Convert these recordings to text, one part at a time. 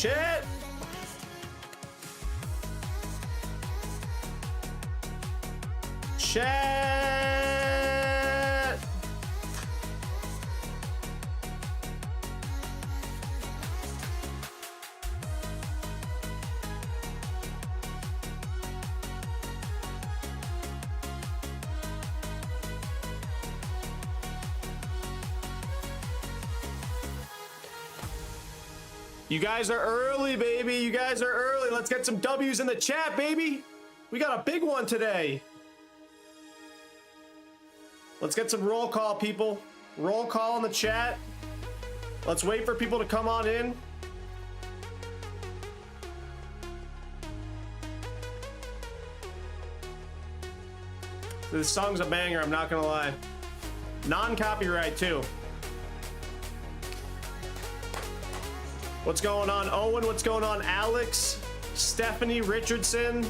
Shit. Shit. You guys are early, baby. You guys are early. Let's get some W's in the chat, baby. We got a big one today. Let's get some roll call, people. Roll call in the chat. Let's wait for people to come on in. This song's a banger, I'm not gonna lie. Non-copyright too. What's going on, Owen? What's going on, Alex? Stephanie Richardson,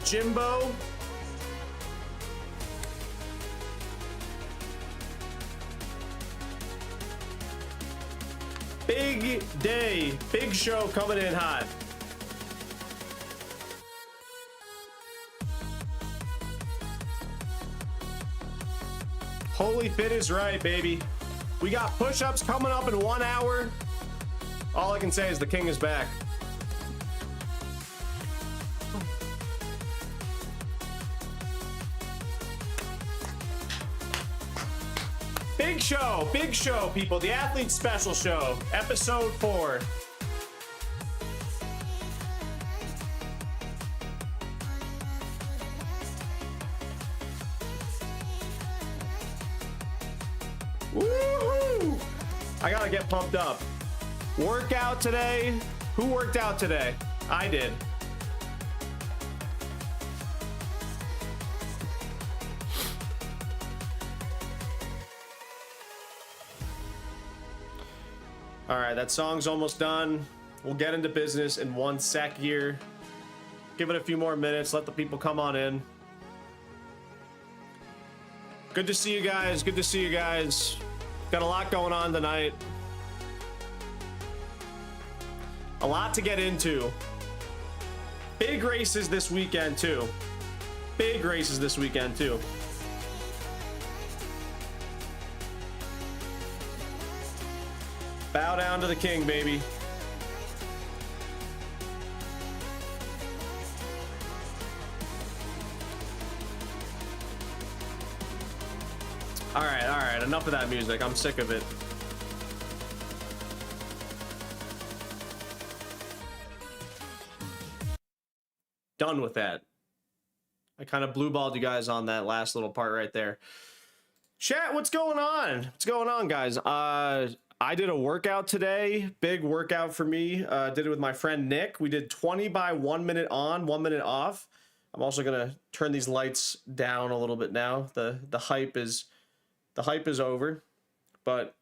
Jimbo. Big day, big show coming in hot. Holy Fit is right, baby. We got push-ups coming up in 1 hour. All I can say is the king is back. Big show, people. The Athlete Special Show, episode 4. Woohoo! I gotta get pumped up. Workout today. Who worked out today? I did. All right, that song's almost done. We'll get into business in 1 sec here. Give it a few more minutes. Let the people come on in. Good to see you guys. Good to see you guys. Got a lot going on tonight. A lot to get into. Big races this weekend too. Big races this weekend too. Bow down to the king, baby. All right, enough of that music. I'm sick of it. Done with that. I kind of blue balled you guys on that last little part right there. Chat, what's going on? What's going on, guys? I did a workout today. Big workout for me. Did it with my friend Nick. We did 20 by 1 minute on, 1 minute off. I'm also gonna turn these lights down a little bit now. The hype is over. But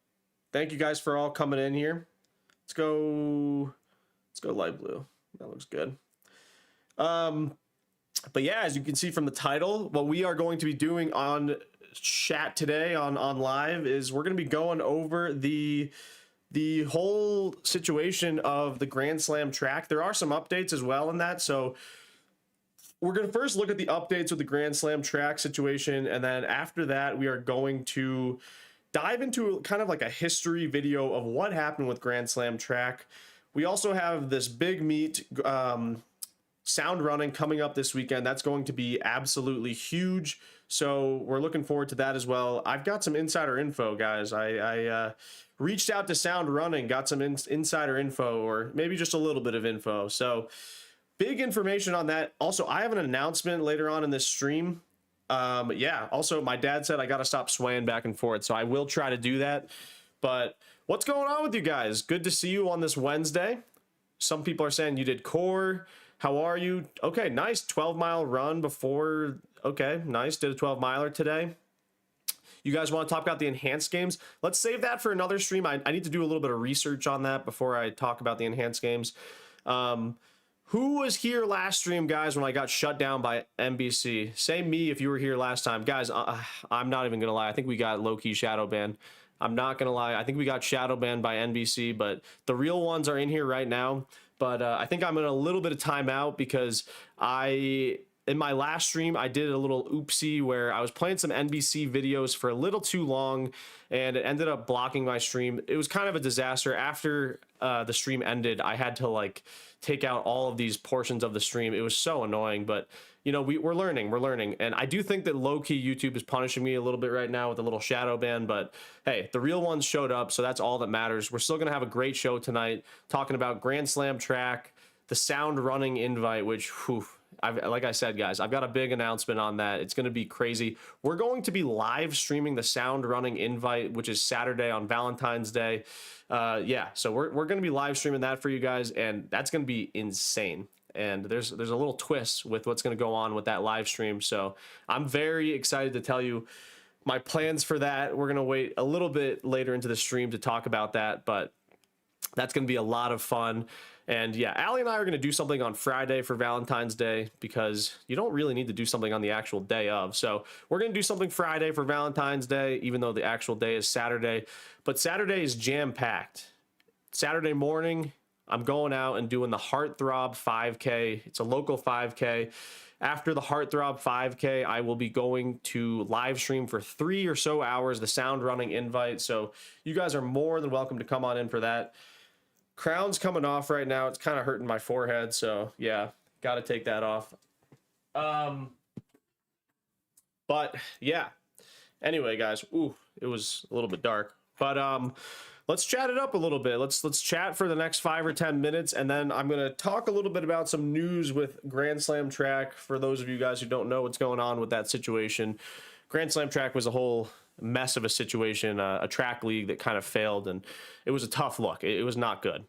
thank you guys for all coming in here. Let's go light blue. That looks good. But yeah, as you can see from the title, what we are going to be doing on chat today on live is we're going to be going over the whole situation of the Grand Slam track. There are some updates as well in that, so we're going to first look at the updates with the Grand Slam track situation, and then after that we are going to dive into kind of like a history video of what happened with Grand Slam track. We also have this big meet, Sound Running, coming up this weekend. That's going to be absolutely huge, so we're looking forward to that as well. I've got some insider info, guys. I reached out to Sound Running, got some insider info, or maybe just a little bit of info, so big information on that. Also, I have an announcement later on in this stream. Yeah, also my dad said I got to stop swaying back and forth, so I will try to do that. But what's going on with you guys? Good to see you on this Wednesday. Some people are saying you did core. How are you? Okay, nice. 12-mile run before. Okay, nice. Did a 12-miler today. You guys want to talk about the enhanced games? Let's save that for another stream. I need to do a little bit of research on that before I talk about the enhanced games. Who was here last stream, guys, when I got shut down by NBC? Say me if you were here last time. Guys, I'm not even going to lie. I think we got low-key shadow ban. I'm not gonna lie. I think we got shadow banned by NBC, but the real ones are in here right now. But I think I'm in a little bit of timeout because in my last stream, I did a little oopsie where I was playing some NBC videos for a little too long, and it ended up blocking my stream. It was kind of a disaster. After the stream ended, I had to like take out all of these portions of the stream. It was so annoying, but you know, we're learning. And I do think that low-key YouTube is punishing me a little bit right now with a little shadow ban, but hey, the real ones showed up, so that's all that matters. We're still gonna have a great show tonight, talking about Grand Slam track, the sound running invite, which, whew, like I said, guys, I've got a big announcement on that. It's going to be crazy. We're going to be live streaming the sound running invite, which is Saturday on Valentine's Day. Yeah, so we're going to be live streaming that for you guys, and that's going to be insane. And there's a little twist with what's going to go on with that live stream. So I'm very excited to tell you my plans for that. We're going to wait a little bit later into the stream to talk about that, but that's going to be a lot of fun. And yeah, Allie and I are going to do something on Friday for Valentine's Day because you don't really need to do something on the actual day of. So we're going to do something Friday for Valentine's Day, even though the actual day is Saturday. But Saturday is jam-packed. Saturday morning, I'm going out and doing the Heartthrob 5K. It's a local 5K. After the Heartthrob 5K, I will be going to live stream for 3 or so hours, the sound running invite. So you guys are more than welcome to come on in for that. Crown's coming off right now. It's kind of hurting my forehead, so yeah, got to take that off. But yeah. Anyway, guys, ooh, it was a little bit dark. But let's chat it up a little bit. Let's chat for the next 5 or 10 minutes, and then I'm gonna talk a little bit about some news with Grand Slam track. For those of you guys who don't know what's going on with that situation, Grand Slam track was a whole mess of a situation, a track league that kind of failed, and it was a tough look. It was not good.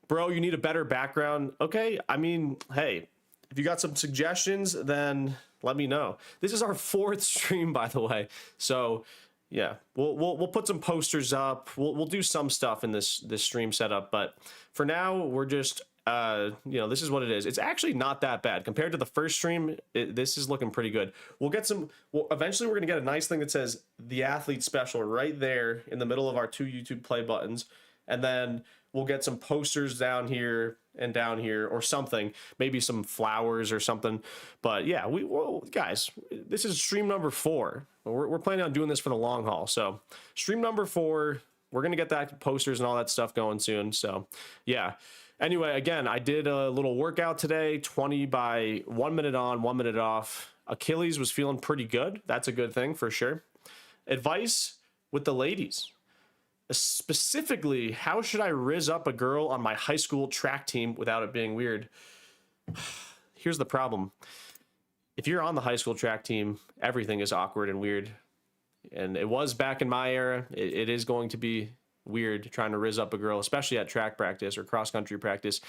Bro, you need a better background. Okay, I mean, hey, if you got some suggestions, then let me know. This is our 4th stream, by the way, so yeah, we'll put some posters up. We'll do some stuff in this stream setup, but for now, we're just you know, this is what it is. It's actually not that bad compared to the first stream. This is looking pretty good. We'll get some. Well, eventually, we're gonna get a nice thing that says the athlete special right there in the middle of our 2 YouTube play buttons, and then we'll get some posters down here and down here or something, maybe some flowers or something. But yeah, well, guys, this is stream number 4. We're planning on doing this for the long haul. So stream number 4, we're gonna get that posters and all that stuff going soon. So yeah. Anyway, again, I did a little workout today, 20 by 1 minute on, 1 minute off. Achilles was feeling pretty good. That's a good thing for sure. Advice with the ladies. Specifically, how should I rizz up a girl on my high school track team without it being weird? Here's the problem. If you're on the high school track team, everything is awkward and weird. And it was back in my era. It is going to be weird trying to rizz up a girl, especially at track practice or cross country practice.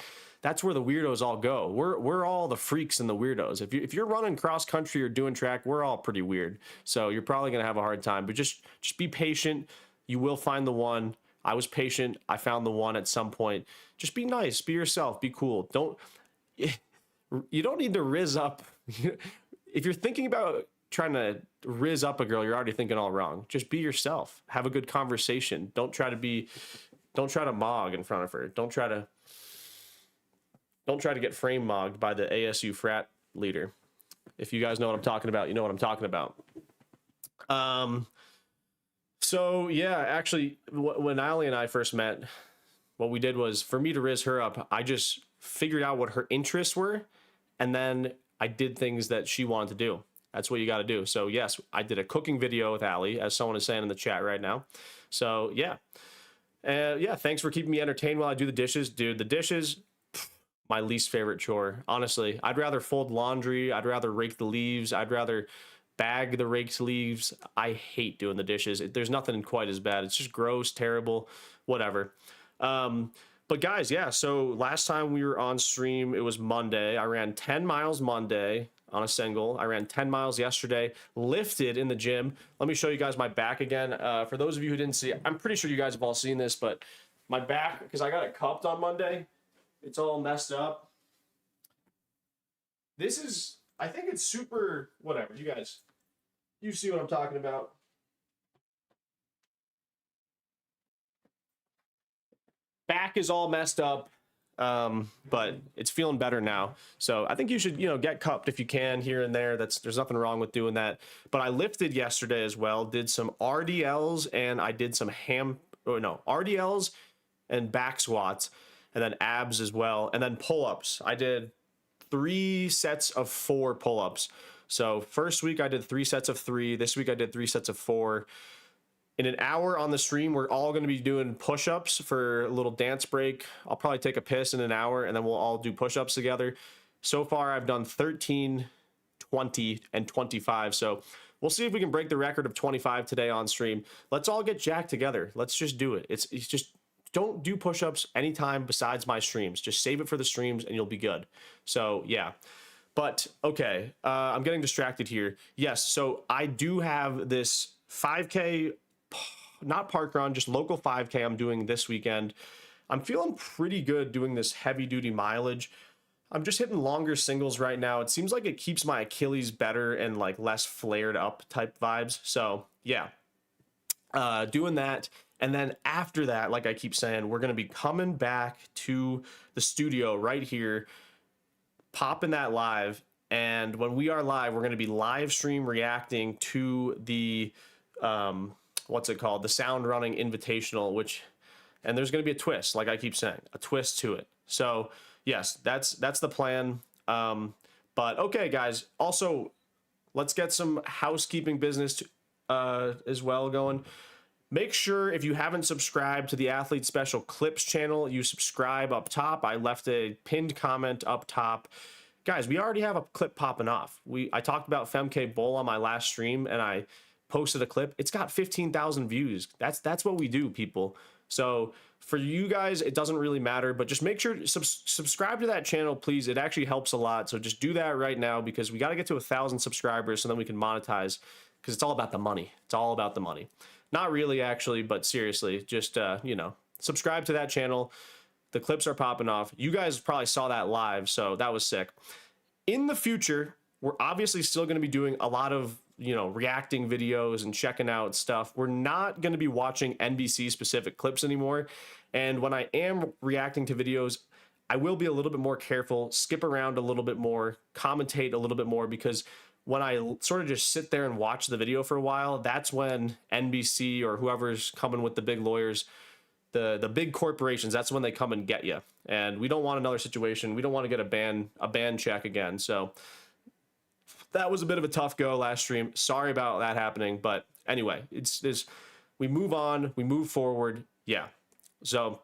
That's where the weirdos all go. We're all the freaks and the weirdos. If you're running cross country or doing track, we're all pretty weird. So you're probably gonna have a hard time. But just be patient. You will find the one. I was patient. I found the one at some point. Just be nice. Be yourself. Be cool. You don't need to rizz up. If you're thinking about trying to rizz up a girl, you're already thinking all wrong. Just be yourself. Have a good conversation. Don't try to mog in front of her. Don't try to get frame mogged by the ASU frat leader. If you guys know what I'm talking about, you know what I'm talking about. So yeah, actually, when Allie and I first met, what we did was, for me to rizz her up, I just figured out what her interests were, and then I did things that she wanted to do. That's what you got to do. So yes, I did a cooking video with Allie, as someone is saying in the chat right now. So yeah. Yeah, thanks for keeping me entertained while I do the dishes. Dude, the dishes, my least favorite chore. Honestly, I'd rather fold laundry. I'd rather rake the leaves. I'd rather bag the raked leaves. I hate doing the dishes. There's nothing quite as bad. It's just gross, terrible, whatever. But guys, yeah, so last time we were on stream, it was Monday. I ran 10 miles Monday on a single. I ran 10 miles yesterday, lifted in the gym. Let me show you guys my back again. For those of you who didn't see it, I'm pretty sure you guys have all seen this, but my back, because I got it cupped on Monday, it's all messed up. This is, I think it's super, whatever, you guys, you see what I'm talking about. back is all messed up, but it's feeling better now. So I think you should, get cupped if you can here and there. There's nothing wrong with doing that. But I lifted yesterday as well, did some RDLs, and I did some RDLs and back squats, and then abs as well, and then pull-ups. I did 3 sets of 4 pull-ups. So first week I did 3 sets of 3. This week I did 3 sets of 4. In an hour on the stream, we're all going to be doing push-ups for a little dance break. I'll probably take a piss in an hour, and then we'll all do push-ups together. So far, I've done 13, 20, and 25. So we'll see if we can break the record of 25 today on stream. Let's all get jacked together. Let's just do it. It's just don't do push-ups anytime besides my streams. Just save it for the streams, and you'll be good. So yeah. But okay, I'm getting distracted here. Yes, so I do have this 5K. Not park run, just local 5K I'm doing this weekend. I'm feeling pretty good doing this heavy duty mileage. I'm just hitting longer singles right now. It seems like it keeps my Achilles better and like less flared up type vibes. So yeah, doing that. And then after that, like I keep saying, we're going to be coming back to the studio right here, popping that live. And when we are live, we're going to be live stream reacting to the, what's it called? The Sound Running Invitational, and there's going to be a twist, like I keep saying, a twist to it. So yes, that's the plan. But okay, guys, also let's get some housekeeping business as well going. Make sure if you haven't subscribed to the Athlete Special Clips channel, you subscribe up top. I left a pinned comment up top. Guys, we already have a clip popping off. I talked about Femke Bowl on my last stream, and I posted a clip. It's got 15,000 views. That's what we do, people. So for you guys, it doesn't really matter, but just make sure to subscribe to that channel, please. It actually helps a lot. So just do that right now, because we got to get to 1,000 subscribers so then we can monetize, because it's all about the money. It's all about the money. Not really, actually, but seriously, just, subscribe to that channel. The clips are popping off. You guys probably saw that live, so that was sick. In the future, we're obviously still going to be doing a lot of reacting videos and checking out stuff. We're not going to be watching NBC specific clips anymore. And when I am reacting to videos, I will be a little bit more careful, skip around a little bit more, commentate a little bit more, because when I sort of just sit there and watch the video for a while, that's when NBC or whoever's coming with the big lawyers, the big corporations, that's when they come and get you. And we don't want another situation. We don't want to get a ban check again. So that was a bit of a tough go last stream. Sorry about that happening, but anyway, we move on, we move forward. Yeah. So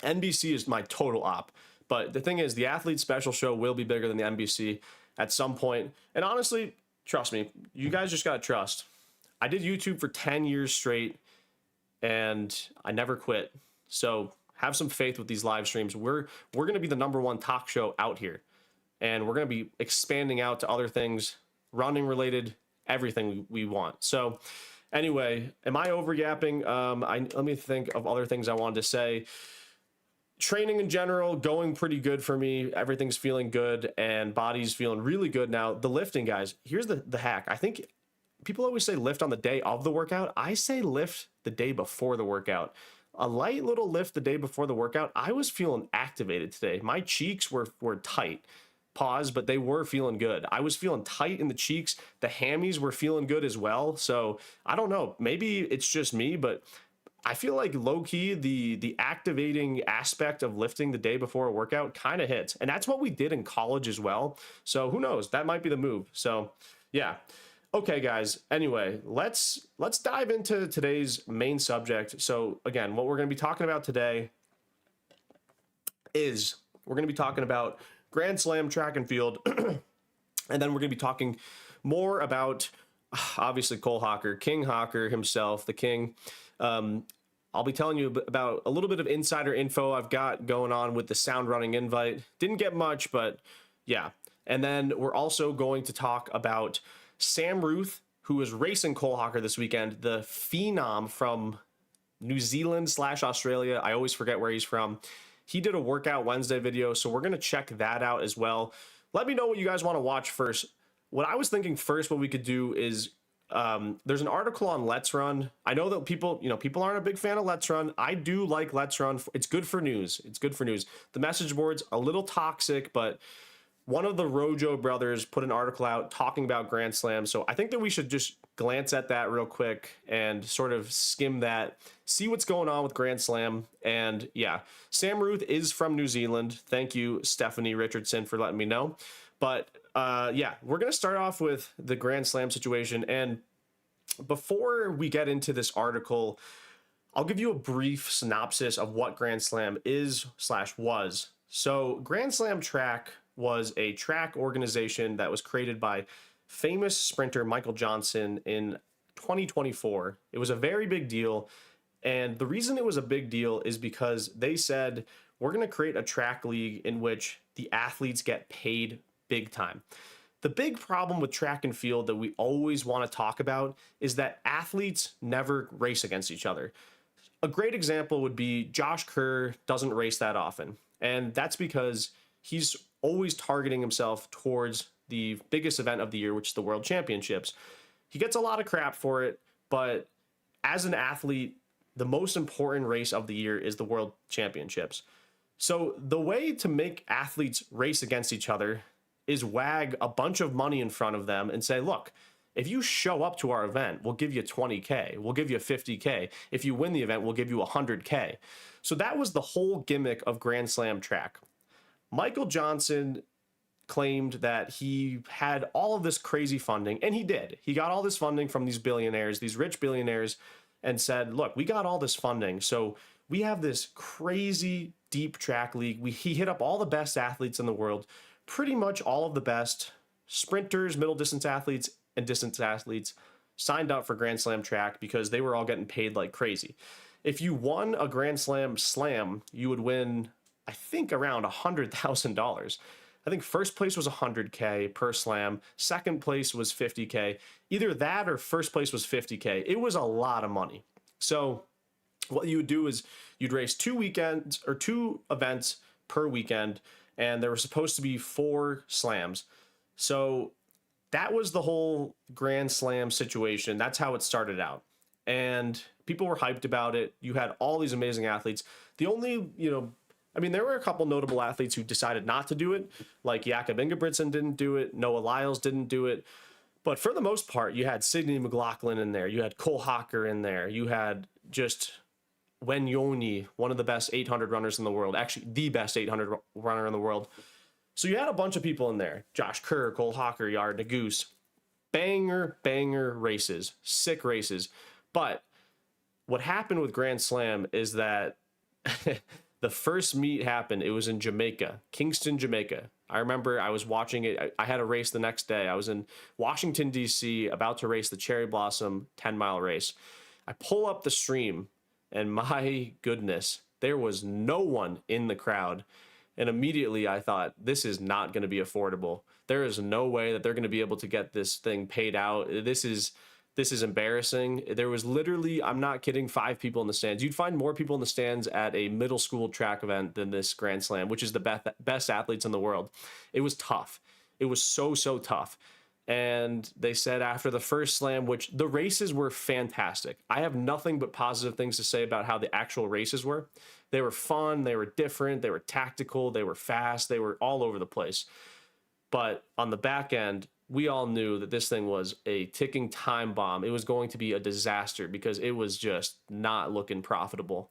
NBC is my total op, but the thing is, the Athlete Special show will be bigger than the NBC at some point. And honestly, trust me, you guys just gotta trust. I did YouTube for 10 years straight, and I never quit. So have some faith with these live streams. We're gonna be the #1 talk show out here. And we're going to be expanding out to other things, running related, everything we want. So anyway, am I over yapping? Let me think of other things I wanted to say. Training in general, going pretty good for me. Everything's feeling good, and body's feeling really good now. The lifting, guys, here's the hack. I think people always say lift on the day of the workout. I say lift the day before the workout. A light little lift the day before the workout. I was feeling activated today. My cheeks were tight. Pause, but they were feeling good. I was feeling tight in the cheeks. The hammies were feeling good as well. So I don't know, maybe it's just me, but I feel like low-key the activating aspect of lifting the day before a workout kind of hits. And that's what we did in college as well. So who knows? That might be the move. So yeah. Okay, guys. Anyway, let's dive into today's main subject. So again, what we're going to be talking about today is we're going to be talking about Grand Slam track and field, and then we're going to be talking more about, obviously, Cole Hocker, King Hocker himself, the king. I'll be telling you about a little bit of insider info I've got going on with the Sound Running invite. Didn't get much, but yeah. And then we're also going to talk about Sam Ruthe, who is racing Cole Hocker this weekend, the phenom from New Zealand / Australia. I always forget where he's from. He did a Workout Wednesday video, so we're going to check that out as well. Let me know what you guys want to watch first. What I was thinking first, what we could do is there's an article on Let's Run. I know that people aren't a big fan of Let's Run. I do like Let's Run. It's good for news. It's good for news. The message board's a little toxic, but one of the Rojo brothers put an article out talking about Grand Slam. So I think that we should just glance at that real quick and sort of skim that, see what's going on with Grand Slam. And yeah, Sam Ruthe is from New Zealand. Thank you, Stephanie Richardson, for letting me know. But yeah, we're going to start off with the Grand Slam situation. And before we get into this article, I'll give you a brief synopsis of what Grand Slam is/was. So Grand Slam Track was a track organization that was created by famous sprinter Michael Johnson in 2024. It was a very big deal. And the reason it was a big deal is because they said, we're going to create a track league in which the athletes get paid big time. The big problem with track and field that we always want to talk about is that athletes never race against each other. A great example would be Josh Kerr doesn't race that often. And that's because he's always targeting himself towards the biggest event of the year, which is the World Championships. He gets a lot of crap for it, but as an athlete, the most important race of the year is the World Championships. So the way to make athletes race against each other is wag a bunch of money in front of them and say, look, if you show up to our event, we'll give you 20K, we'll give you 50K. If you win the event, we'll give you 100K. So that was the whole gimmick of Grand Slam Track. Michael Johnson claimed that he had all of this crazy funding, and he did. He got all this funding from these billionaires, these rich billionaires, and said, look, we got all this funding, so we have this crazy deep track league. He hit up all the best athletes in the world, pretty much all of the best sprinters, middle distance athletes, and distance athletes signed up for Grand Slam Track because they were all getting paid like crazy. If you won a Grand Slam slam, you would win, I think, around $100,000. I think first place was 100K per slam. Second place was 50K. Either that or first place was 50K. It was a lot of money. So what you would do is you'd race 2 weekends or 2 events per weekend, and there were supposed to be 4 slams. So that was the whole Grand Slam situation. That's how it started out. And people were hyped about it. You had all these amazing athletes. The only, there were a couple notable athletes who decided not to do it, like Jakob Ingebrigtsen didn't do it, Noah Lyles didn't do it. But for the most part, you had Sidney McLaughlin in there, you had Cole Hocker in there, you had just Wenyoni, one of the best 800 runners in the world, actually the best 800 runner in the world. So you had a bunch of people in there, Josh Kerr, Cole Hocker, Yard Naguse, banger races, sick races. But what happened with Grand Slam is that the first meet happened. It was in Jamaica, Kingston, Jamaica. I remember I was watching it. I had a race the next day. I was in Washington, D.C., about to race the Cherry Blossom 10-mile race. I pull up the stream, and my goodness, there was no one in the crowd. And immediately I thought, this is not going to be affordable. There is no way that they're going to be able to get this thing paid out. This is embarrassing. There was literally, I'm not kidding, 5 people in the stands. You'd find more people in the stands at a middle school track event than this Grand Slam, which is the best athletes in the world. It was tough. It was so tough. And they said after the first slam, which the races were fantastic. I have nothing but positive things to say about how the actual races were. They were fun. They were different. They were tactical. They were fast. They were all over the place. But on the back end, we all knew that this thing was a ticking time bomb. It was going to be a disaster because it was just not looking profitable.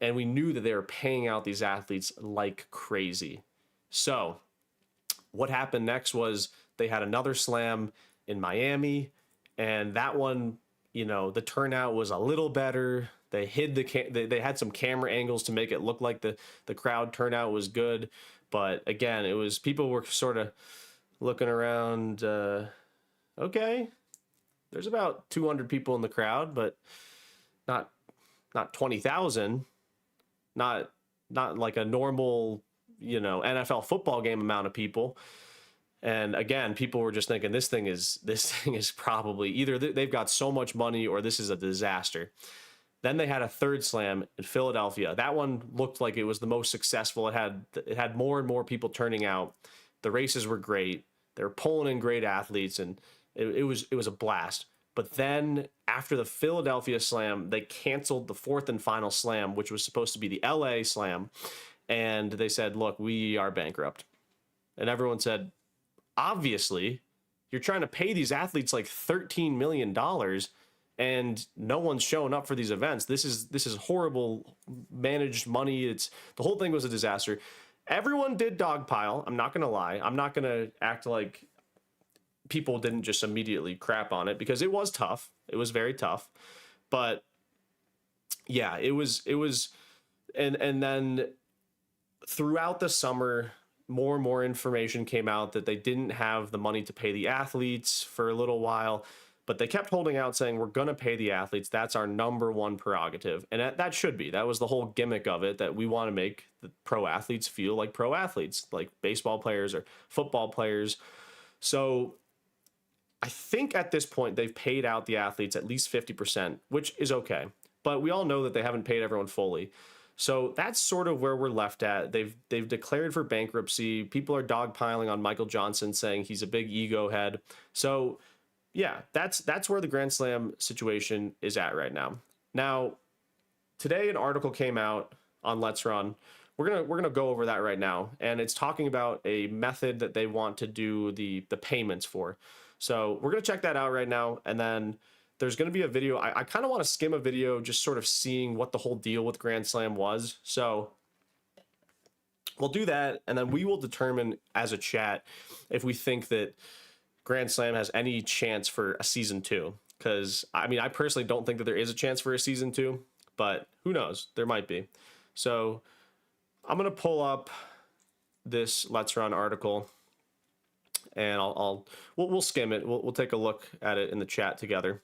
And we knew that they were paying out these athletes like crazy. So what happened next was they had another slam in Miami, and that one, the turnout was a little better. They hid they had some camera angles to make it look like the crowd turnout was good. But again, it was, people were sort of looking around, okay, there's about 200 people in the crowd, but not 20,000, not like a normal, NFL football game amount of people. And again, people were just thinking this thing is probably either they've got so much money or this is a disaster. Then they had a third slam in Philadelphia. That one looked like it was the most successful. It had more and more people turning out. The races were great. They were pulling in great athletes, and it was a blast. But then after the Philadelphia Slam, they canceled the fourth and final Slam, which was supposed to be the LA Slam. And they said, look, we are bankrupt. And everyone said, obviously, you're trying to pay these athletes like $13 million and no one's showing up for these events. This is horrible managed money. The whole thing was a disaster. Everyone did dogpile. I'm not going to lie. I'm not going to act like people didn't just immediately crap on it, because it was tough. It was very tough. But yeah, it was, and then throughout the summer, more and more information came out that they didn't have the money to pay the athletes for a little while, but they kept holding out saying, we're going to pay the athletes. That's our number one prerogative. And that should be. That was the whole gimmick of it, that we want to make the pro athletes feel like pro athletes, like baseball players or football players. So I think at this point they've paid out the athletes at least 50%, which is okay. But we all know that they haven't paid everyone fully. So that's sort of where we're left at. They've declared for bankruptcy. People are dogpiling on Michael Johnson, saying he's a big ego head. So yeah, that's where the Grand Slam situation is at right now. Now, today an article came out on Let's Run. We're gonna go over that right now, and it's talking about a method that they want to do the payments for. So we're gonna check that out right now, and then there's going to be a video. I kind of want to skim a video just sort of seeing what the whole deal with Grand Slam was. So we'll do that, and then we will determine as a chat if we think that Grand Slam has any chance for a season 2. Because, I mean, I personally don't think that there is a chance for a season 2, but who knows? There might be. So I'm going to pull up this Let's Run article, and we'll skim it. We'll take a look at it in the chat together.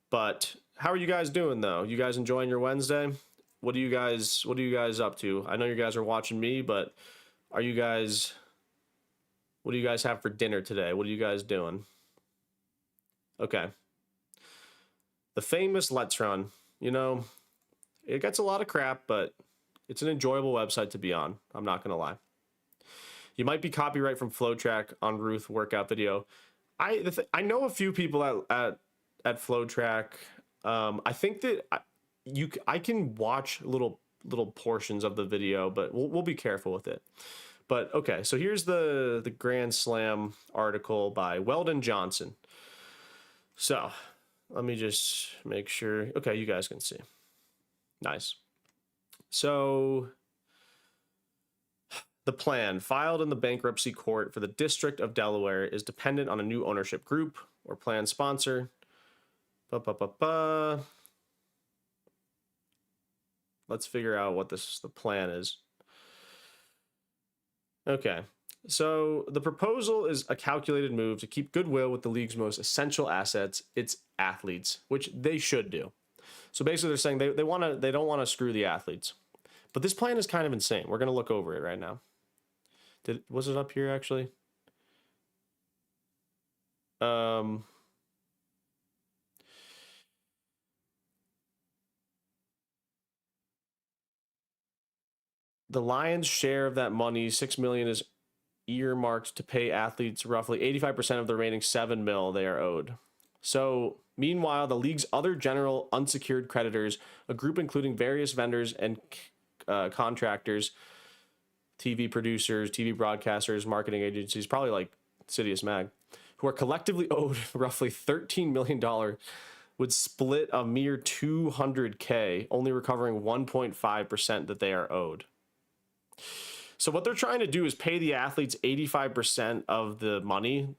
But how are you guys doing though? You guys enjoying your Wednesday? What are you guys up to? I know you guys are watching me, but what do you guys have for dinner today? What are you guys doing? Okay. The famous Let's Run, it gets a lot of crap, but it's an enjoyable website to be on. I'm not going to lie. You might be copyright from FlowTrack on Ruthe workout video. I know a few people at FlowTrack. I think that I can watch little portions of the video, but we'll be careful with it. But okay, so here's the Grand Slam article by Weldon Johnson. So let me just make sure. Okay, you guys can see. Nice. So the plan filed in the bankruptcy court for the District of Delaware is dependent on a new ownership group or plan sponsor. Let's figure out what the plan is. Okay, so the proposal is a calculated move to keep goodwill with the league's most essential assets, its athletes, which they should do. So basically they're saying they don't want to screw the athletes. But this plan is kind of insane. We're going to look over it right now. Was it up here actually? The Lions' share of that money, $6 million, is earmarked to pay athletes roughly 85% of the remaining $7 million they are owed. So, meanwhile, the league's other general unsecured creditors, a group including various vendors and contractors, TV producers, TV broadcasters, marketing agencies, probably like Sidious Mag, who are collectively owed roughly $13 million, would split a mere $200K, only recovering 1.5% that they are owed. So what they're trying to do is pay the athletes 85% of the money,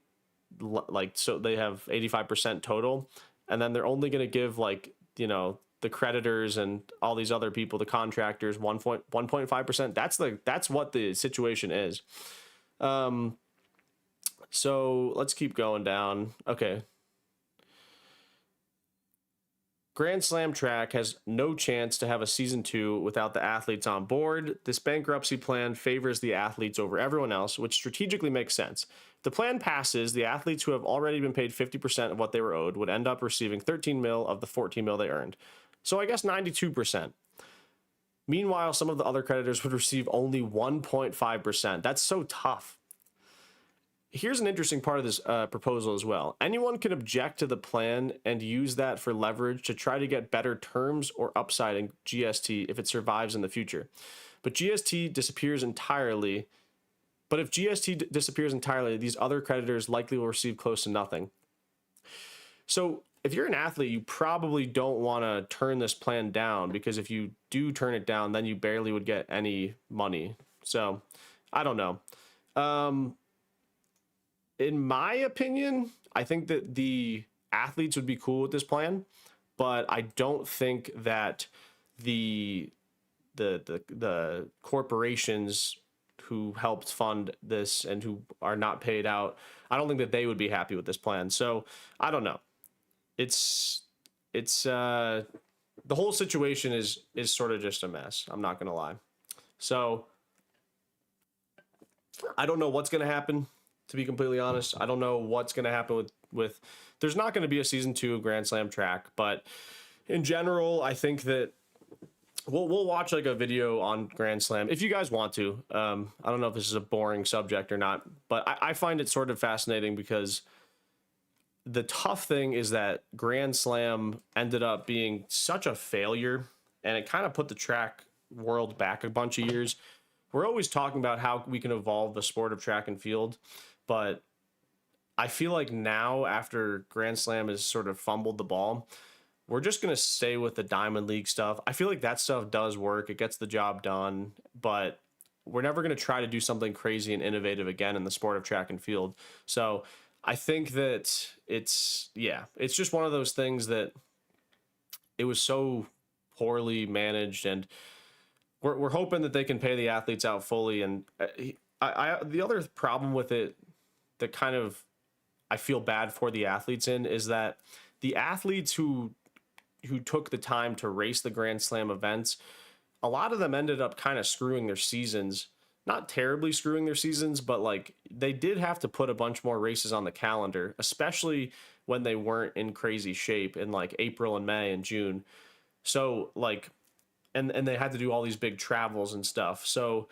so they have 85% total, and then they're only going to give the creditors and all these other people, the contractors, 1.5%. That's what the situation is. So let's keep going down. Okay. Grand Slam track has no chance to have a season 2 without the athletes on board. This bankruptcy plan favors the athletes over everyone else, which strategically makes sense. If the plan passes, the athletes who have already been paid 50% of what they were owed would end up receiving $13 million of the $14 million they earned. So I guess 92%. Meanwhile, some of the other creditors would receive only 1.5%. That's so tough. here's an interesting part of this proposal as well. Anyone can object to the plan and use that for leverage to try to get better terms or upside in GST if it survives in the future. But GST disappears entirely. But if GST disappears entirely, these other creditors likely will receive close to nothing. So if you're an athlete, you probably don't want to turn this plan down, because if you do turn it down, then you barely would get any money. So I don't know. In my opinion, I think that the athletes would be cool with this plan, but I don't think that the corporations who helped fund this and who are not paid out, I don't think that they would be happy with this plan. So I don't know. It's the whole situation is sort of just a mess. I'm not gonna lie. So I don't know what's gonna happen. To be completely honest, I don't know what's going to happen with there's not going to be a season 2 of Grand Slam track, but in general, I think that we'll watch like a video on Grand Slam if you guys want to. I don't know if this is a boring subject or not, but I find it sort of fascinating, because the tough thing is that Grand Slam ended up being such a failure, and it kind of put the track world back a bunch of years. We're always talking about how we can evolve the sport of track and field, but I feel like now, after Grand Slam has sort of fumbled the ball, we're just going to stay with the Diamond League stuff. I feel like that stuff does work. It gets the job done, but we're never going to try to do something crazy and innovative again in the sport of track and field. So I think that it's just one of those things that it was so poorly managed, and we're hoping that they can pay the athletes out fully. And the other problem with it that kind of I feel bad for the athletes in is that the athletes who took the time to race the Grand Slam events, a lot of them ended up kind of screwing their seasons. Not terribly screwing their seasons, but like they did have to put a bunch more races on the calendar, especially when they weren't in crazy shape in like April and May and June. So like, and they had to do all these big travels and stuff. So,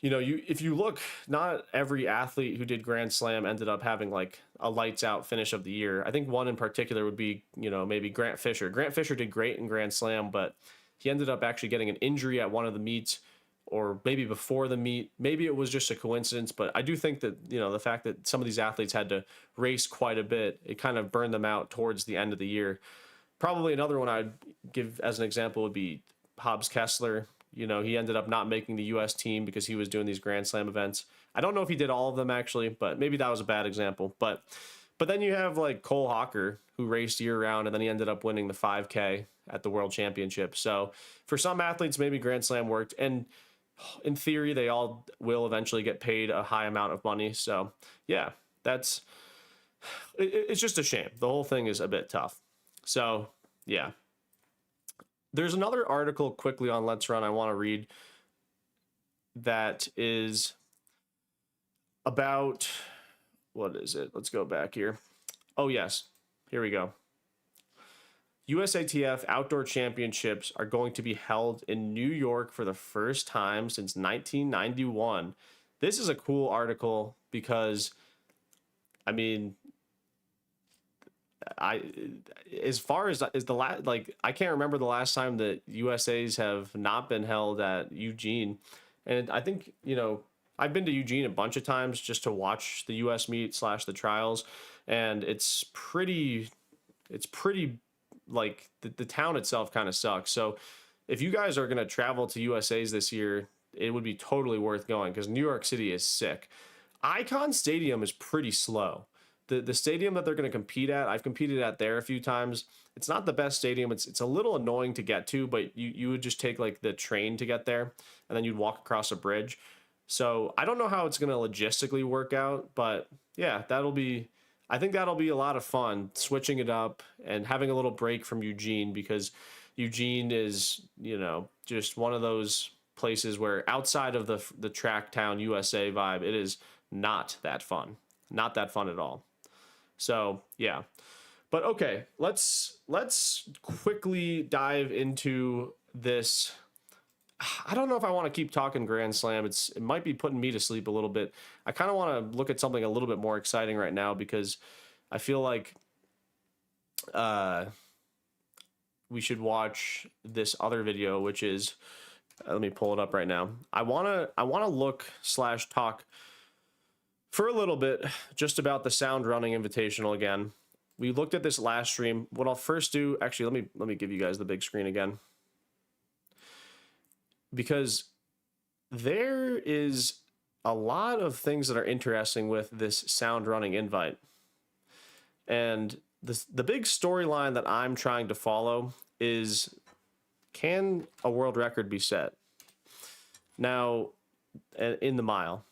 you know, if you look, not every athlete who did Grand Slam ended up having like a lights out finish of the year. I think one in particular would be, you know, maybe Grant Fisher. Grant Fisher did great in Grand Slam, but he ended up actually getting an injury at one of the meets, or maybe before the meet. Maybe it was just a coincidence, but I do think that, you know, the fact that some of these athletes had to race quite a bit, it kind of burned them out towards the end of the year. Probably another one I'd give as an example would be Hobbs Kessler. You know, he ended up not making the U.S. team because he was doing these Grand Slam events. I don't know if he did all of them actually, but maybe that was a bad example. But then you have like Cole Hocker, who raced year round, and then he ended up winning the 5K at the World Championship. So for some athletes, maybe Grand Slam worked, and in theory, they all will eventually get paid a high amount of money. So yeah, it's just a shame. The whole thing is a bit tough. So yeah. There's another article quickly on Let's Run I want to read that is about, what is it? Let's go back here. Oh, yes. Here we go. USATF Outdoor Championships are going to be held in New York for the first time since 1991. This is a cool article because, I mean, as far as the last, like, I can't remember the last time that USAs have not been held at Eugene. And I think, you know, I've been to Eugene a bunch of times just to watch the US meet / the trials. And it's pretty like the town itself kind of sucks. So if you guys are going to travel to USAs this year, it would be totally worth going because New York City is sick. Icon Stadium is pretty slow. The stadium that they're going to compete at, I've competed at there a few times. It's not the best stadium. It's a little annoying to get to, but you would just take like the train to get there, and then you'd walk across a bridge. So I don't know how it's going to logistically work out, but yeah, I think that'll be a lot of fun, switching it up and having a little break from Eugene, because Eugene is, you know, just one of those places where outside of the track town USA vibe, it is not that fun. Not that fun at all. So yeah, but okay, let's quickly dive into this. I don't know if I want to keep talking Grand Slam. It might be putting me to sleep a little bit. I kind of want to look at something a little bit more exciting right now because I feel like we should watch this other video, which is let me pull it up right now. I wanna look / talk for a little bit just about the Sound Running Invitational again. We looked at this last stream. What I'll first do, actually, let me give you guys the big screen again, because there is a lot of things that are interesting with this Sound Running invite. And the big storyline that I'm trying to follow is, can a world record be set? Now, in the mile.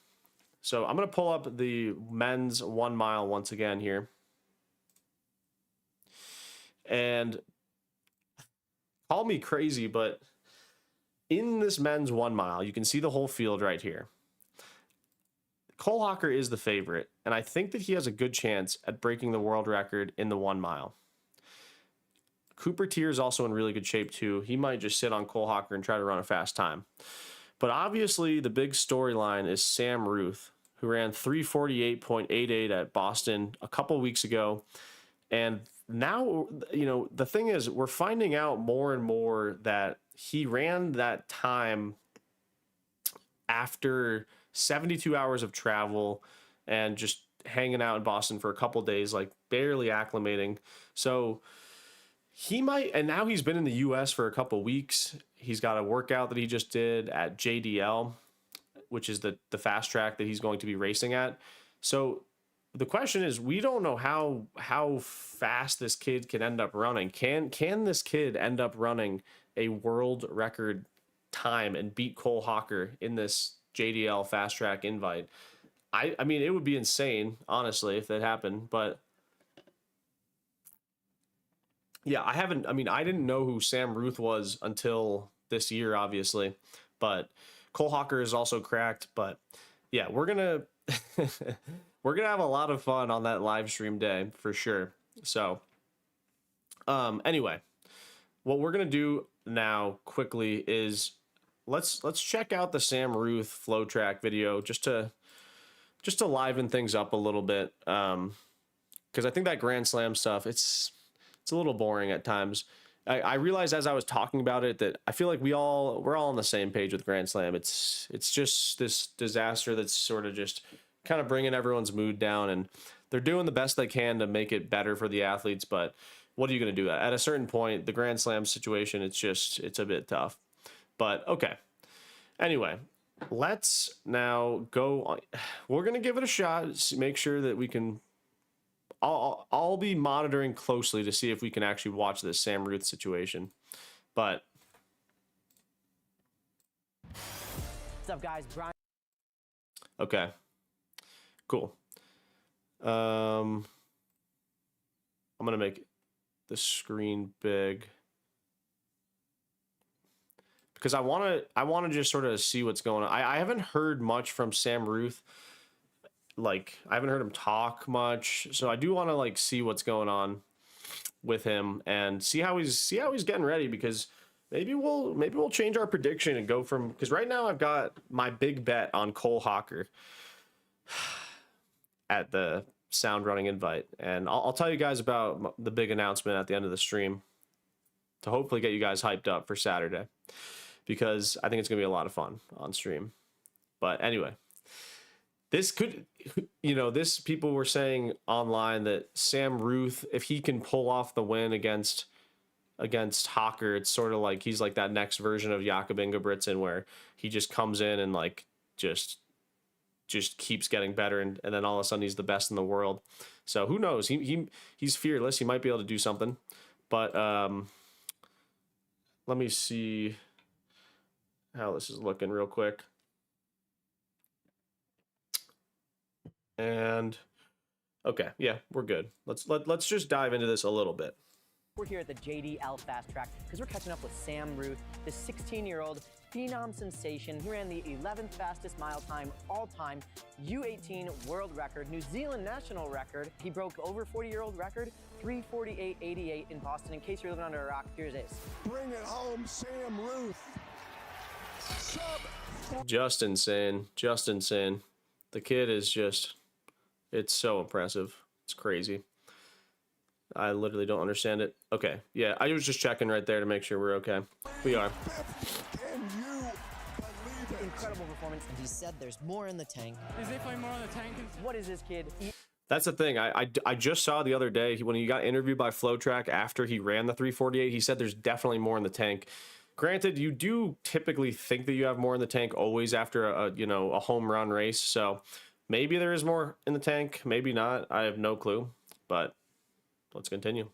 So I'm going to pull up the men's 1 mile once again here. And call me crazy, but in this men's 1 mile, you can see the whole field right here. Cole Hocker is the favorite, and I think that he has a good chance at breaking the world record in the 1 mile. Cooper Tier is also in really good shape too. He might just sit on Cole Hocker and try to run a fast time. But obviously the big storyline is Sam Ruthe, who ran 3:48.88 at Boston a couple weeks ago. And now, you know, the thing is, we're finding out more and more that he ran that time after 72 hours of travel and just hanging out in Boston for a couple days, like barely acclimating. So he might, and now he's been in the US for a couple weeks. He's got a workout that he just did at JDL, which is the fast track that he's going to be racing at. So the question is, we don't know how fast this kid can end up running. Can this kid end up running a world record time and beat Cole Hocker in this JDL fast track invite? I mean, it would be insane, honestly, if that happened. But yeah, I didn't know who Sam Ruthe was until this year, obviously. But Cole Hocker is also cracked. But yeah, we're gonna we're gonna have a lot of fun on that live stream day for sure. So anyway, what we're gonna do now quickly is let's check out the Sam Ruthe flow track video just to liven things up a little bit, because I think that Grand Slam stuff, it's a little boring at times. I realized as I was talking about it that I feel like we're all on the same page with Grand Slam. It's just this disaster that's sort of just kind of bringing everyone's mood down, and they're doing the best they can to make it better for the athletes. But what are you going to do? At a certain point, the Grand Slam situation, it's a bit tough. But okay. Anyway, let's now go on. We're going to give it a shot. Make sure that we can. I'll be monitoring closely to see if we can actually watch this Sam Ruthe situation. But what's up, guys? Brian. Okay. Cool. I'm gonna make the screen big because I want to just sort of see what's going on. I haven't heard much from Sam Ruthe. Like, I haven't heard him talk much, so I do want to like see what's going on with him and see how he's getting ready, because maybe we'll change our prediction and go from, because right now I've got my big bet on Cole Hocker at the Sound Running invite, and I'll tell you guys about the big announcement at the end of the stream to hopefully get you guys hyped up for Saturday, because I think it's gonna be a lot of fun on stream. But anyway, this could, this people were saying online that Sam Ruthe, if he can pull off the win against Hocker, it's sort of like he's like that next version of Jakob Ingebrigtsen, where he just comes in and like just keeps getting better, and then all of a sudden he's the best in the world. So who knows? He's fearless. He might be able to do something. But let me see how this is looking real quick. And okay, yeah, we're good. Let's just dive into this a little bit. We're here at the JDL Fast Track because we're catching up with Sam Ruthe, the 16-year-old phenom sensation. He ran the 11th fastest mile time all time, U18 world record, New Zealand national record. He broke over 40-year-old record, 3:48.88 in Boston. In case you're living under a rock, here's this. Bring it home, Sam Ruthe. Just insane. Just insane. The kid is just, it's so impressive. It's crazy. I literally don't understand it. Okay, yeah, I was just checking right there to make sure we're okay. We are. Incredible performance. And he said there's more in the tank. There's definitely more in the tank. What is this kid? That's the thing. I just saw the other day when he got interviewed by FlowTrack after he ran the 348. He said there's definitely more in the tank. Granted, you do typically think that you have more in the tank always after a home run race. So maybe there is more in the tank. Maybe not. I have no clue. But let's continue.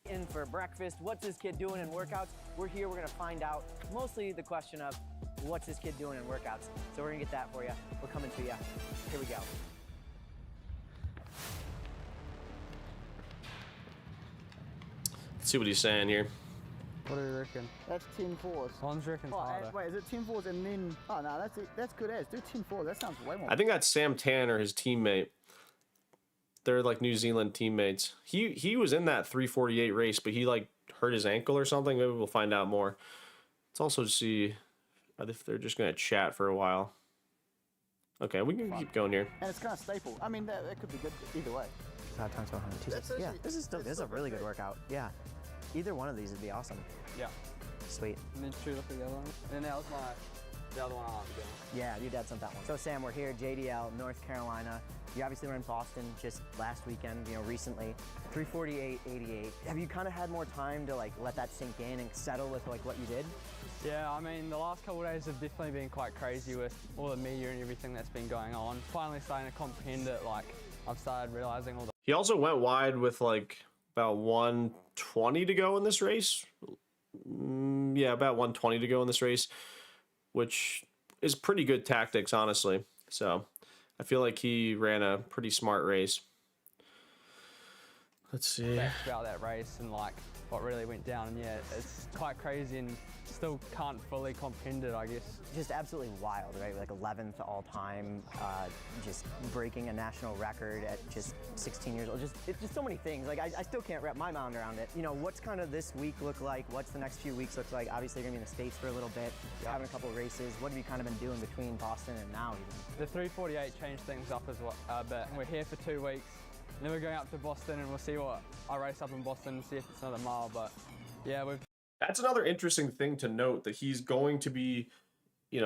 In for breakfast. What's this kid doing in workouts? We're here. We're going to find out. Mostly the question of what's this kid doing in workouts. So we're going to get that for you. We're coming to you. Here we go. Let's see what he's saying here. What do you reckon? That's 10-4s. One's reckon harder. Wait, is it 10-4s and then... Oh, no, that's it. That's good as. Do 10-4s. That sounds way more. I think that's Sam Tanner, his teammate. They're like New Zealand teammates. He was in that 348 race, but he like hurt his ankle or something. Maybe we'll find out more. Let's also see if they're just going to chat for a while. Okay, we can keep going here. And it's kind of staple. I mean, that could be good either way. 5 times 100. Yeah, this is a really good workout. Yeah. Either one of these would be awesome. Yeah. Sweet. And then shoot up the other one. And that was the other one I wanted to do. Yeah, your dad sent that one. So Sam, we're here, JDL, North Carolina. You obviously were in Boston just last weekend, recently. 348.88. Have you kind of had more time to like let that sink in and settle with like what you did? Yeah, I mean, the last couple of days have definitely been quite crazy with all the media and everything that's been going on. Finally starting to comprehend it, like I've started realizing all the... He also went wide with like about 120 to go in this race. Yeah, about 120 to go in this race, which is pretty good tactics, honestly. So I feel like he ran a pretty smart race. Let's see. About that race and like what really went down, and yeah, it's quite crazy and still can't fully comprehend it, I guess. Just absolutely wild, right? Like 11th all time, just breaking a national record at just 16 years old. It's just so many things. Like I still can't wrap my mind around it. What's kind of this week look like? What's the next few weeks look like? Obviously, you're gonna be in the States for a little bit, having a couple races. What have you kind of been doing between Boston and now even? The 348 changed things up as well a bit. We're here for 2 weeks. Then we're going up to Boston and we'll see what I race up in Boston and see if it's another mile. But yeah, That's another interesting thing to note, that he's going to be,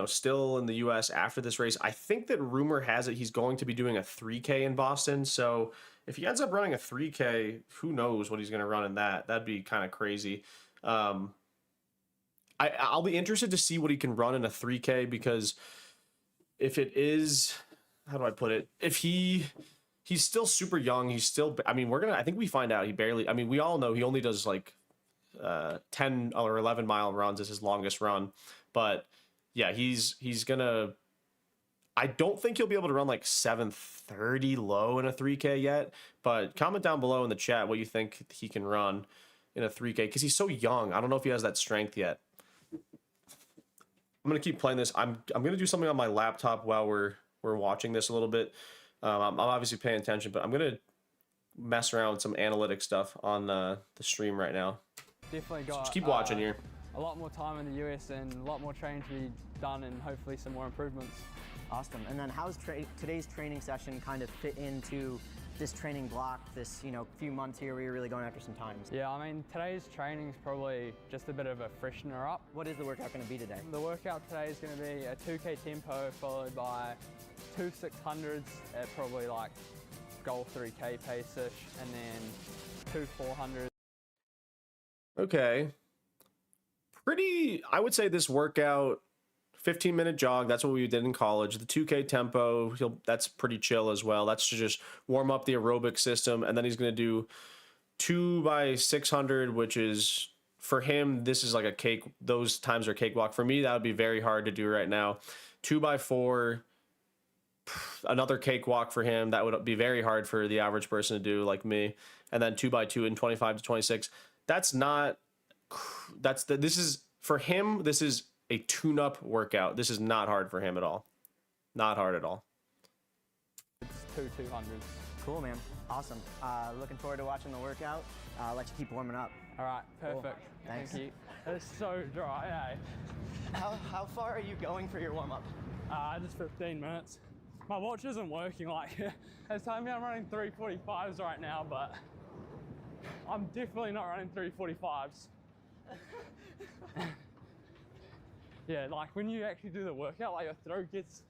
still in the U.S. after this race. I think that rumor has it he's going to be doing a 3K in Boston. So if he ends up running a 3K, who knows what he's going to run in that. That'd be kind of crazy. I'll be interested to see what he can run in a 3K, because if it is, how do I put it? If he's still super young. He's still, I think we find out we all know he only does like 10 or 11 mile runs is his longest run. But yeah, he's gonna, I don't think he'll be able to run like 7:30 low in a 3K yet, but comment down below in the chat what you think he can run in a 3K, because he's so young. I don't know if he has that strength yet. I'm gonna keep playing this. I'm gonna do something on my laptop while we're watching this a little bit. I'm obviously paying attention, but I'm gonna mess around with some analytic stuff on the stream right now. definitely got Just keep watching here. A lot more time in the US and a lot more training to be done, and hopefully some more improvements. Awesome. And then how's today's training session kind of fit into this training block, this few months here where you're really going after some times? Yeah, I mean, today's training is probably just a bit of a freshener up. What is the workout going to be today? The workout today is going to be a 2K tempo followed by 2 600s at probably like goal 3K pace-ish, and then 2 400s. Okay. I would say this workout, 15-minute jog, that's what we did in college. The 2K tempo, that's pretty chill as well. That's to just warm up the aerobic system. And then he's going to do 2 by 600, which is, for him, this is like a cake. Those times are cakewalk. For me, that would be very hard to do right now. 2 by 4, another cakewalk for him. That would be very hard for the average person to do, like me. And then 2 by 2 and 25 to 26. This is, for him, this is a tune-up workout. This is not hard for him at all. Not hard at all. It's 2 200s. Cool, man. Awesome. Looking forward to watching the workout. I'll let you keep warming up. All right, perfect. Cool. Thanks. Thank you. It's so dry, eh? How far are you going for your warm-up? Just 15 minutes. My watch isn't working, like, it's telling me I'm running 3:45s right now, but I'm definitely not running 3:45s. Yeah, like when you actually do the workout, like your throat gets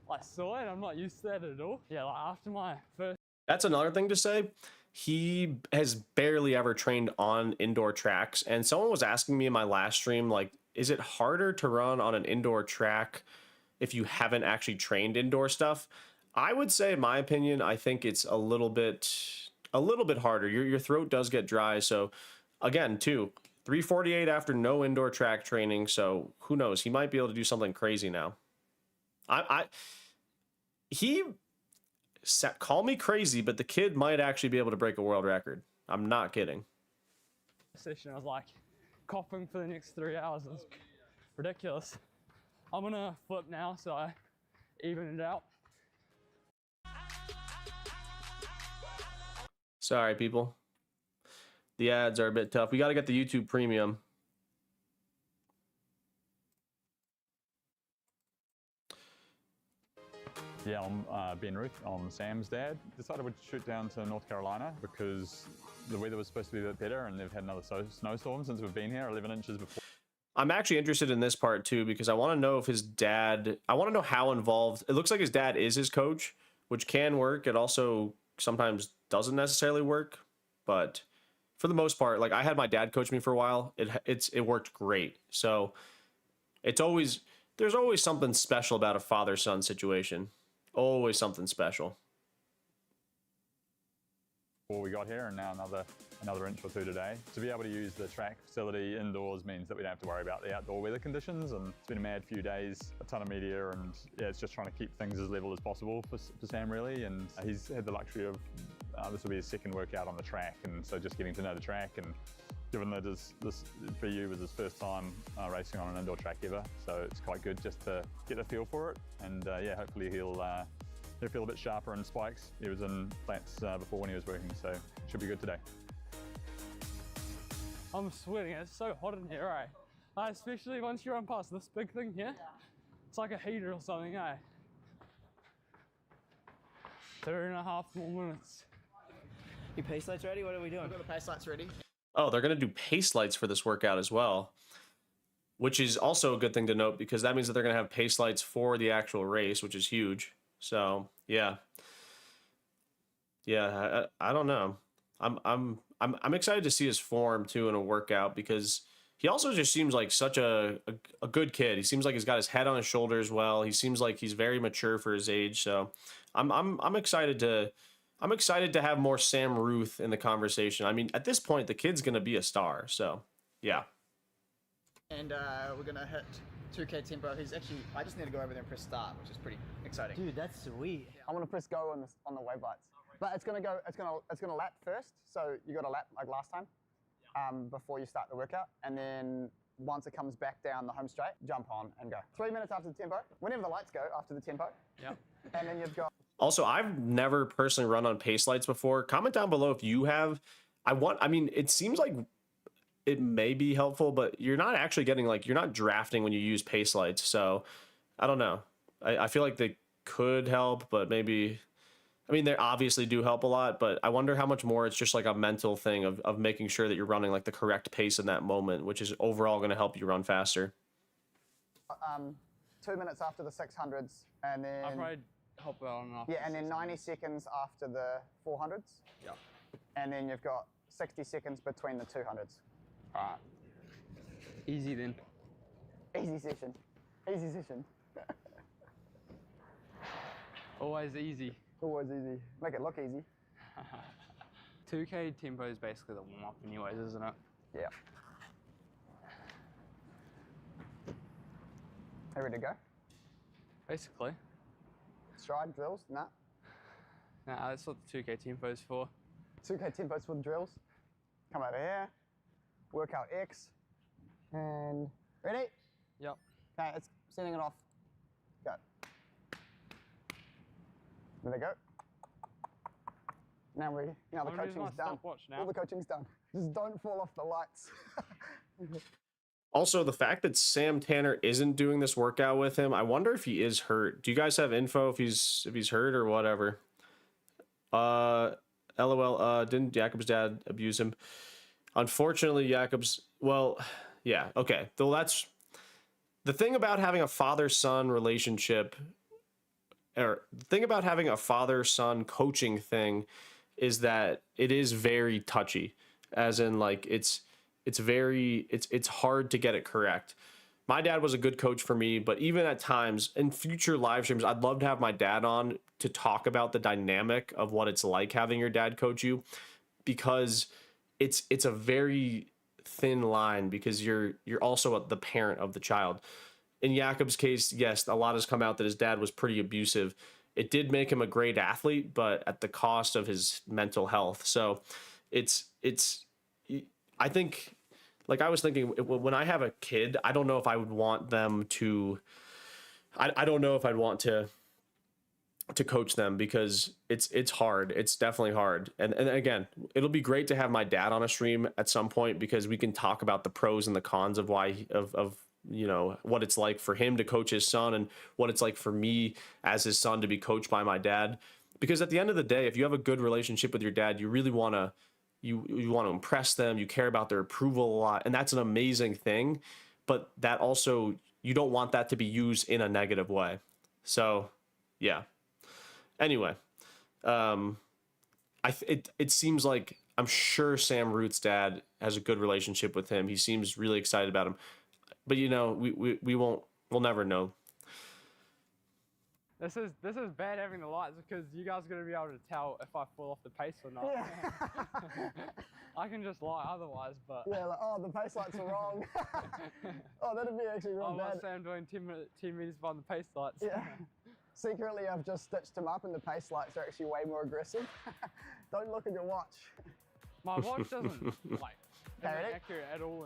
like sore, and I'm not used to that at all. Yeah, like after my first. That's another thing to say. He has barely ever trained on indoor tracks. And someone was asking me in my last stream, like, is it harder to run on an indoor track if you haven't actually trained indoor stuff? I would say, in my opinion, I think it's a little bit harder. Your throat does get dry. So again, too, 3:48 after no indoor track training. So who knows? He might be able to do something crazy now. Call me crazy, but the kid might actually be able to break a world record. I'm not kidding. Session, I was like coughing for the next 3 hours. It was ridiculous. I'm gonna flip now so I even it out. Sorry, people. The ads are a bit tough. We got to get the YouTube Premium. Yeah, I'm Ben Ruthe. I'm Sam's dad. Decided we'd shoot down to North Carolina because the weather was supposed to be a bit better, and they've had another snowstorm since we've been here, 11 inches before. I'm actually interested in this part too, because I want to know if his dad, I want to know how involved. It looks like his dad is his coach, which can work. It also sometimes doesn't necessarily work, but for the most part, like I had my dad coach me for a while. It worked great. So there's always something special about a father-son situation. Always something special. Before we got here, and now another inch or two today. To be able to use the track facility indoors means that we don't have to worry about the outdoor weather conditions, and it's been a mad few days, a ton of media, and yeah, it's just trying to keep things as level as possible for Sam really, and he's had the luxury of, this will be his second workout on the track, and so just getting to know the track, and given that this for you was his first time racing on an indoor track ever, so it's quite good just to get a feel for it, and yeah, hopefully he'll feel a bit sharper in spikes. He was in flats before when he was working, so should be good today. I'm sweating, it's so hot in here, eh? Especially once you run past this big thing here. It's like a heater or something, eh? 3.5 more minutes. Your pace lights ready? What are we doing? We've got the pace lights ready. Oh, they're going to do pace lights for this workout as well, which is also a good thing to note because that means that they're going to have pace lights for the actual race, which is huge. So yeah, I don't know. I'm excited to see his form too in a workout because he also just seems like such a good kid. He seems like he's got his head on his shoulders well. He seems like he's very mature for his age. So I'm excited to have more Sam Ruthe in the conversation. I mean, at this point, the kid's gonna be a star. So yeah. And we're gonna hit 2K tempo. I just need to go over there and press start, which is pretty exciting. Dude, that's sweet. I'm gonna press go on the wave lights. But it's gonna lap first. So you got to lap like last time, before you start the workout, and then once it comes back down the home straight, jump on and go. 3 minutes after the tempo. Whenever the lights go after the tempo. Yeah. And then you've got. Also, I've never personally run on pace lights before. Comment down below if you have. I mean, it seems like it may be helpful, but you're not actually getting you're not drafting when you use pace lights. So I don't know. I feel like they could help, but maybe, I mean, they obviously do help a lot, but I wonder how much more it's just like a mental thing of making sure that you're running like the correct pace in that moment, which is overall going to help you run faster. 2 minutes after the 600s, and then. I'll probably hop on and off. Yeah, and then 90 seconds after the 400s. Yeah. And then you've got 60 seconds between the 200s. Alright. Easy then. Easy session. Easy session. Always easy. Always easy. Make it look easy. 2K tempo is basically the warm-up anyways, isn't it? Yeah. Are you ready to go? Basically. Stride, drills, nah. Nah, that's what the 2K tempo is for. 2K tempos for the drills. Come over here. Workout X. And ready? Yep. Okay, it's sending it off. Go. There they go. Now the I'm gonna do my coaching's done. stopwatch now. All the coaching's done. Just don't fall off the lights. Also, the fact that Sam Tanner isn't doing this workout with him, I wonder if he is hurt. Do you guys have info if he's hurt or whatever? LOL. Didn't Jakob's dad abuse him? Unfortunately, Jakob's. Well, yeah. Okay. Well, that's the thing about having a father-son relationship, or the thing about having a father-son coaching thing, is that it is very touchy. As in, like, it's hard to get it correct. My dad was a good coach for me, but even at times in future live streams, I'd love to have my dad on to talk about the dynamic of what it's like having your dad coach you, because it's a very thin line, because you're also the parent of the child. In Jakob's case, yes, a lot has come out that his dad was pretty abusive. It did make him a great athlete, but at the cost of his mental health. So I think, like, I was thinking, when I have a kid, I don't know if I would want them to, I don't know if I'd want to coach them, because it's hard. It's definitely hard. And again, it'll be great to have my dad on a stream at some point, because we can talk about the pros and the cons of why, of you know, what it's like for him to coach his son, and what it's like for me as his son to be coached by my dad. Because at the end of the day, if you have a good relationship with your dad, you really want to, you want to impress them, you care about their approval a lot, and that's an amazing thing. But that also, you don't want that to be used in a negative way. So yeah. Anyway, it seems like, I'm sure Sam Ruthe's dad has a good relationship with him. He seems really excited about him, but you know, we'll never know. This is bad having the lights, because you guys are gonna be able to tell if I fall off the pace or not. Yeah. I can just lie otherwise, but Yeah, like, oh, the pace lights are wrong. Oh, that'd be actually real I bad. was Sam doing 10 meters behind the pace lights. Yeah. Secretly, I've just stitched them up, and the pace lights are actually way more aggressive. Don't look at your watch. My watch doesn't like Carry isn't it. accurate at all.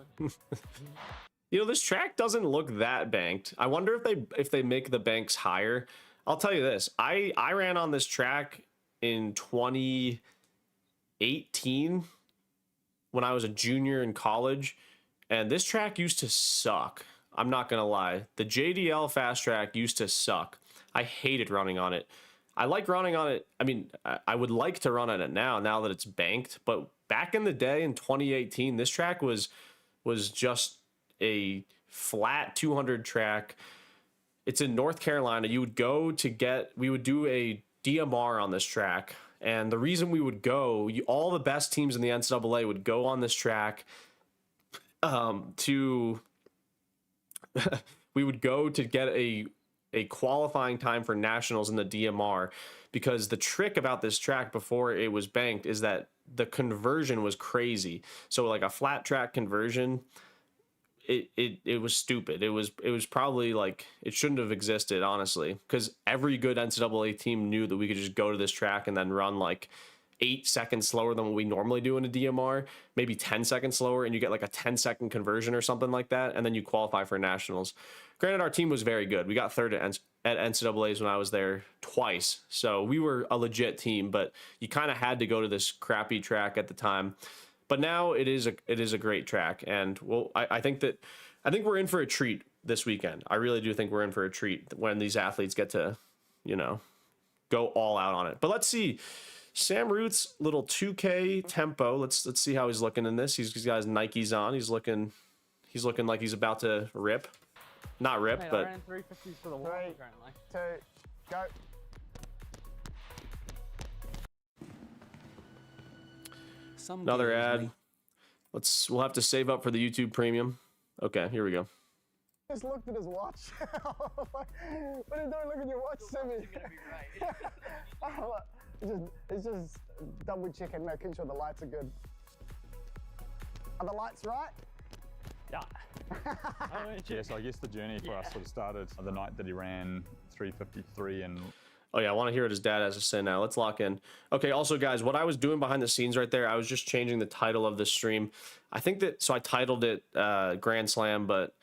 You know, this track doesn't look that banked. I wonder if they make the banks higher. I'll tell you this. I ran on this track in 2018 when I was a junior in college, and this track used to suck. I'm not gonna lie. The JDL fast track used to suck. I hated running on it. I like running on it. I mean, I would like to run on it now that it's banked, but back in the day in 2018, this track was just a flat 200 track. It's in North Carolina. We would do a DMR on this track. And the reason we would go, all the best teams in the NCAA would go on this track we would go to get a qualifying time for nationals in the DMR, because the trick about this track before it was banked is that the conversion was crazy. So like a flat track conversion, it was stupid. It was probably like, it shouldn't have existed, honestly, because every good NCAA team knew that we could just go to this track and then run like 8 seconds slower than what we normally do in a DMR, maybe 10 seconds slower, and you get like a 10-second conversion or something like that, and then you qualify for nationals. Granted, our team was very good. We got third at NCAAs when I was there twice, so we were a legit team, but you kind of had to go to this crappy track at the time. But now it is a great track, and well, I think we're in for a treat this weekend. I really do think we're in for a treat when these athletes get to, you know, go all out on it. But let's see. Sam Ruthe's little 2K tempo. Let's see how he's looking in this. He's got his Nikes on. He's looking like he's about to rip. Not rip, Mate, but I ran 350s for the wall 3, currently. 2, go. another ad. We'll have to save up for the YouTube Premium. Okay, here we go. Just looked at his watch. What are you doing? Look at your watch, Sammy. It's just double checking, making sure the lights are good. Are the lights right? Yeah. Yeah, so I guess the journey for us sort of started the night that he ran 353 and... Oh yeah, I want to hear what his dad has to say now. Let's lock in. Okay, also guys, what I was doing behind the scenes right there, I was just changing the title of this stream. I think that, so I titled it Grand Slam, but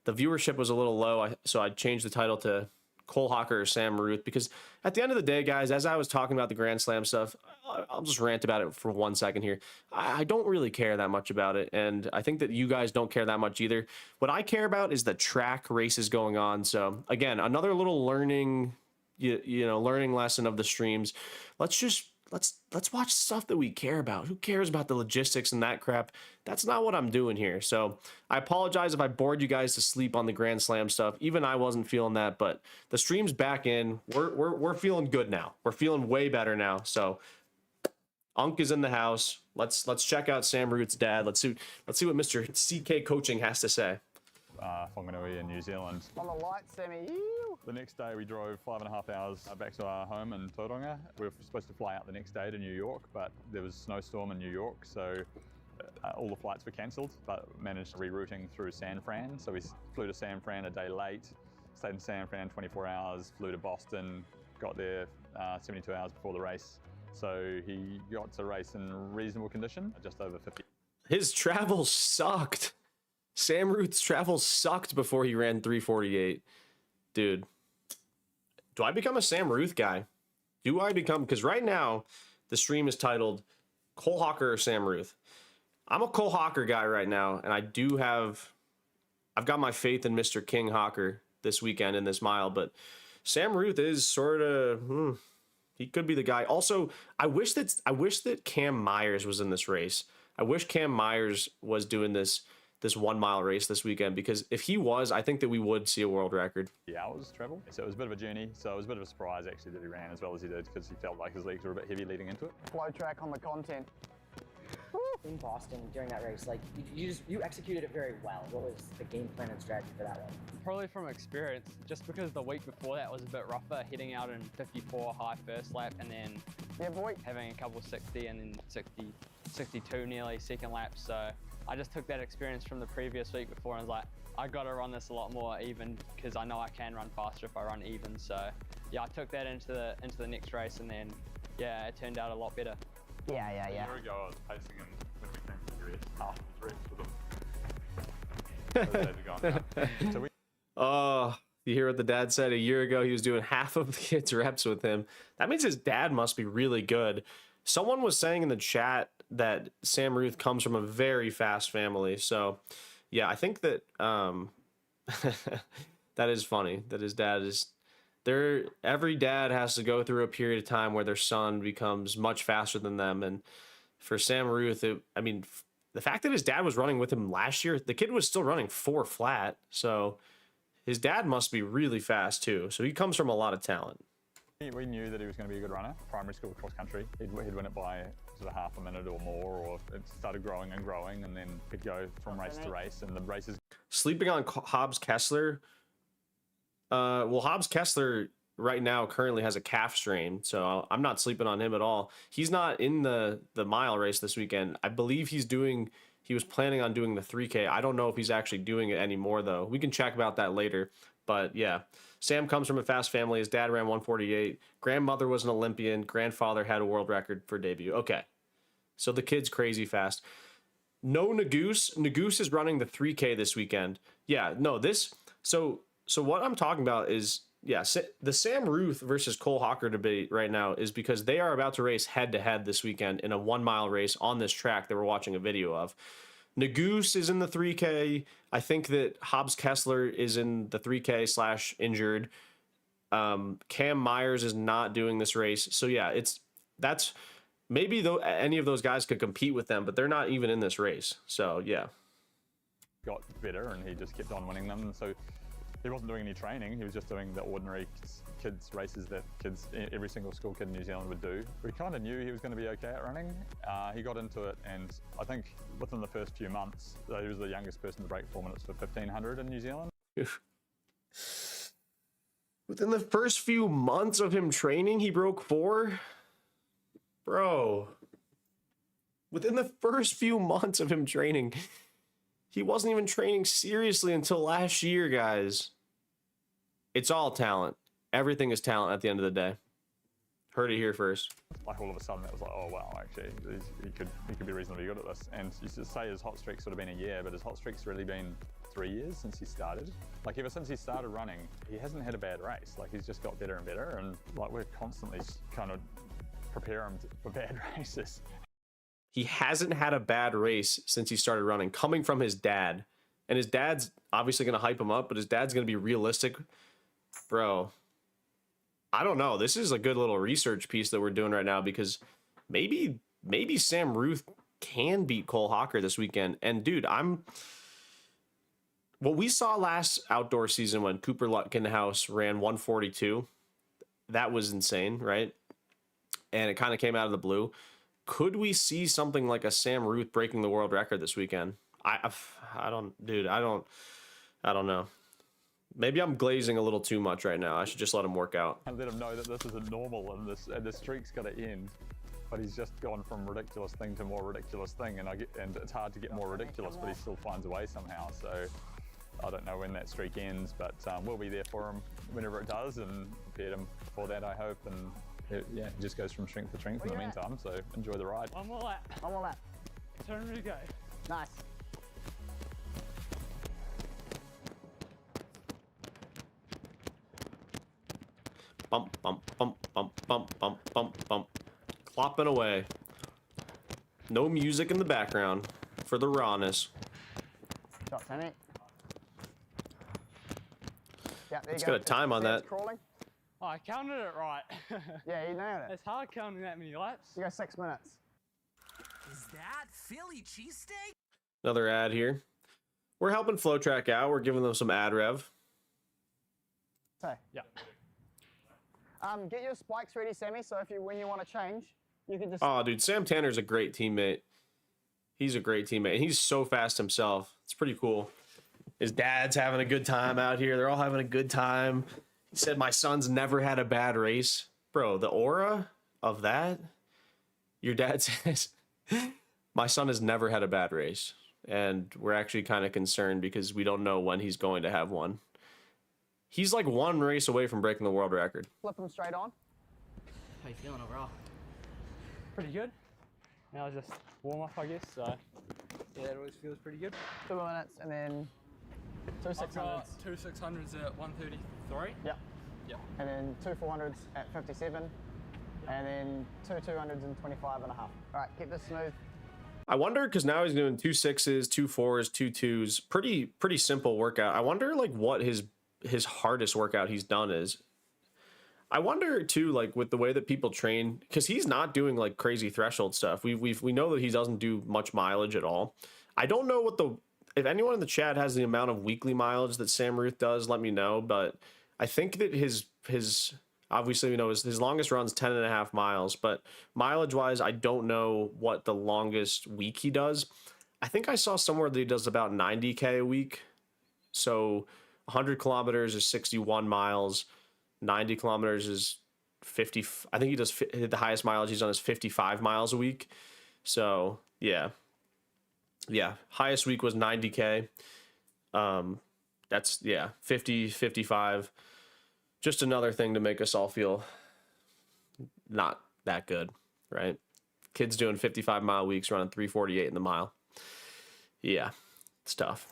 the viewership was a little low, so I changed the title to Cole Hocker or Sam Ruthe, because at the end of the day, guys, as I was talking about the Grand Slam stuff, I'll just rant about it for 1 second here. I don't really care that much about it, and I think that you guys don't care that much either. What I care about is the track races going on. So again, another little learning, you know, learning lesson of the streams. Let's watch stuff that we care about. Who cares about the logistics and that crap? That's not what I'm doing here. So I apologize if I bored you guys to sleep on the Grand Slam stuff. Even I wasn't feeling that, but the stream's back in. We're feeling good now. We're feeling way better now. So Unk is in the house. Let's check out Sam Ruthe's dad. Let's see what Mr. CK Coaching has to say. Whanganui in New Zealand. On the light, Sammy. The next day we drove 5.5 hours back to our home in Tauranga. We were supposed to fly out the next day to New York, but there was a snowstorm in New York, so all the flights were cancelled, but managed rerouting through San Fran. So we flew to San Fran a day late, stayed in San Fran 24 hours, flew to Boston, got there 72 hours before the race. So he got to race in reasonable condition, just over 50. His travel sucked. Sam Ruthe's travel sucked before he ran 3:48. Dude, do I become a Sam Ruthe guy? Do I become, because right now the stream is titled Cole Hocker or Sam Ruthe. I'm a Cole Hocker guy right now, and I've got my faith in Mr. King Hocker this weekend in this mile, but Sam Ruthe is sort of, he could be the guy. Also, I wish that Cam Myers was in this race. I wish Cam Myers was doing this 1 mile race this weekend, because if he was, I think that we would see a world record. Hours travel. So it was a bit of a journey. So it was a bit of a surprise actually that he ran as well as he did, because he felt like his legs were a bit heavy leading into it. Flow track on the content. In Boston during that race, like you executed it very well. What was the game plan and strategy for that one? Probably from experience, just because the week before that was a bit rougher, heading out in 54 high first lap, and then having a couple 60 and then 60, 62 nearly second laps. So I just took that experience from the previous week before and was like, I got to run this a lot more even, because I know I can run faster if I run even. So yeah, I took that into the next race, and then yeah, it turned out a lot better. Yeah. A year ago I was pacing him when we came to the US, half his reps with him. Those days are gone now. So Oh, you hear what the dad said? A year ago he was doing half of the kids' reps with him. That means his dad must be really good. Someone was saying in the chat that Sam Ruthe comes from a very fast family. So yeah, I think that that is funny that his dad is there. Every dad has to go through a period of time where their son becomes much faster than them. And for Sam Ruthe, I mean, the fact that his dad was running with him last year, the kid was still running 4 flat. So his dad must be really fast too. So he comes from a lot of talent. we knew that he was going to be a good runner. Primary school cross country, he'd win it by sort of half a minute or more, or it started growing and growing, and then he'd go from race to race, and the races. Sleeping on Hobbs Kessler. Well, Hobbs Kessler right now currently has a calf strain, so I'm not sleeping on him at all. He's not in the mile race this weekend. I believe he was planning on doing the 3K. I don't know if he's actually doing it anymore, though. We can check about that later. But yeah, Sam comes from a fast family. His dad ran 148. Grandmother was an Olympian. Grandfather had a world record for debut. Okay, so the kid's crazy fast. No Nagoose. Nagoose is running the 3K this weekend. Yeah, no, this. So what I'm talking about is, yeah, the Sam Ruthe versus Cole Hocker debate right now is because they are about to race head-to-head this weekend in a 1 mile race on this track that we're watching a video of. Nagoose is in the 3K. I think that Hobbs Kessler is in the 3K / injured. Cam Myers is not doing this race. So yeah, that's maybe though any of those guys could compete with them, but they're not even in this race. So yeah. Got better, and he just kept on winning them. So he wasn't doing any training. He was just doing the ordinary kids races that every single school kid in New Zealand would do. We kind of knew he was going to be okay at running. He got into it, and I think within the first few months, he was the youngest person to break 4 minutes for 1500 in New Zealand. Within the first few months of him training, he broke 4? Bro. Within the first few months of him training, he wasn't even training seriously until last year, guys. It's all talent. Everything is talent at the end of the day. Heard it here first. Like all of a sudden, it was like, oh wow, actually, he could be reasonably good at this. And you should say his hot streak's sort of been a year, but his hot streak's really been 3 years since he started. Like ever since he started running, he hasn't had a bad race. Like he's just got better and better, and like we're constantly kind of prepare him for bad races. He hasn't had a bad race since he started running, coming from his dad. And his dad's obviously going to hype him up, but his dad's going to be realistic. Bro, I don't know. This is a good little research piece that we're doing right now, because maybe Sam Ruthe can beat Cole Hocker this weekend. And dude, what we saw last outdoor season when Cooper Lutkenhouse ran 142, that was insane, right? And it kind of came out of the blue. Could we see something like a Sam Ruthe breaking the world record this weekend? I don't know. Maybe I'm glazing a little too much right now. I should just let him work out. And let him know that this isn't normal and the streak's got to end. But he's just gone from ridiculous thing to more ridiculous thing, and it's hard to get more ridiculous, but he still finds a way somehow. So I don't know when that streak ends, but we'll be there for him whenever it does, and prepared him for that, I hope. And it just goes from strength to strength in the meantime. So enjoy the ride. One more lap. One more lap. Turn to go. Nice. Bump, bump, bump, bump, bump, bump, bump, bump. Clopping away. No music in the background for the rawness. Shot, Sammy. Yeah, there you Let's go. get a time on that. Crawling. Oh, I counted it right. Yeah, you nailed it. It's hard counting that many laps. You go 6 minutes. Is that Philly cheesesteak? Another ad here. We're helping FlowTrack out. We're giving them some ad rev. So, Yeah. get your spikes ready, Sammy. So when you want to change, you can just. Oh, dude, Sam Tanner's a great teammate. He's a great teammate. And he's so fast himself. It's pretty cool. His dad's having a good time out here. They're all having a good time. He said, my son's never had a bad race. Bro, the aura of that. Your dad says, my son has never had a bad race. And we're actually kind of concerned because we don't know when he's going to have one. He's like one race away from breaking the world record. Flip them straight on. How you feeling overall? Pretty good. Now it's just warm up, I guess. So yeah, that always feels pretty good. 2 minutes and then two 600s. Two 600s at 133. Yep. Yep. And then two 400s at 57. And then two 200s and 25 and a half. All right, keep this smooth. I wonder, because now he's doing 2 6s, 2 4s, 2 2s. Pretty simple workout. I wonder like what his hardest workout he's done is. I wonder too, like with the way that people train, because he's not doing like crazy threshold stuff. We know that he doesn't do much mileage at all. I don't know what if anyone in the chat has the amount of weekly mileage that Sam Ruthe does, let me know. But I think that his obviously, his longest run's 10.5 miles, but mileage wise, I don't know what the longest week he does. I think I saw somewhere that he does about 90K a week. So 100 kilometers is 61 miles. 90 kilometers is 50. I think he does the highest mileage he's done is 55 miles a week. So yeah. Highest week was 90K. That's 50, 55. Just another thing to make us all feel not that good, right? Kids doing 55-mile weeks running 3:48 in the mile. Yeah, it's tough.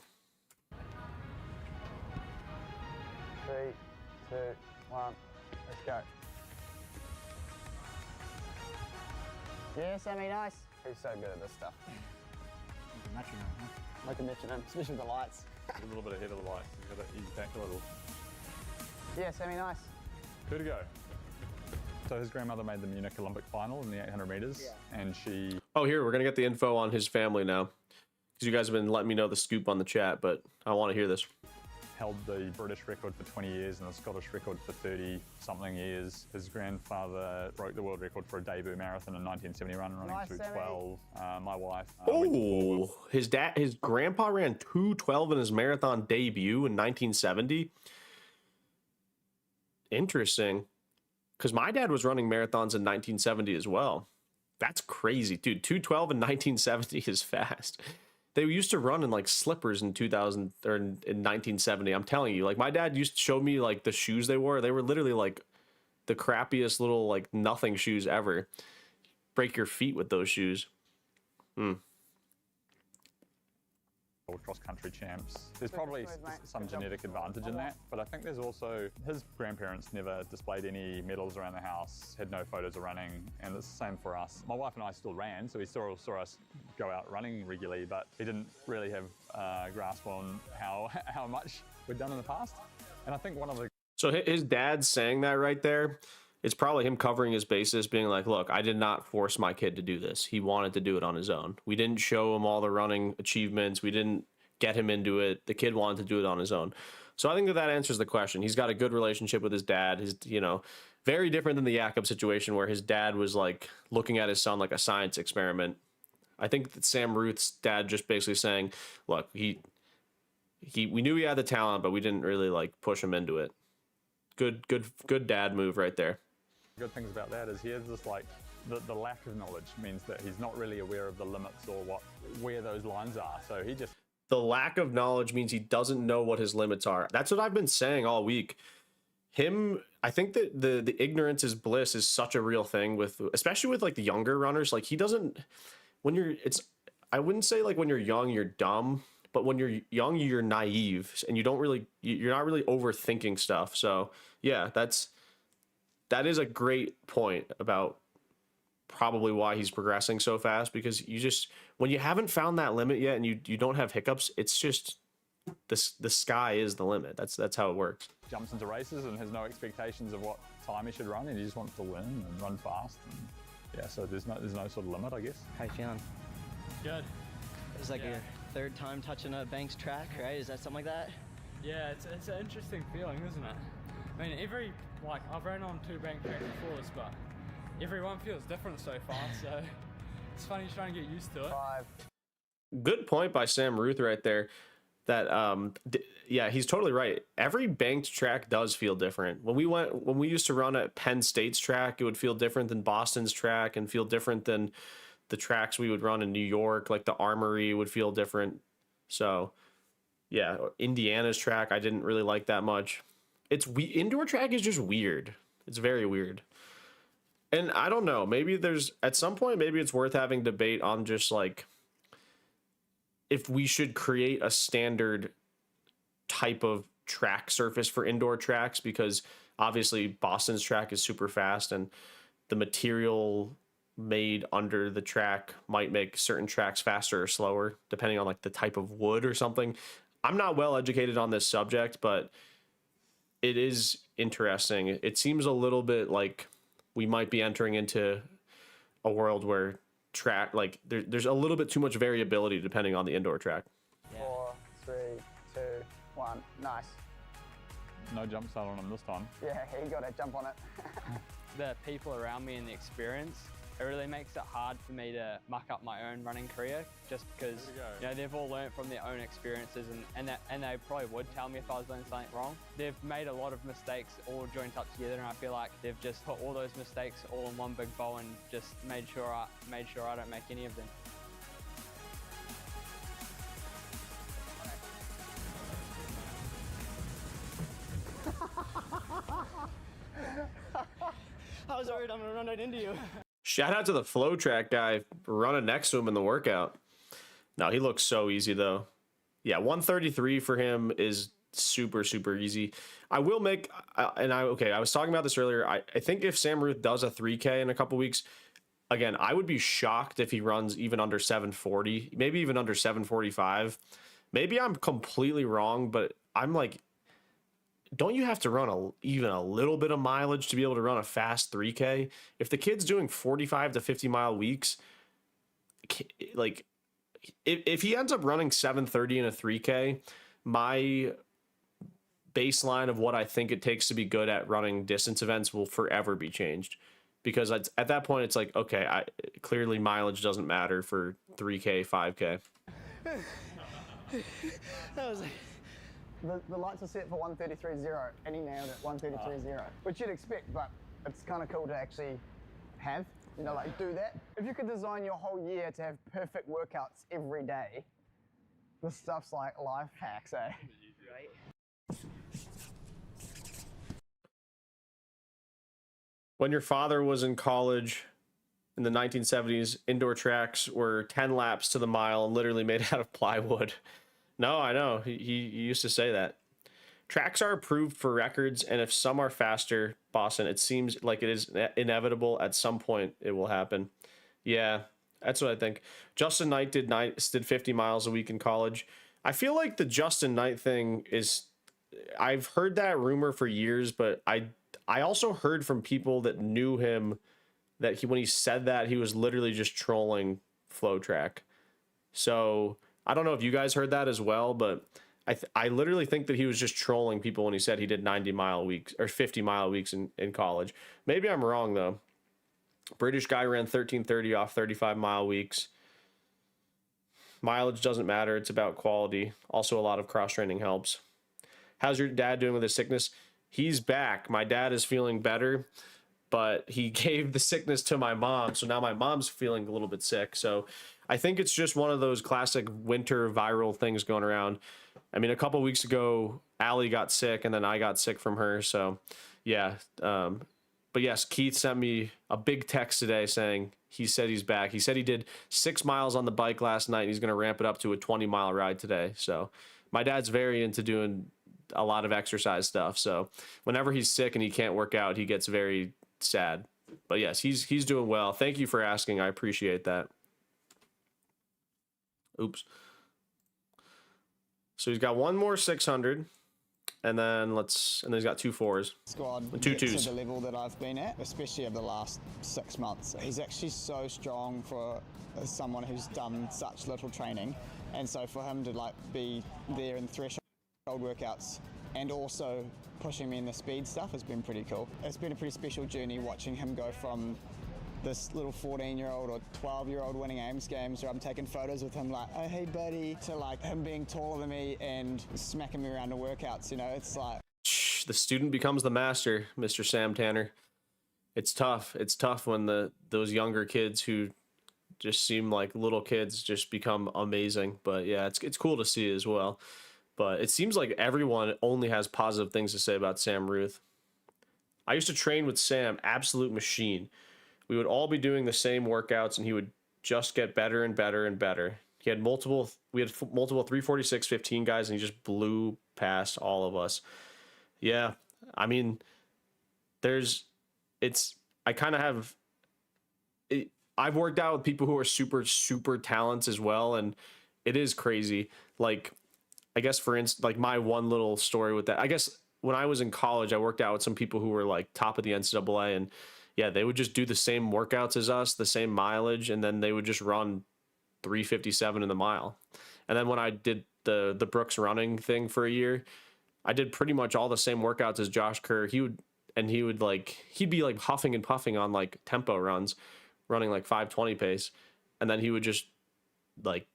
3, 2, 1, let's go. Yeah, Sammy, nice. He's so good at this stuff. Like a metronome, especially with the lights. A little bit ahead of the lights. He's got to ease back a little. Yeah, Sammy, nice. 2 to go. So his grandmother made the Munich Olympic final in the 800 meters, and she. Oh, here, we're going to get the info on his family now. Because you guys have been letting me know the scoop on the chat, but I want to hear this. Held the British record for 20 years and the Scottish record for 30-something years. His grandfather broke the world record for a debut marathon in 1971, running Nice, through Sammy. 12. My wife. Oh, his grandpa ran 2:12 in his marathon debut in 1970. Interesting. Because my dad was running marathons in 1970 as well. That's crazy, dude. 2:12 in 1970 is fast. They used to run in like slippers in 2000 or in 1970. I'm telling you, like my dad used to show me like the shoes they wore. They were literally like the crappiest little like nothing shoes ever. Break your feet with those shoes. Cross-country champs. There's probably some genetic advantage in that, but I think there's also, his grandparents never displayed any medals around the house, had no photos of running, and it's the same for us. My wife and I still ran, so he still saw us go out running regularly, but he didn't really have a grasp on how much we'd done in the past. And I think one of the... So his dad saying that right there, it's probably him covering his bases, being like, look, I did not force my kid to do this. He wanted to do it on his own. We didn't show him all the running achievements. We didn't get him into it. The kid wanted to do it on his own. So I think that answers the question. He's got a good relationship with his dad. His, you know, very different than the Jakob situation where his dad was like looking at his son like a science experiment. I think that Sam Ruth's dad just basically saying, look, we knew he had the talent, but we didn't really like push him into it. Good dad move right there. Good things about that is he has this like, the lack of knowledge means that he's not really aware of the limits or where those lines are. So he just... The lack of knowledge means he doesn't know what his limits are. That's what I've been saying all week. I think that the ignorance is bliss is such a real thing with, especially with like the younger runners. Like he doesn't, I wouldn't say like when you're young, you're dumb, but when you're young, you're naive and you're not really overthinking stuff. So yeah, that is a great point about probably why he's progressing so fast, because when you haven't found that limit yet and you don't have hiccups, it's just the sky is the limit. That's how it works. Jumps into races and has no expectations of what time he should run, and he just wants to win and run fast. And yeah, so there's no sort of limit, I guess. How you feeling? Good. It's like your third time touching a Banks track, right? Is that something like that? Yeah, it's an interesting feeling, isn't it? I mean, I've ran on 2 bank tracks before this, but everyone feels different so far, so it's funny trying to get used to it. 5. Good point by Sam Ruthe right there. That yeah, he's totally right. Every banked track does feel different. When we used to run at Penn State's track, it would feel different than Boston's track and feel different than the tracks we would run in New York. Like the Armory would feel different. So yeah, Indiana's track I didn't really like that much. Indoor track is just weird. It's very weird. And I don't know, maybe at some point, maybe it's worth having debate on just like, if we should create a standard type of track surface for indoor tracks, because obviously Boston's track is super fast and the material made under the track might make certain tracks faster or slower, depending on like the type of wood or something. I'm not well educated on this subject, but it is interesting. It seems a little bit like we might be entering into a world where track, like there's a little bit too much variability depending on the indoor track. 4, 3, 2, 1. Nice. No jump start on him this time. Yeah, he got a jump on it. The people around me and the experience, it really makes it hard for me to muck up my own running career, just because they've all learned from their own experiences, and they probably would tell me if I was doing something wrong. They've made a lot of mistakes all joined up together, and I feel like they've just put all those mistakes all in one big bowl and just made sure I don't make any of them. I was worried I'm gonna run right into you. Shout out to the flow track guy running next to him in the workout. No, he looks so easy though. Yeah, 133 for him is super, super easy. I will make, I was talking about this earlier. I think if Sam Ruthe does a 3K in a couple weeks, again, I would be shocked if he runs even under 740, maybe even under 745. Maybe I'm completely wrong, but I'm like, don't you have to run even a little bit of mileage to be able to run a fast 3K? If the kid's doing 45 to 50 mile weeks, like if he ends up running 730 in a 3K, my baseline of what I think it takes to be good at running distance events will forever be changed, because at that point it's like, okay, clearly mileage doesn't matter for 3K, 5K. That was like... The lights are set for 133.0, and he nailed it, 133.0. Which you'd expect, but it's kind of cool to actually have, like do that. If you could design your whole year to have perfect workouts every day, this stuff's like life hacks, eh? Right? When your father was in college in the 1970s, indoor tracks were 10 laps to the mile and literally made out of plywood. No, I know. He used to say that. Tracks are approved for records, and if some are faster, Boston, it seems like it is inevitable at some point it will happen. Yeah, that's what I think. Justin Knight did 50 miles a week in college. I feel like the Justin Knight thing is, I've heard that rumor for years, but I also heard from people that knew him that when he said that, he was literally just trolling Flow Track. So I don't know if you guys heard that as well, but I literally think that he was just trolling people when he said he did 90-mile weeks or 50-mile weeks in college. Maybe I'm wrong, though. British guy ran 13:30 off 35-mile weeks. Mileage doesn't matter. It's about quality. Also, a lot of cross-training helps. How's your dad doing with his sickness? He's back. My dad is feeling better, but he gave the sickness to my mom, so now my mom's feeling a little bit sick. So I think it's just one of those classic winter viral things going around. I mean, a couple weeks ago, Allie got sick, and then I got sick from her. So, yeah. But yes, Keith sent me a big text today saying he said he's back. He said he did 6 miles on the bike last night, and he's going to ramp it up to a 20-mile ride today. So my dad's very into doing a lot of exercise stuff. So whenever he's sick and he can't work out, he gets very sad. But yes, he's doing well. Thank you for asking. I appreciate that. Oops. So he's got one more 600, and then he's got 2 4s. Squad and 2 gets 2s. to the level that I've been at, especially over the last 6 months. He's actually so strong for someone who's done such little training, and so for him to like be there in threshold workouts and also pushing me in the speed stuff has been pretty cool. It's been a pretty special journey watching him go from this little 14-year-old or 12-year-old winning Ames games where I'm taking photos with him like, oh, hey buddy, to like him being taller than me and smacking me around the workouts, you know, it's like. The student becomes the master, Mr. Sam Tanner. It's tough. It's tough when those younger kids who just seem like little kids just become amazing. But yeah, it's cool to see as well. But it seems like everyone only has positive things to say about Sam Ruthe. I used to train with Sam, absolute machine. We would all be doing the same workouts, and he would just get better and better and better. We had multiple 346-15 guys, and he just blew past all of us. Yeah, I mean, I've worked out with people who are super, super talented as well, and it is crazy. Like, I guess for instance, like my one little story with that, I guess when I was in college, I worked out with some people who were like top of the NCAA, and yeah, they would just do the same workouts as us, the same mileage, and then they would just run 3:57 in the mile. And then when I did the Brooks running thing for a year, I did pretty much all the same workouts as Josh Kerr. He'd be like huffing and puffing on like tempo runs, running like 5:20 pace, and then he would just like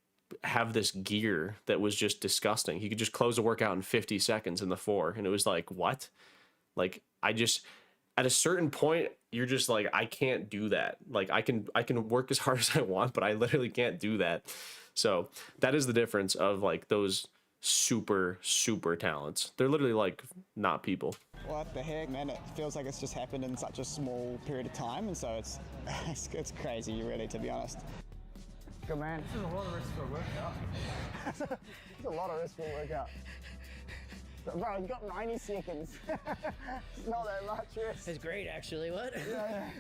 have this gear that was just disgusting. He could just close a workout in 50 seconds in the 4, and it was like, what? Like, at a certain point, you're just like, I can't do that. Like, I can work as hard as I want, but I literally can't do that. So that is the difference of like those super, super talents. They're literally like not people. What the heck, man? It feels like it's just happened in such a small period of time, and so it's crazy, really, to be honest. Good man. This is a lot of risk for a workout. It's a lot of risk for a workout. But bro, you got 90 seconds. It's not that much risk. It's great, actually. What? Yeah.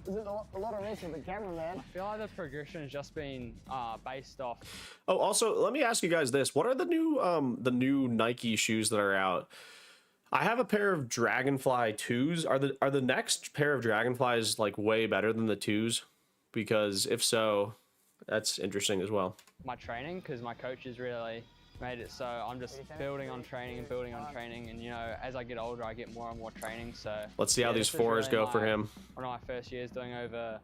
Is it a lot of risk with the cameraman? I feel like the progression has just been based off. Oh, also, let me ask you guys this: what are the new Nike shoes that are out? I have a pair of Dragonfly 2s. Are the next pair of Dragonflies like way better than the 2s? Because if so, that's interesting as well. My training, because my coaches really made it so I'm just building on training, and you know, as I get older, I get more and more training. So let's see how these 4s go for him. One of my first years doing over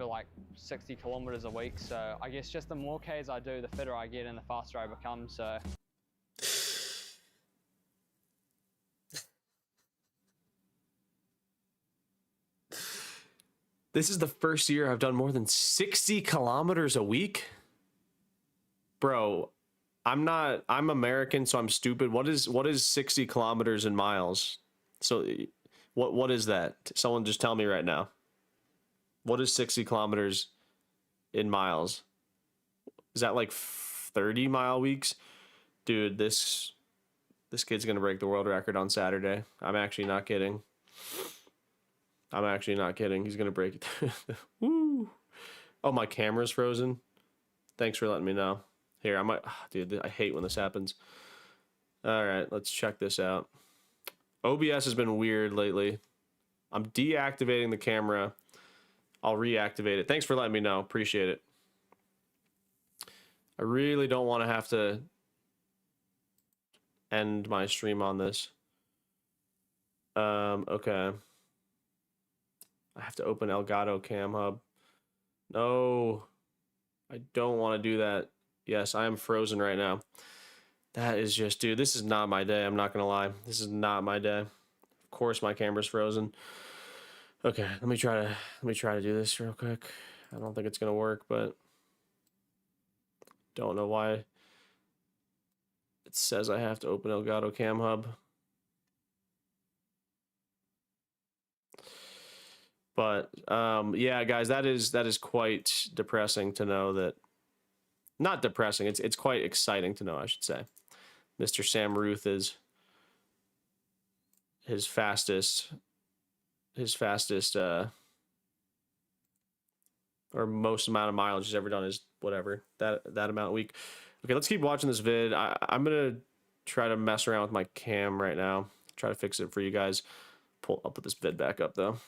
like 60 kilometers a week. So I guess just the more Ks I do, the fitter I get and the faster I become. So. This is the first year I've done more than 60 kilometers a week. Bro, I'm American, so I'm stupid. What is 60 kilometers in miles? So What is that? Someone just tell me right now. What is 60 kilometers in miles? Is that like 30-mile weeks? Dude, this kid's gonna break the world record on Saturday. I'm actually not kidding. I'm actually not kidding. He's gonna break it. Woo! Oh, my camera's frozen. Thanks for letting me know. Here, I might. Dude, I hate when this happens. All right, let's check this out. OBS has been weird lately. I'm deactivating the camera. I'll reactivate it. Thanks for letting me know. Appreciate it. I really don't want to have to end my stream on this. Okay. I have to open Elgato Cam Hub. No, I don't want to do that. Yes, I am frozen right now. That is just, dude, this is not my day. I'm not going to lie. This is not my day. Of course my camera's frozen. Okay, let me try to do this real quick. I don't think it's going to work, but don't know why it says I have to open Elgato Cam Hub. But yeah, guys, that is quite depressing to know that. Not depressing. It's quite exciting to know, I should say. Mr. Sam Ruthe is his fastest or most amount of mileage he's ever done is whatever that amount a week. Okay, let's keep watching this vid. I'm gonna try to mess around with my cam right now. Try to fix it for you guys. I'll put this vid back up though.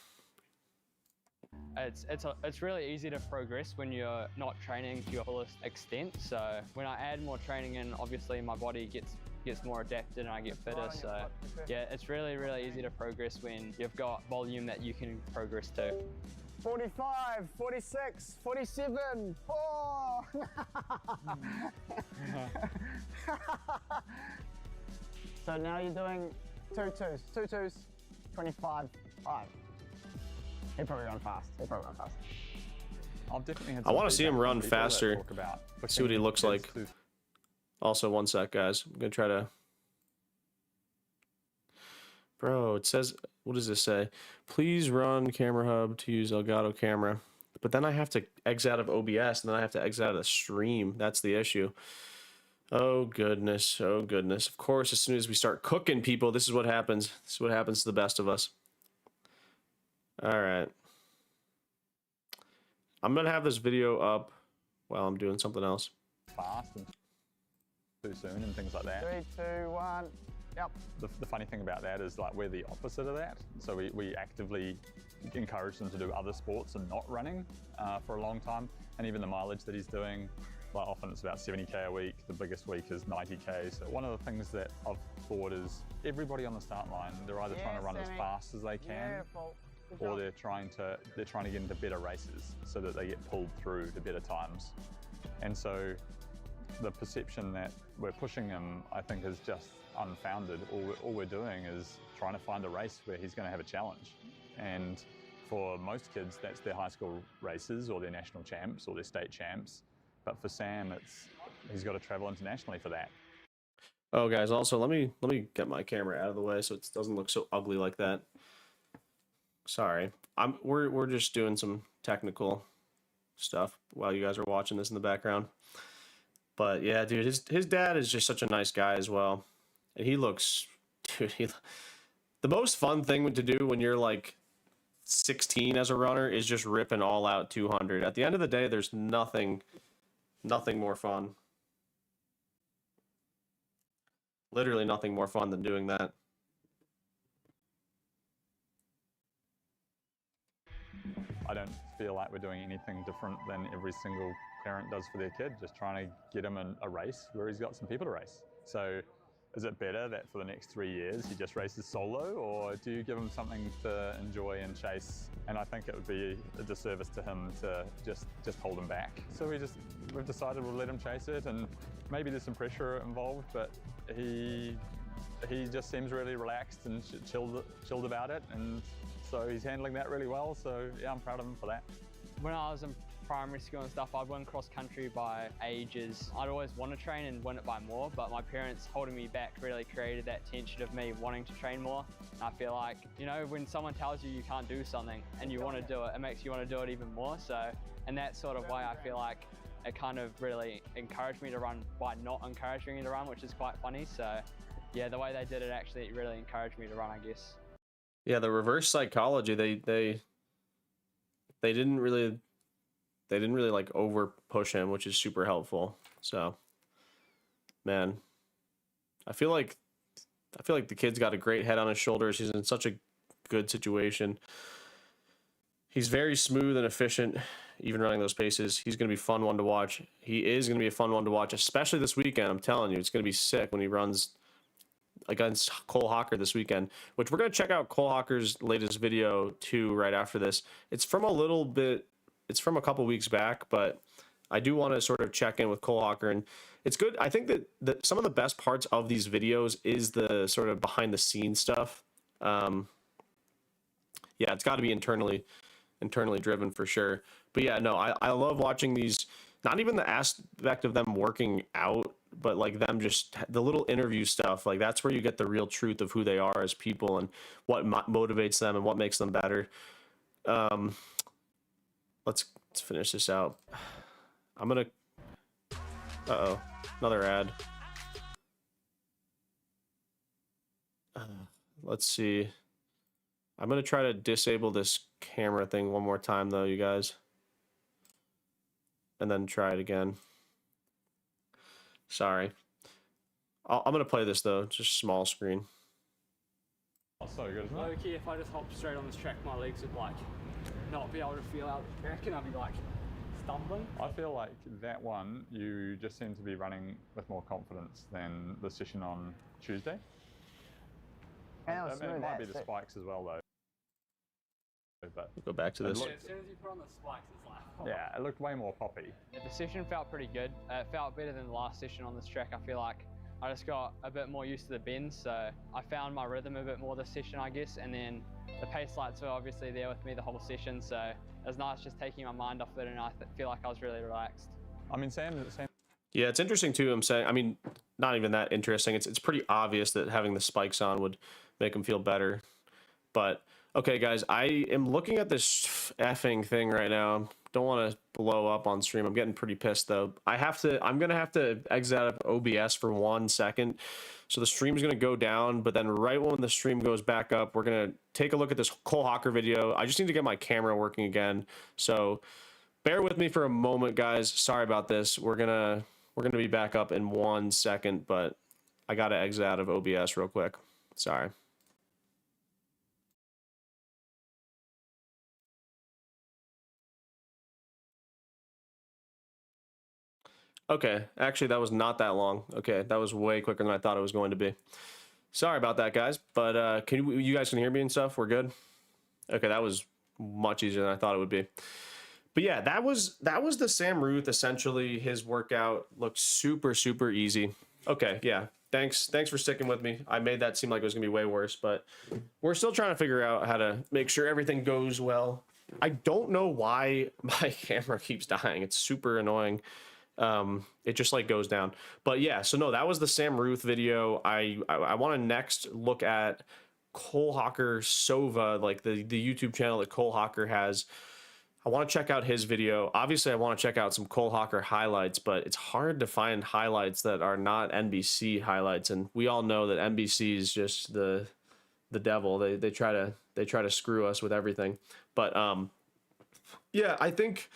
It's really easy to progress when you're not training to your fullest extent. So when I add more training in, obviously my body gets more adapted and I get fitter. So yeah, it's really easy to progress when you've got volume that you can progress to. 45, 46, 47, 4. So now you're doing 2 twos, 25, 5. He probably run fast. I've definitely had I want to some see him feedback run from people that faster. talk about See what he looks pushing like. kids to- Also, one sec, guys. I'm gonna try to. Bro, it says, what does this say? Please run Camera Hub to use Elgato Camera. But then I have to exit out of OBS, and then I have to exit out of the stream. That's the issue. Oh, goodness. Oh, goodness. Of course, as soon as we start cooking people, this is what happens. This is what happens to the best of us. All right. I'm going to have this video up while I'm doing something else. fast and too soon and things like that. 3, 2, 1. Yep. The funny thing about that is like we're the opposite of that. So we actively encourage them to do other sports and not running for a long time. And even the mileage that he's doing, like often it's about 70K a week. The biggest week is 90K. So one of the things that I've thought is everybody on the start line, they're either trying to run as fast as they can, or they're trying to get into better races so that they get pulled through to better times. And so the perception that we're pushing him, I think, is just unfounded. All we're doing is trying to find a race where he's going to have a challenge. And for most kids, that's their high school races or their national champs or their state champs. But for Sam, he's got to travel internationally for that. Oh, guys, also let me get my camera out of the way so it doesn't look so ugly like that. Sorry, we're just doing some technical stuff while you guys are watching this in the background. But yeah, dude, his dad is just such a nice guy as well, and he looks, dude. The most fun thing to do when you're like 16 as a runner is just rip an all-out 200. At the end of the day, there's nothing more fun. Literally nothing more fun than doing that. I don't feel like we're doing anything different than every single parent does for their kid, just trying to get him in a race where he's got some people to race. So is it better that for the next 3 years he just races solo, or do you give him something to enjoy and chase? And I think it would be a disservice to him to just hold him back. So we've decided we'll let him chase it, and maybe there's some pressure involved, but he just seems really relaxed and chilled about it, and so he's handling that really well. So yeah, I'm proud of him for that. When I was in primary school and stuff, I'd win cross country by ages. I'd always want to train and win it by more, but my parents holding me back really created that tension of me wanting to train more. And I feel like, you know, when someone tells you you can't do something and you want to do it, it makes you want to do it even more. So in that sort of way, I feel like it kind of really encouraged me to run by not encouraging me to run, which is quite funny. So yeah, the way they did it actually really encouraged me to run, I guess. Yeah, the reverse psychology, they didn't really like over push him, which is super helpful. So man, I feel like the kid's got a great head on his shoulders. He's in such a good situation. He's very smooth and efficient, even running those paces. He's going to be fun one to watch. He is going to be a fun one to watch, especially this weekend. I'm telling you, it's going to be sick when he runs against Cole Hocker this weekend, which we're going to check out Cole Hocker's latest video too right after this. It's from a couple weeks back, but I do want to sort of check in with Cole Hocker, and it's good. I think that some of the best parts of these videos is the sort of behind the scenes stuff. Yeah, it's got to be internally driven for sure. But yeah, no, I love watching these, not even the aspect of them working out, but like them just the little interview stuff. Like that's where you get the real truth of who they are as people and what motivates them and what makes them better. Let's finish this out. I'm gonna, uh-oh, another ad. Let's see. I'm gonna try to disable this camera thing one more time though, you guys. And then try it again. Sorry. I'm gonna play this though, just small screen. Oh, so good, isn't it? Low key, if I just hop straight on this track, my legs would like not be able to feel out the track and I'd be like stumbling. I feel like that one, you just seem to be running with more confidence than the session on Tuesday. And It might be the spikes as well though. But Go back to this. Yeah, as soon as you put on the spikes, it's like, oh. yeah, it looked way more poppy. Yeah, the session felt pretty good. It felt better than the last session on this track. I feel like I just got a bit more used to the bends, so I found my rhythm a bit more this session, I guess. And then the pace lights were obviously there with me the whole session, so it was nice just taking my mind off it, and I feel like I was really relaxed. I mean, Sam. Yeah, it's interesting too. I'm saying, I mean, not even that interesting. It's pretty obvious that having the spikes on would make him feel better. But okay, guys, I am looking at this effing thing right now. Don't want to blow up on stream. I'm getting pretty pissed though. I'm gonna have to exit out of OBS for 1 second. So the stream's gonna go down, but then right when the stream goes back up, we're gonna take a look at this Cole Hocker video. I just need to get my camera working again. So bear with me for a moment, guys. Sorry about this. We're gonna be back up in 1 second, but I gotta exit out of OBS real quick. Sorry. Okay, actually that was not that long. Okay, that was way quicker than I thought it was going to be. Sorry about that, guys. But you guys can hear me and stuff? We're good? Okay, that was much easier than I thought it would be. But yeah, that was the Sam Ruthe. Essentially, his workout looked super, super easy. Okay, yeah. Thanks for sticking with me. I made that seem like it was gonna be way worse, but we're still trying to figure out how to make sure everything goes well. I don't know why my camera keeps dying. It's super annoying. It just like goes down. But yeah, so no, that was the Sam Ruthe video. I want to next look at Cole Hocker Sova, like the YouTube channel that Cole Hocker has. I want to check out his video. Obviously, I want to check out some Cole Hocker highlights, but it's hard to find highlights that are not NBC highlights, and we all know that NBC is just the devil. They try to screw us with everything. But yeah, I think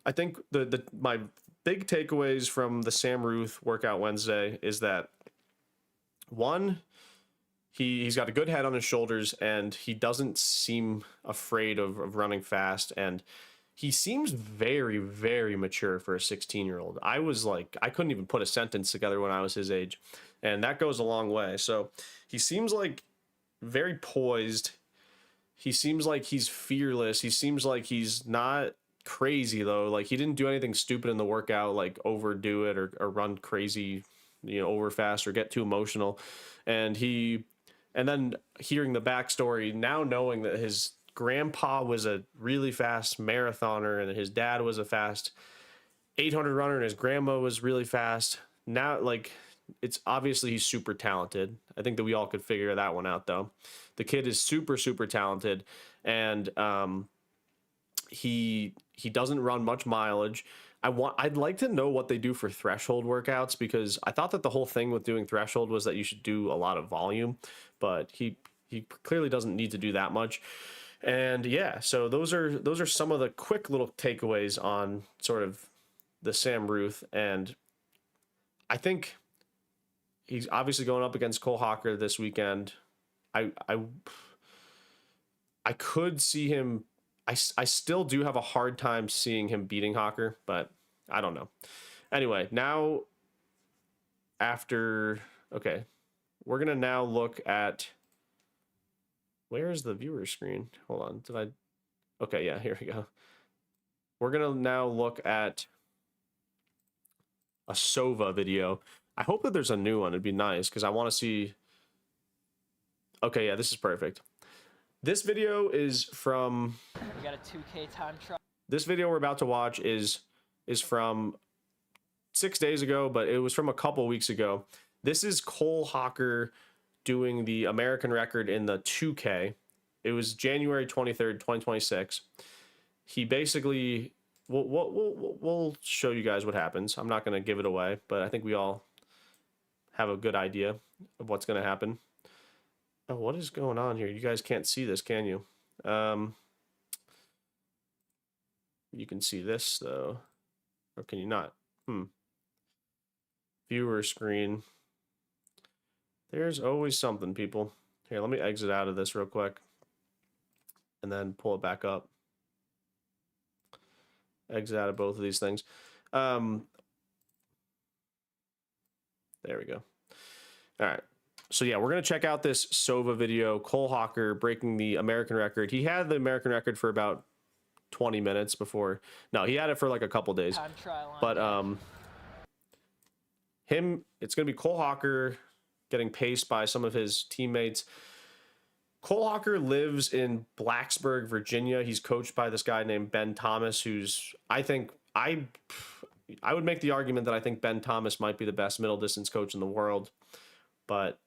my big takeaways from the Sam Ruthe Workout Wednesday is that, one, he's got a good head on his shoulders and he doesn't seem afraid of running fast, and he seems very, very mature for a 16-year-old. I was like, I couldn't even put a sentence together when I was his age, and that goes a long way. So he seems like very poised. He seems like he's fearless. He seems like he's not crazy though. Like he didn't do anything stupid in the workout, like overdo it or run crazy, over fast or get too emotional. And then hearing the backstory, now knowing that his grandpa was a really fast marathoner, and his dad was a fast 800 runner, and his grandma was really fast. Now, like, it's obviously he's super talented. I think that we all could figure that one out, though. The kid is super, super talented, and he doesn't run much mileage. I'd like to know what they do for threshold workouts, because I thought that the whole thing with doing threshold was that you should do a lot of volume, but he clearly doesn't need to do that much. And yeah, so those are some of the quick little takeaways on sort of the Sam Ruthe, and I think he's obviously going up against Cole Hocker this weekend. I could see him. I still do have a hard time seeing him beating Hocker, but I don't know. Anyway, now okay, we're gonna now look at, where's the viewer screen? Hold on, okay, yeah, here we go. We're gonna now look at a Sova video. I hope that there's a new one. It'd be nice, because I want to see. Okay, yeah, this is perfect. This video is from. We got a 2K time trial. This video we're about to watch is from 6 days ago, but it was from a couple weeks ago. This is Cole Hocker doing the American record in the 2K. It was January 23rd, 2026. He basically, we'll show you guys what happens. I'm not going to give it away, but I think we all have a good idea of what's going to happen. Oh, what is going on here? You guys can't see this, can you? You can see this, though. Or can you not? Viewer screen. There's always something, people. Here, let me exit out of this real quick. And then pull it back up. Exit out of both of these things. There we go. All right. So yeah, we're going to check out this Sova video. Cole Hocker breaking the American record. He had the American record for about 20 minutes before. No, he had it for like a couple days. Time trial on But it's going to be Cole Hocker getting paced by some of his teammates. Cole Hocker lives in Blacksburg, Virginia. He's coached by this guy named Ben Thomas, who's, I think, I would make the argument that I think Ben Thomas might be the best middle distance coach in the world. But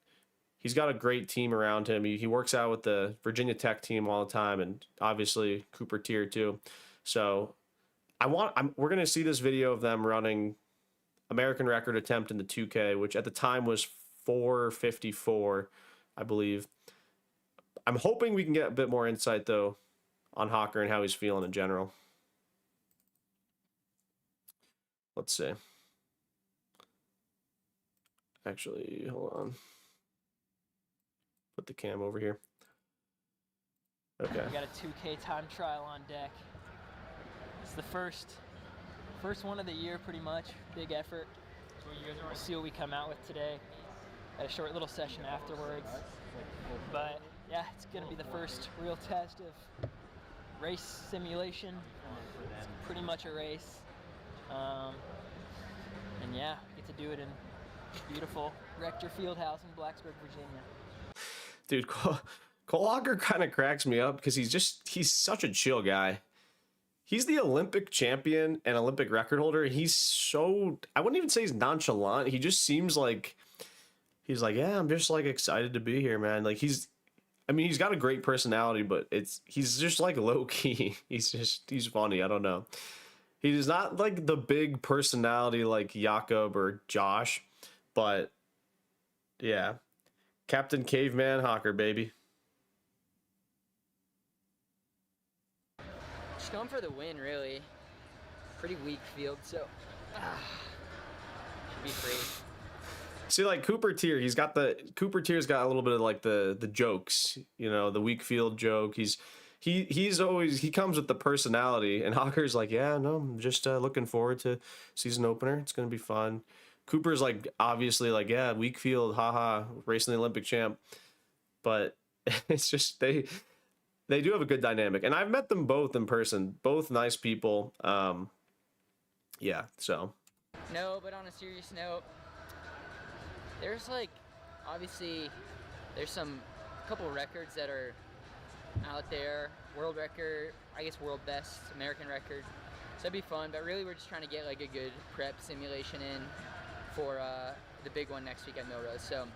he's got a great team around him. He works out with the Virginia Tech team all the time, and obviously Cooper Tier too. So we're going to see this video of them running American record attempt in the 2K, which at the time was 4:54, I believe. I'm hoping we can get a bit more insight, though, on Hocker and how he's feeling in general. Let's see. Actually, hold on. Put the cam over here. Okay. We got a 2K time trial on deck. It's the first one of the year, pretty much. Big effort. We'll see what we come out with today. Had a short little session afterwards. But yeah, it's gonna be the first real test of race simulation. It's pretty much a race. And yeah, get to do it in beautiful Rector Fieldhouse in Blacksburg, Virginia. Dude, Cole Hocker kind of cracks me up because he's such a chill guy. He's the Olympic champion and Olympic record holder. He's so, I wouldn't even say he's nonchalant. He just seems like, he's like, yeah, I'm just like excited to be here, man. Like he's got a great personality, but he's just like low key. He's funny. I don't know. He's not like the big personality like Jakob or Josh, but yeah. Captain Caveman Hocker, baby. Just going for the win, really. Pretty weak field, so should be free. See, like Cooper Tier, Cooper Tier's got a little bit of like the jokes, you know, the weak field joke. He comes with the personality, and Hocker's like, yeah, no, I'm just looking forward to season opener. It's gonna be fun. Cooper's like, obviously, like, yeah, weak field, haha, racing the Olympic champ. But it's just they do have a good dynamic, and I've met them both in person. Both nice people. Yeah, so. No, but on a serious note, there's like, obviously, there's a couple records that are out there. World record, I guess world best, American record. So it'd be fun, but really we're just trying to get like a good prep simulation in for the big one next week at Millrose. So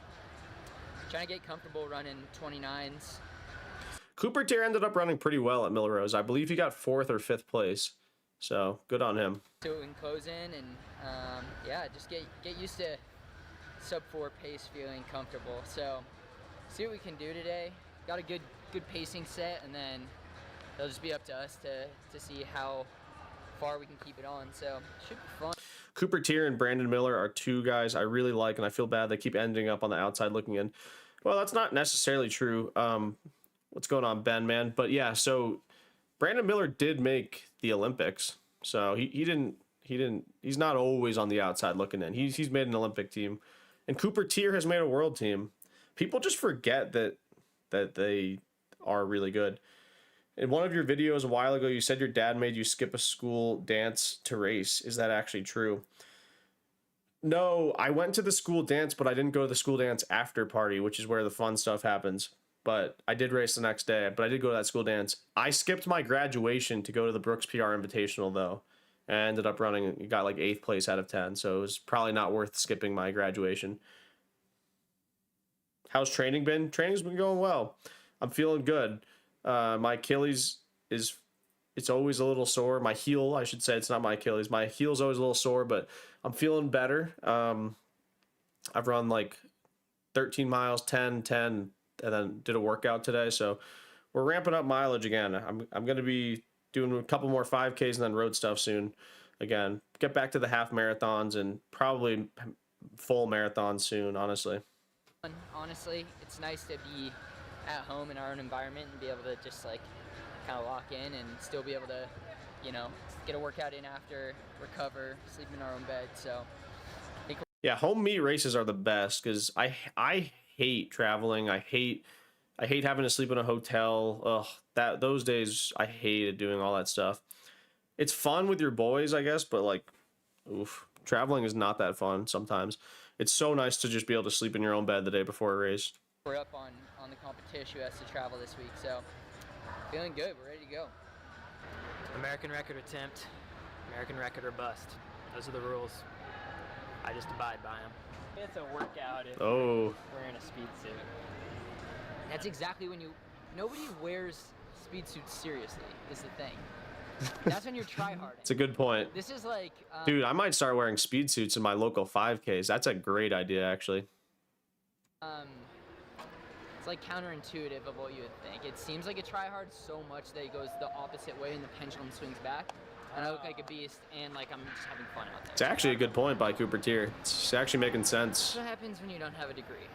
trying to get comfortable running 29s. Cooper Tier ended up running pretty well at Millrose. I believe he got 4th or 5th place. So good on him. So we can close in and yeah, just get used to sub 4 pace, feeling comfortable. So see what we can do today. Got a good pacing set, and then it'll just be up to us to see how far we can keep it on. So should be fun. Cooper Tier and Brandon Miller are 2 guys I really like, and I feel bad they keep ending up on the outside looking in. Well, that's not necessarily true. What's going on, Ben, man? But yeah, so Brandon Miller did make the Olympics, so he's not always on the outside looking in. He's made an Olympic team, and Cooper Tier has made a world team. People just forget that they are really good. In one of your videos a while ago, you said your dad made you skip a school dance to race. Is that actually true? No, I went to the school dance, but I didn't go to the school dance after party, which is where the fun stuff happens. But I did race the next day, but I did go to that school dance. I skipped my graduation to go to the Brooks PR Invitational, though. And I ended up running, got like 8th place out of 10, so it was probably not worth skipping my graduation. How's training been? Training's been going well. I'm feeling good. My Achilles it's always a little sore. My heel, I should say, it's not my Achilles. My heel's always a little sore, but I'm feeling better. I've run like 13 miles, 10, and then did a workout today. So we're ramping up mileage again. I'm going to be doing a couple more 5Ks and then road stuff soon. Again, get back to the half marathons and probably full marathons soon, honestly. Honestly, it's nice to be at home in our own environment and be able to just like kind of lock in and still be able to, you know, get a workout in after, recover, sleep in our own bed. So yeah, home meet races are the best because I hate traveling. I hate having to sleep in a hotel. Ugh, those days I hated doing all that stuff. It's fun with your boys, I guess, but like, oof, traveling is not that fun sometimes. It's so nice to just be able to sleep in your own bed the day before a race. we're up on the competition who has to travel this week, so feeling good. We're ready to go. American record attempt, American record or bust. Those are the rules. I just abide by them. It's a workout if Oh. we're in a speed suit. That's exactly when nobody wears speed suits seriously, is the thing. That's when you're tryharding. It's a good point. This is like... dude, I might start wearing speed suits in my local 5Ks. That's a great idea, actually. It's like counterintuitive of what you would think. It seems like a tryhard so much that it goes the opposite way and the pendulum swings back. And I look like a beast and like I'm just having fun out there. It's actually a good point by Cooper Tier. It's actually making sense. That's what happens when you don't have a degree.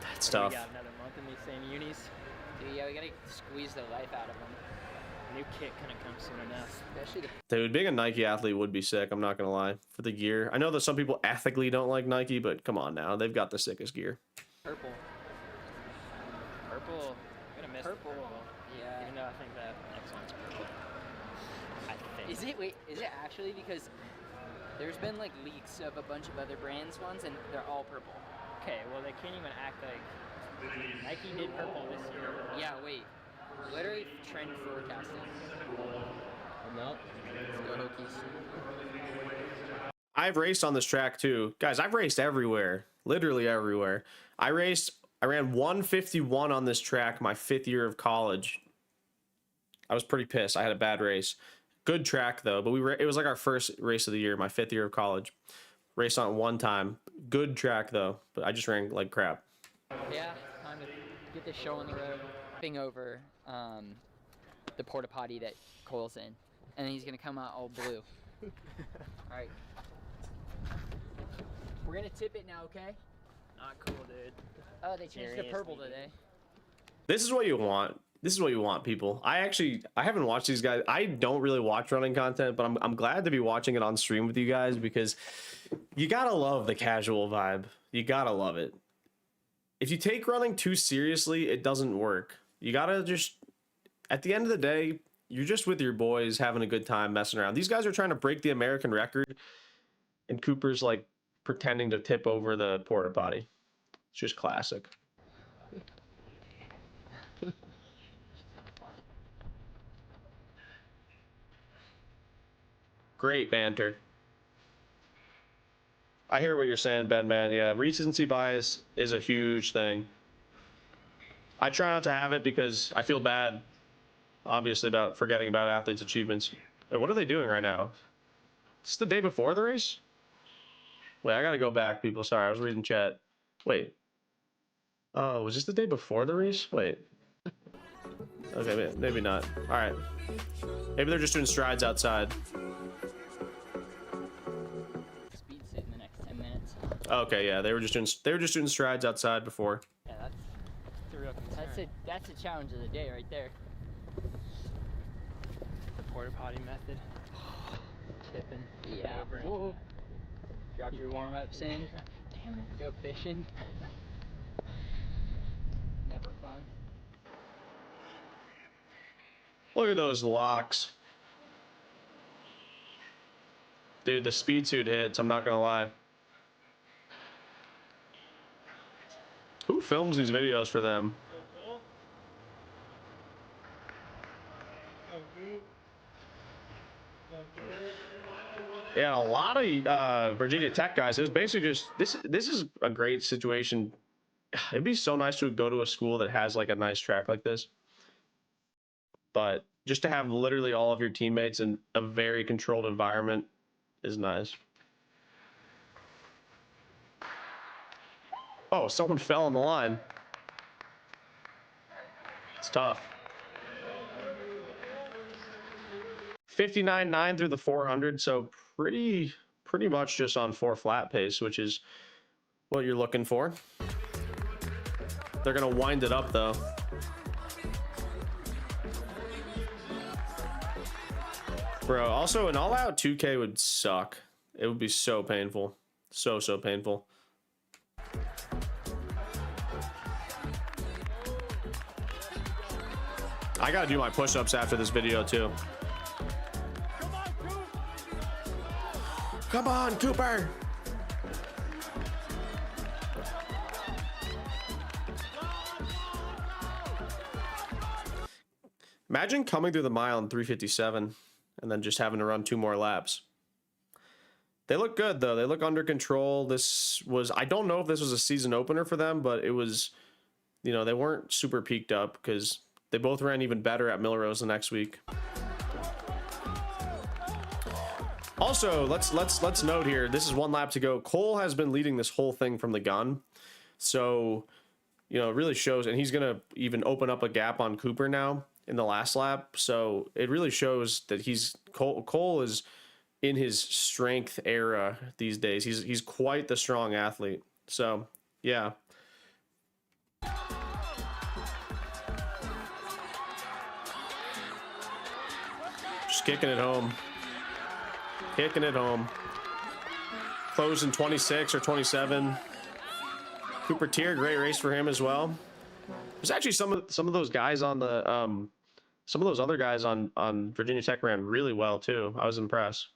That's tough. We got another month in these same unis. Dude, yeah, we gotta squeeze the life out of them. New kit couldn't come soon enough. Especially the... Dude, being a Nike athlete would be sick. I'm not gonna lie. For the gear, I know that some people ethically don't like Nike, but come on now, they've got the sickest gear. Purple. Purple. I'm gonna miss Purple. the purple. Yeah. Even though I think that next one's purple. I think. Is it? Wait, is it actually? Because there's been like leaks of a bunch of other brands ones, and they're all purple. Okay, well they can't even act like Nike did purple this year. Yeah, wait. Literally trend forecasting. No. Let's go Hokies. I've raced on this track too. Guys, I've raced everywhere. Literally everywhere. I ran 151 on this track my 5th year of college. I was pretty pissed. I had a bad race. Good track though, but it was like our first race of the year, my 5th year of college. Raced on it one time. Good track though, but I just ran like crap. Yeah, time to get this show on the road. Over the porta potty that Cole's in, and then he's gonna come out all blue. All right, we're gonna tip it now, okay? Not cool, dude. Oh, they changed it to purple today. This is what you want. This is what you want, people. I haven't watched these guys. I don't really watch running content, but I'm glad to be watching it on stream with you guys because you gotta love the casual vibe. You gotta love it. If you take running too seriously, it doesn't work. You gotta just, at the end of the day, you're just with your boys having a good time messing around. These guys are trying to break the American record, and Cooper's like pretending to tip over the porta potty. It's just classic. Great banter. I hear what you're saying, Ben, man. Yeah, recency bias is a huge thing. I try not to have it because I feel bad, obviously, about forgetting about athletes' achievements. Wait, what are they doing right now? It's the day before the race? Wait, I gotta go back, people. Sorry, I was reading chat. Wait. Oh, was this the day before the race? Wait. Okay, maybe not. All right. Maybe they're just doing strides outside. Speed sit in the next 10 minutes. Okay, yeah, they were just doing strides outside before. Yeah, that's the real concern. That's a challenge of the day right there. The porta potty method. Tipping. Yeah. Whoa. Drop your warm-ups in. Damn it. Go fishing. Never fun. Look at those locks. Dude, the speed suit hits, I'm not gonna lie. Who films these videos for them? Yeah, a lot of Virginia Tech guys. It was basically just this is a great situation. It'd be so nice to go to a school that has like a nice track like this. But just to have literally all of your teammates in a very controlled environment is nice. Oh, someone fell on the line. It's tough. 59.9 through the 400, so pretty much just on 4 flat pace, which is what you're looking for. They're gonna wind it up though. Bro, also an all-out 2K would suck. It would be so painful. So painful. I gotta do my push-ups after this video too. Come on, Cooper! Imagine coming through the mile in 3:57 and then just having to run 2 more laps. They look good though. They look under control. This was, I don't know if this was a season opener for them, but it was, you know, they weren't super peaked up because they both ran even better at Millrose the next week. Also, let's note here, this is 1 lap to go. Cole has been leading this whole thing from the gun. So, you know, it really shows, and he's going to even open up a gap on Cooper now in the last lap. So it really shows that Cole is in his strength era these days. He's quite the strong athlete. So, yeah. Just kicking it home. Kicking it home. Closed in 26 or 27. Cooper Tier, great race for him as well. There's actually some of those guys on the some of those other guys on Virginia Tech ran really well too. I was impressed.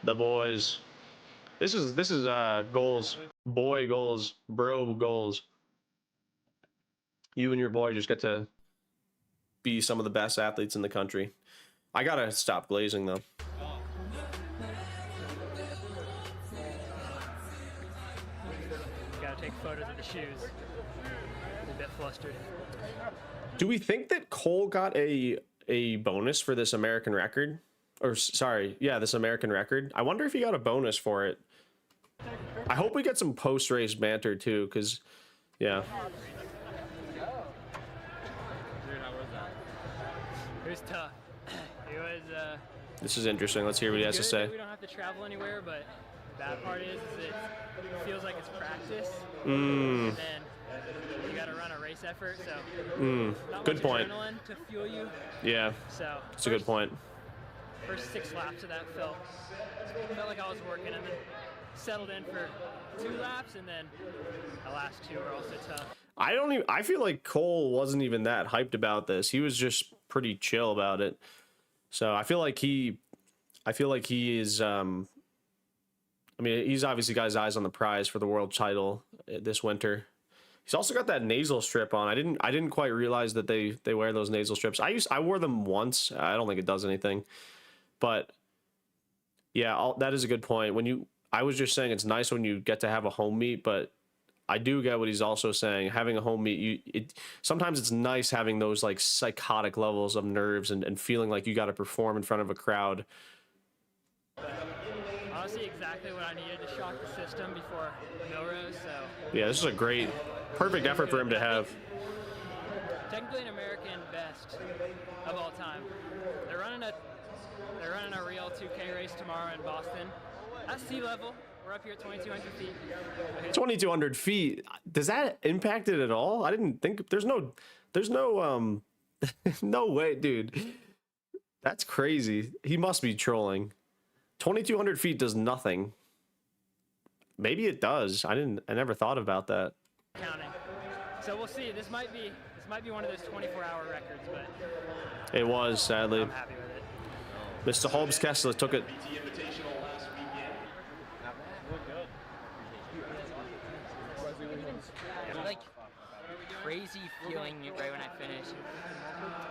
The boys. This is goals. Boy goals. Bro goals. You and your boy just get to be some of the best athletes in the country. I gotta stop glazing though. Gotta take photos of the shoes. A bit flustered. Do we think that Cole got a bonus for this American record? Or sorry, yeah, this American record. I wonder if he got a bonus for it. I hope we get some post-race banter too, because yeah. It was tough. It was This is interesting. Let's hear what he has to say. We don't have to travel anywhere, but the bad part is it feels like it's practice. Mm. And then you got to run a race effort, so not Good much point. adrenaline to fuel you. Yeah. So that's a good point. First 6 laps of that felt like I was working, and then settled in for 2 laps, and then the last 2 were also tough. I feel like Cole wasn't even that hyped about this. He was just pretty chill about it. So I feel like he is I mean, he's obviously got his eyes on the prize for the world title this winter. He's also got that nasal strip on. I didn't quite realize that they wear those nasal strips. I wore them once. I don't think it does anything. But yeah, that is a good point. I was just saying it's nice when you get to have a home meet, but I do get what he's also saying. Having a home meet, sometimes it's nice having those like psychotic levels of nerves and feeling like you got to perform in front of a crowd. Honestly, exactly what I needed to shock the system before Milrose. So Yeah, this is a perfect effort for him to have. technically an American best of all time. They're running a real 2K race tomorrow in Boston. At sea level, we're up here at 2,200 feet. 2,200 feet. Does that impact it at all? I didn't think there's no no way, dude. That's crazy. He must be trolling. 2,200 feet does nothing. Maybe it does. I never thought about that. Counting. So we'll see. This might be one of those 24-hour records, but It was, sadly. I'm happy with it. Mr. Holmes Kessler took it. Like crazy feeling right when I finished.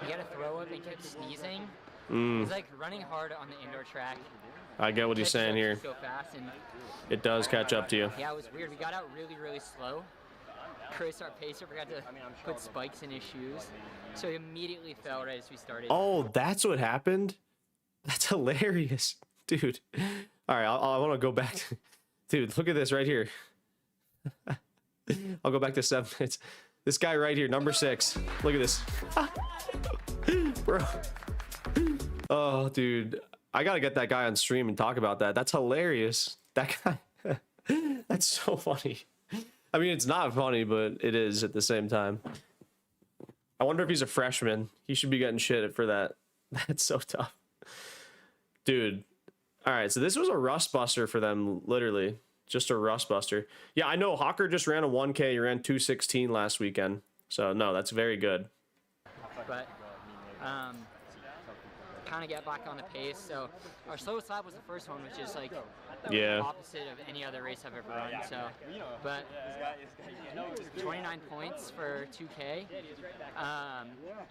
You gotta throw up and kept sneezing. It's like running hard on the indoor track. I get what he's saying here. So fast and It does catch up to you. yeah, it was weird. We got out really slow. Chris, our pacer, forgot to put spikes in his shoes, so he immediately fell right as we started. Oh, that's what happened? That's hilarious. Dude. All right, I want to go back to... Dude, look at this right here. I'll go back to 7 minutes. This guy right here, number 6. Look at this. Bro. Oh, dude. I got to get that guy on stream and talk about that. That's hilarious. That guy... That's so funny. I mean, it's not funny, but it is at the same time. I wonder if he's a freshman. He should be getting shit for that. That's so tough. Dude. All right, so this was a rust buster for them, literally. Just a rust buster. Yeah, I know. Hocker just ran a 1K. He ran 2:16 last weekend. So, no, that's very good. But kind of get back on the pace. So our slowest lap was the first one, which is like the opposite of any other race I've ever run. So, but 29 points for 2K.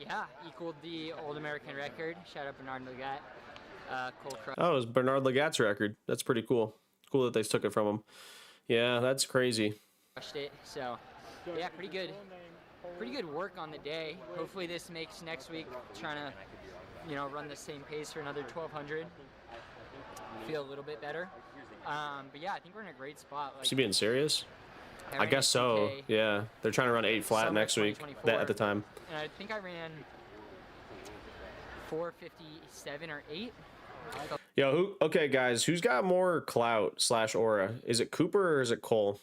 Yeah, equaled the old American record. Shout out Bernard Legat. Oh, it was Bernard Legat's record. That's pretty cool. Cool that they took it from him. Yeah, that's crazy. Crushed it. So, yeah, pretty good work on the day. Hopefully this makes next week trying to, run the same pace for another 1,200. Feel a little bit better. But yeah, I think we're in a great spot. Is he being serious? I guess so. Yeah, they're trying to run 8 flat next week. At the time. And I think I ran 4:57 or 8. Yo, okay, guys, who's got more clout / aura? Is it Cooper or is it Cole?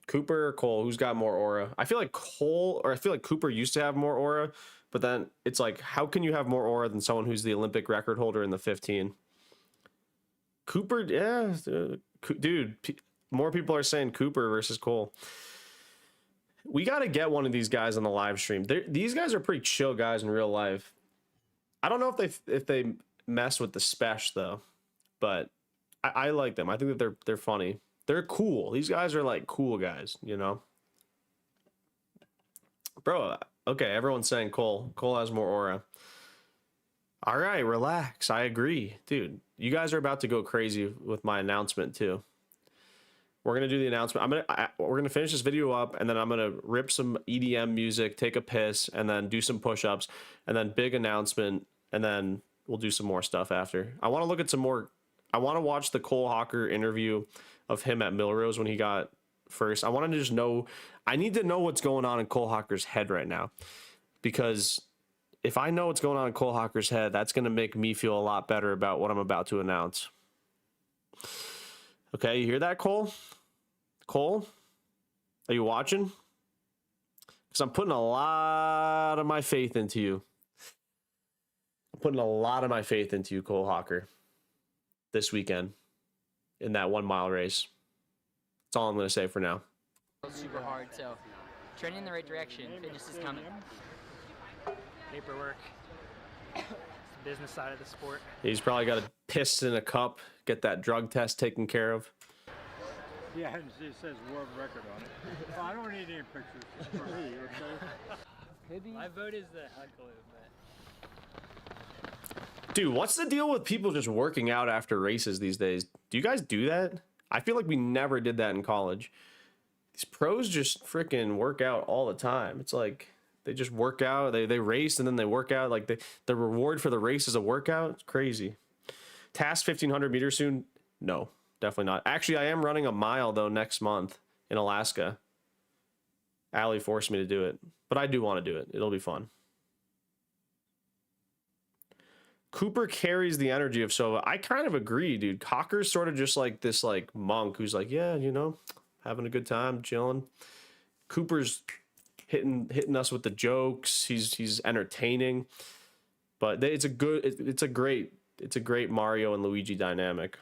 Cooper or Cole? Who's got more aura? I feel like Cooper used to have more aura, but then it's like, how can you have more aura than someone who's the Olympic record holder in the 15? Cooper, yeah, dude, more people are saying Cooper versus Cole. We got to get one of these guys on the live stream. These guys are pretty chill guys in real life. I don't know if they mess with the spesh though, but I like them. I think that they're funny. They're cool. These guys are like cool guys, Bro, okay, everyone's saying Cole. Cole has more aura. All right, relax. I agree. Dude, you guys are about to go crazy with my announcement too. We're going to do the announcement. We're going to finish this video up, and then I'm going to rip some EDM music, take a piss, and then do some push-ups, and then big announcement, and then we'll do some more stuff after. I want to look at some more. I want to watch the Cole Hocker interview of him at Milrose when he got first. I want to just know. I need to know what's going on in Cole Hocker's head right now, because if I know what's going on in Cole Hocker's head, that's going to make me feel a lot better about what I'm about to announce. Okay, you hear that, Cole? Cole, are you watching? Because I'm putting a lot of my faith into you. I'm putting a lot of my faith into you, Cole Hocker, this weekend in that 1 mile race. That's all I'm going to say for now. Super hard, so trending in the right direction. Fitness is coming. Paperwork. It's the business side of the sport. He's probably got a piss in a cup, get that drug test taken care of. Yeah, and it says world record on it. Well, I don't need any pictures for me, okay? My vote is the heckler, but Dude, what's the deal with people just working out after races these days? Do you guys do that? I feel like we never did that in college. These pros just freaking work out all the time. It's like they just work out, they race and then they work out. Like the reward for the race is a workout. It's crazy. Task 1500 meters soon? No, definitely not. Actually, I am running a mile though next month in Alaska. Allie forced me to do it, but I do want to do it. It'll be fun. Cooper carries the energy of Sova. I kind of agree, dude. Hocker's sort of just like this like monk who's like, yeah, you know, having a good time, chilling. Cooper's hitting us with the jokes. He's entertaining. But it's a great Mario and Luigi dynamic.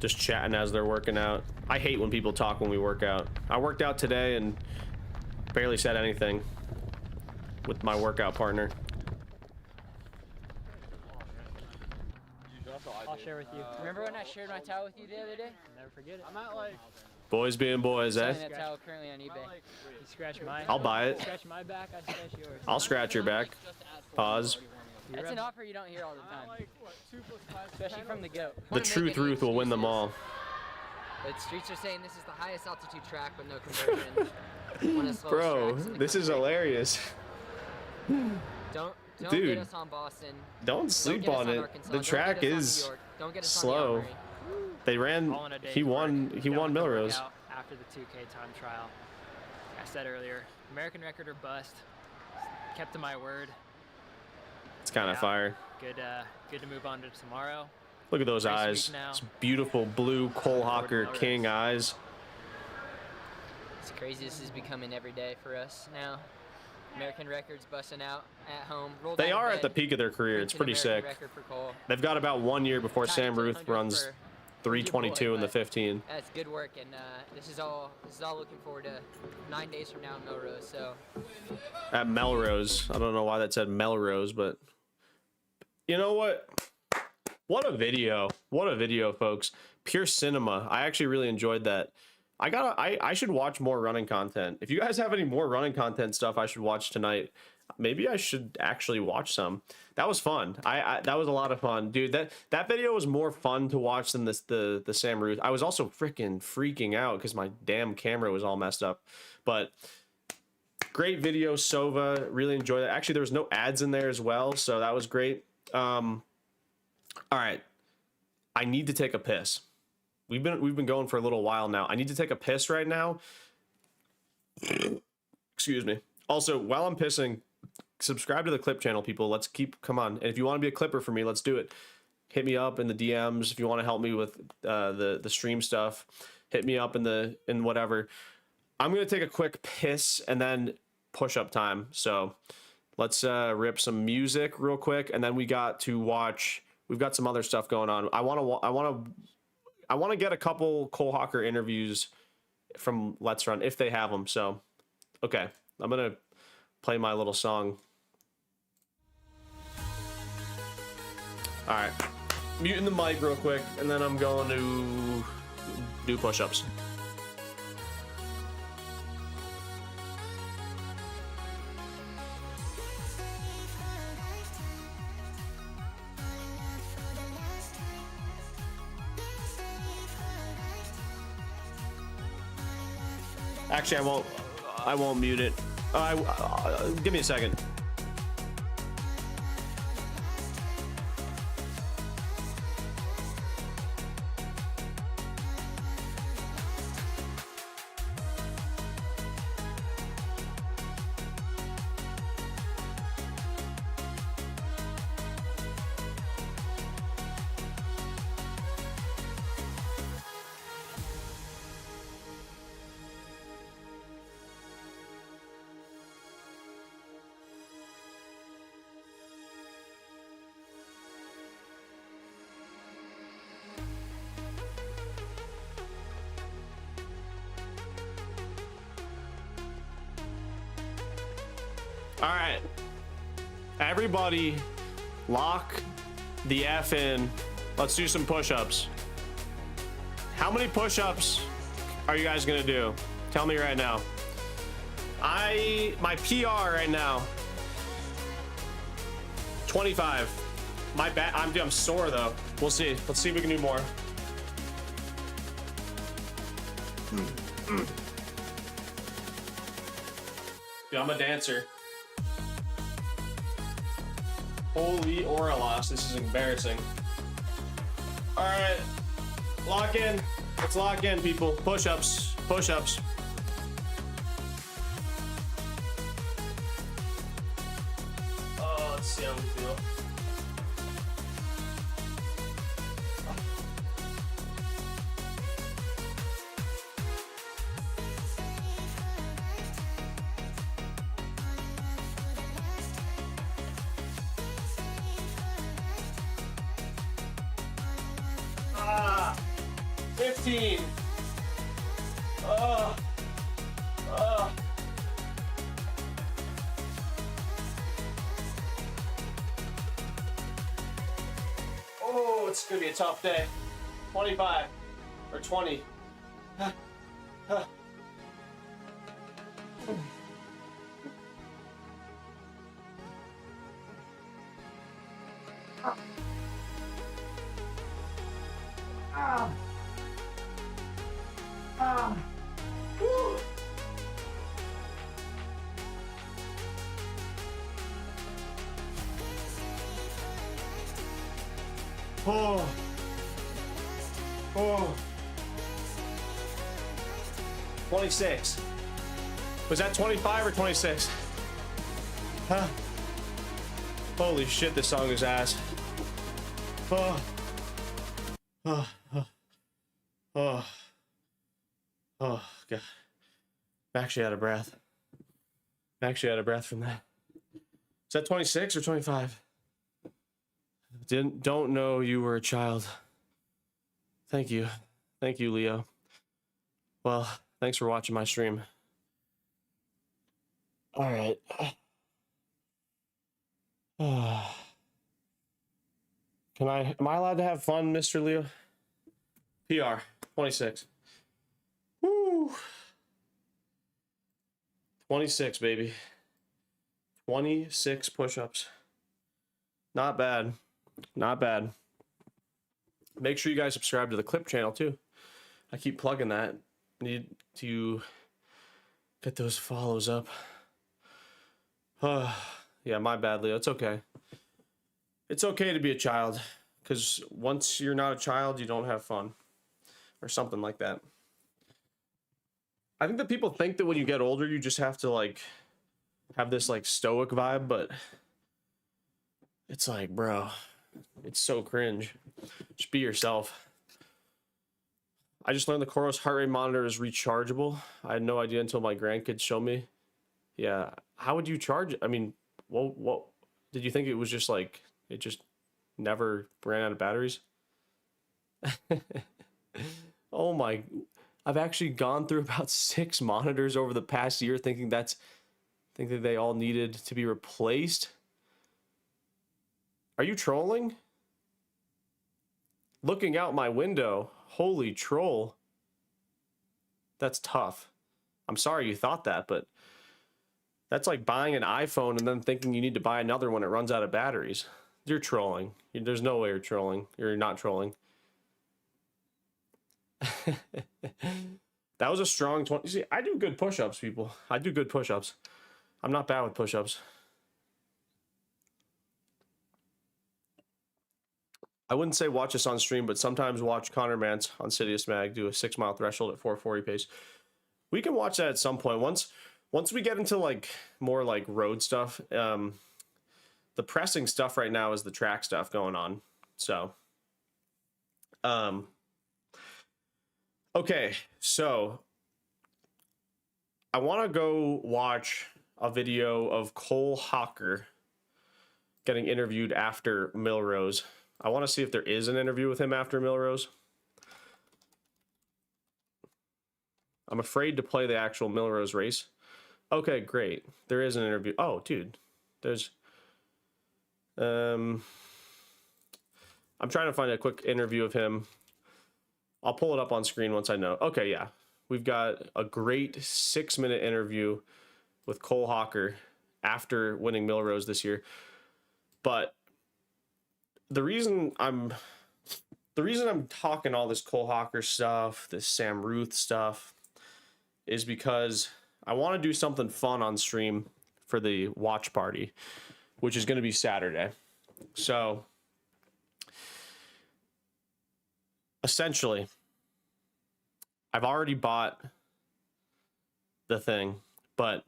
Just chatting as they're working out. I hate when people talk when we work out. I worked out today and barely said anything with my workout partner. I'll share with you. Remember when I shared my towel with you the other day? Never forget it. I'm at like Boys being boys, eh? Selling that towel currently on eBay. You scratch mine. I'll buy it. Scratch my back, I scratch yours. I'll scratch your back. Pause. That's an offer you don't hear all the time. Especially from the GOAT. The truth Ruth will win them all. But streets are saying this is the highest altitude track with no conversion. One of the slowest Bro, tracks in the this is country. hilarious. Don't Dude, get us on Boston. Don't sleep get us on it. Arkansas. The Don't track get us on is New York. Don't get us on the slow. Armory. They ran. All in a day's He work. won Going to Melrose. work out after the 2K time trial. Like I said earlier, American record or bust. Kept to my word. It's kind of fire. Good to move on to tomorrow. Look at those Race eyes. week now. It's beautiful blue Cole Hocker King eyes. It's crazy. This is becoming every day for us now. American records busting out at home. Rolled They out of are bed, at the peak of their career. It's breaking pretty American sick. record for Cole. They've got about 1 year before Tied Sam to Ruthe 100 runs for 3:22 in the but 15. That's good work, and this is all looking forward to 9 days from now in Melrose. So At Melrose. I don't know why that said Melrose, but you know what? What a video. What a video, folks. Pure cinema. I actually really enjoyed that. I should watch more running content. If you guys have any more running content stuff I should watch tonight, maybe I should actually watch some. That was fun. That was a lot of fun, dude. That video was more fun to watch than the Sam Ruthe. I was also freaking out because my damn camera was all messed up. But great video, Sova. Really enjoyed it. Actually, there was no ads in there as well, so that was great. All right, I need to take a piss. We've been going for a little while now. I need to take a piss right now. Excuse me. Also, while I'm pissing, subscribe to the Clip channel, people. Come on. And if you want to be a clipper for me, let's do it. Hit me up in the DMs if you want to help me with the stream stuff. Hit me up in whatever. I'm gonna take a quick piss and then push-up time. So let's rip some music real quick, and then we got to watch. We've got some other stuff going on. I want to get a couple Cole Hocker interviews from Let's Run if they have them. So, okay, I'm gonna play my little song. All right, muting the mic real quick, and then I'm going to do push-ups. Actually, I won't mute it. Give me a second. All right, everybody Lock the F in. Let's do some push-ups. How many push-ups are you guys gonna do? Tell me right now. My PR right now, 25. My back, I'm sore though. We'll see. Let's see if we can do more. Dude, I'm a dancer. Holy Oralos, this is embarrassing. All right, lock in. Let's lock in, people. Push-ups, push-ups. Oh, let's see how we feel. Ah, 15. Oh. Oh, it's gonna be a tough day. 25 or 20. Woo. Oh. 26. Was that 25 or 26? Huh? Holy shit, this song is ass. Oh. Oh. Oh. Oh, God. I'm actually out of breath. I'm actually out of breath from that. Is that 26 or 25? Don't know you were a child. Thank you. Thank you, Leo. Well, thanks for watching my stream. All right. Am I allowed to have fun, Mr. Leo? PR, 26. Woo. 26, baby. 26 push-ups. Not bad. Not bad. Make sure you guys subscribe to the Clip channel too. I keep plugging that. Need to get those follows up. Yeah, my bad, Leo. It's okay. It's okay to be a child, because once you're not a child, you don't have fun. Or something like that. I think that people think that when you get older, you just have to, like, have this, like, stoic vibe, but it's like, bro, it's so cringe. Just be yourself. I just learned the Coros heart rate monitor is rechargeable. I had no idea until my grandkids showed me. Yeah, how would you charge it? I mean, what did you think it was just like, it just never ran out of batteries? Oh my, I've actually gone through about 6 monitors over the past year thinking that they all needed to be replaced. Are you trolling? Looking out my window, holy troll. That's tough. I'm sorry you thought that, but that's like buying an iPhone and then thinking you need to buy another when it runs out of batteries. You're trolling. There's no way you're trolling. You're not trolling. That was a strong 20. See, I do good push-ups, people. I do good push-ups. I'm not bad with push-ups. I wouldn't say watch us on stream, but sometimes watch Connor Mance on Sidious Mag do a 6 mile threshold at 440 pace. We can watch that at some point. Once we get into like more like road stuff, the pressing stuff right now is the track stuff going on. So, okay, so I want to go watch a video of Cole Hocker getting interviewed after Millrose. I want to see if there is an interview with him after Millrose. I'm afraid to play the actual Millrose race. Okay, great. There is an interview. Oh, dude. There's I'm trying to find a quick interview of him. I'll pull it up on screen once I know. Okay, yeah. We've got a great 6-minute interview with Cole Hocker after winning Millrose this year. But the reason I'm talking all this Cole Hocker stuff, this Sam Ruthe stuff, is because I want to do something fun on stream for the watch party, which is going to be Saturday. So essentially, I've already bought the thing, but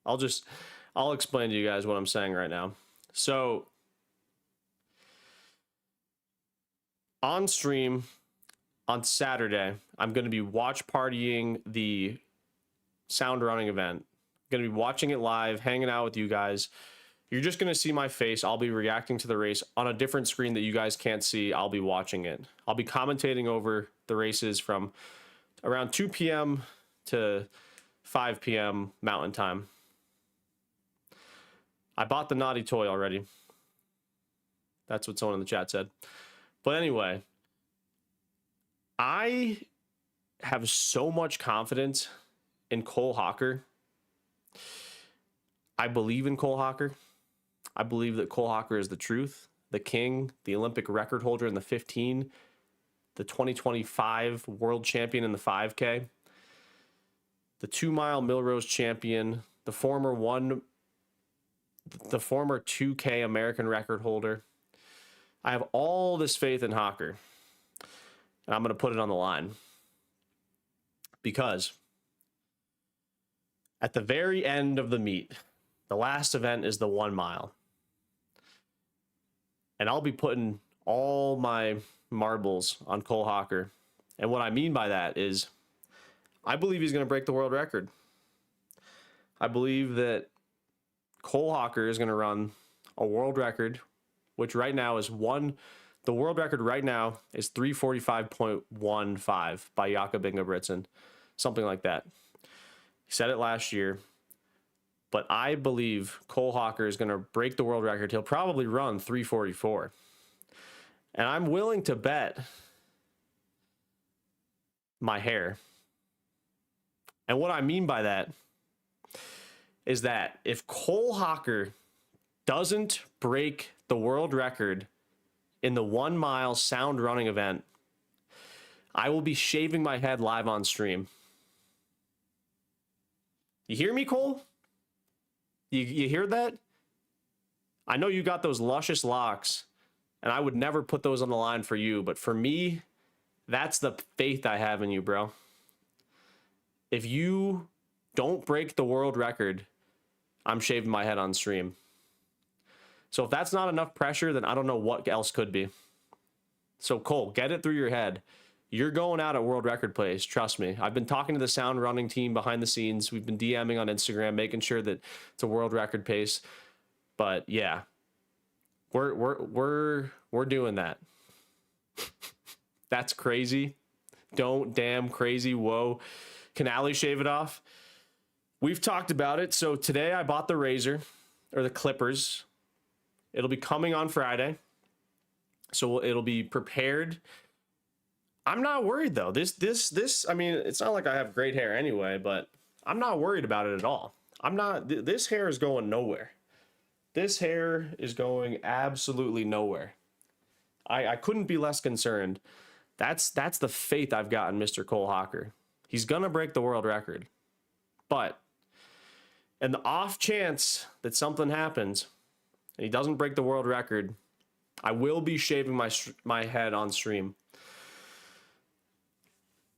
I'll explain to you guys what I'm saying right now. So on stream on Saturday, I'm going to be watch partying the sound running event. I'm going to be watching it live, hanging out with you guys. You're just going to see my face. I'll be reacting to the race on a different screen that you guys can't see. I'll be watching it. I'll be commentating over the races from around 2 p.m. to 5 p.m. Mountain Time. I bought the naughty toy already. That's what someone in the chat said. But anyway, I have so much confidence in Cole Hocker. I believe in Cole Hocker. I believe that Cole Hocker is the truth, the king, the Olympic record holder in the 15, the 2025 world champion in the 5K, the 2-mile Millrose champion, the former 2K American record holder. I have all this faith in Hocker, and I'm going to put it on the line because at the very end of the meet, the last event is the 1 mile. And I'll be putting all my marbles on Cole Hocker. And what I mean by that is I believe he's going to break the world record. I believe that Cole Hocker is going to run a world record, which right now is the world record right now is 3:45.15 by Jakob Ingebrigtsen, something like that. He said it last year. But I believe Cole Hocker is going to break the world record. He'll probably run 3:44. And I'm willing to bet my hair. And what I mean by that is that if Cole Hocker doesn't break the world record in the 1 mile sound running event, I will be shaving my head live on stream. You hear me, Cole? You hear that? I know you got those luscious locks, and I would never put those on the line for you, but for me, that's the faith I have in you, bro. If you don't break the world record, I'm shaving my head on stream. So if that's not enough pressure, then I don't know what else could be. So Cole, get it through your head. You're going out at world record pace. Trust me. I've been talking to the sound running team behind the scenes. We've been DMing on Instagram, making sure that it's a world record pace. But yeah, we're doing that. That's crazy. Don't damn crazy. Whoa. Can Ali shave it off? We've talked about it. So today I bought the razor or the clippers. It'll be coming on Friday. So it'll be prepared. I'm not worried though. This, I mean, it's not like I have great hair anyway, but I'm not worried about it at all. This hair is going nowhere. This hair is going absolutely nowhere. I couldn't be less concerned. That's the faith I've got in Mr. Cole Hocker. He's going to break the world record. But in the off chance that something happens and he doesn't break the world record, I will be shaving my head on stream.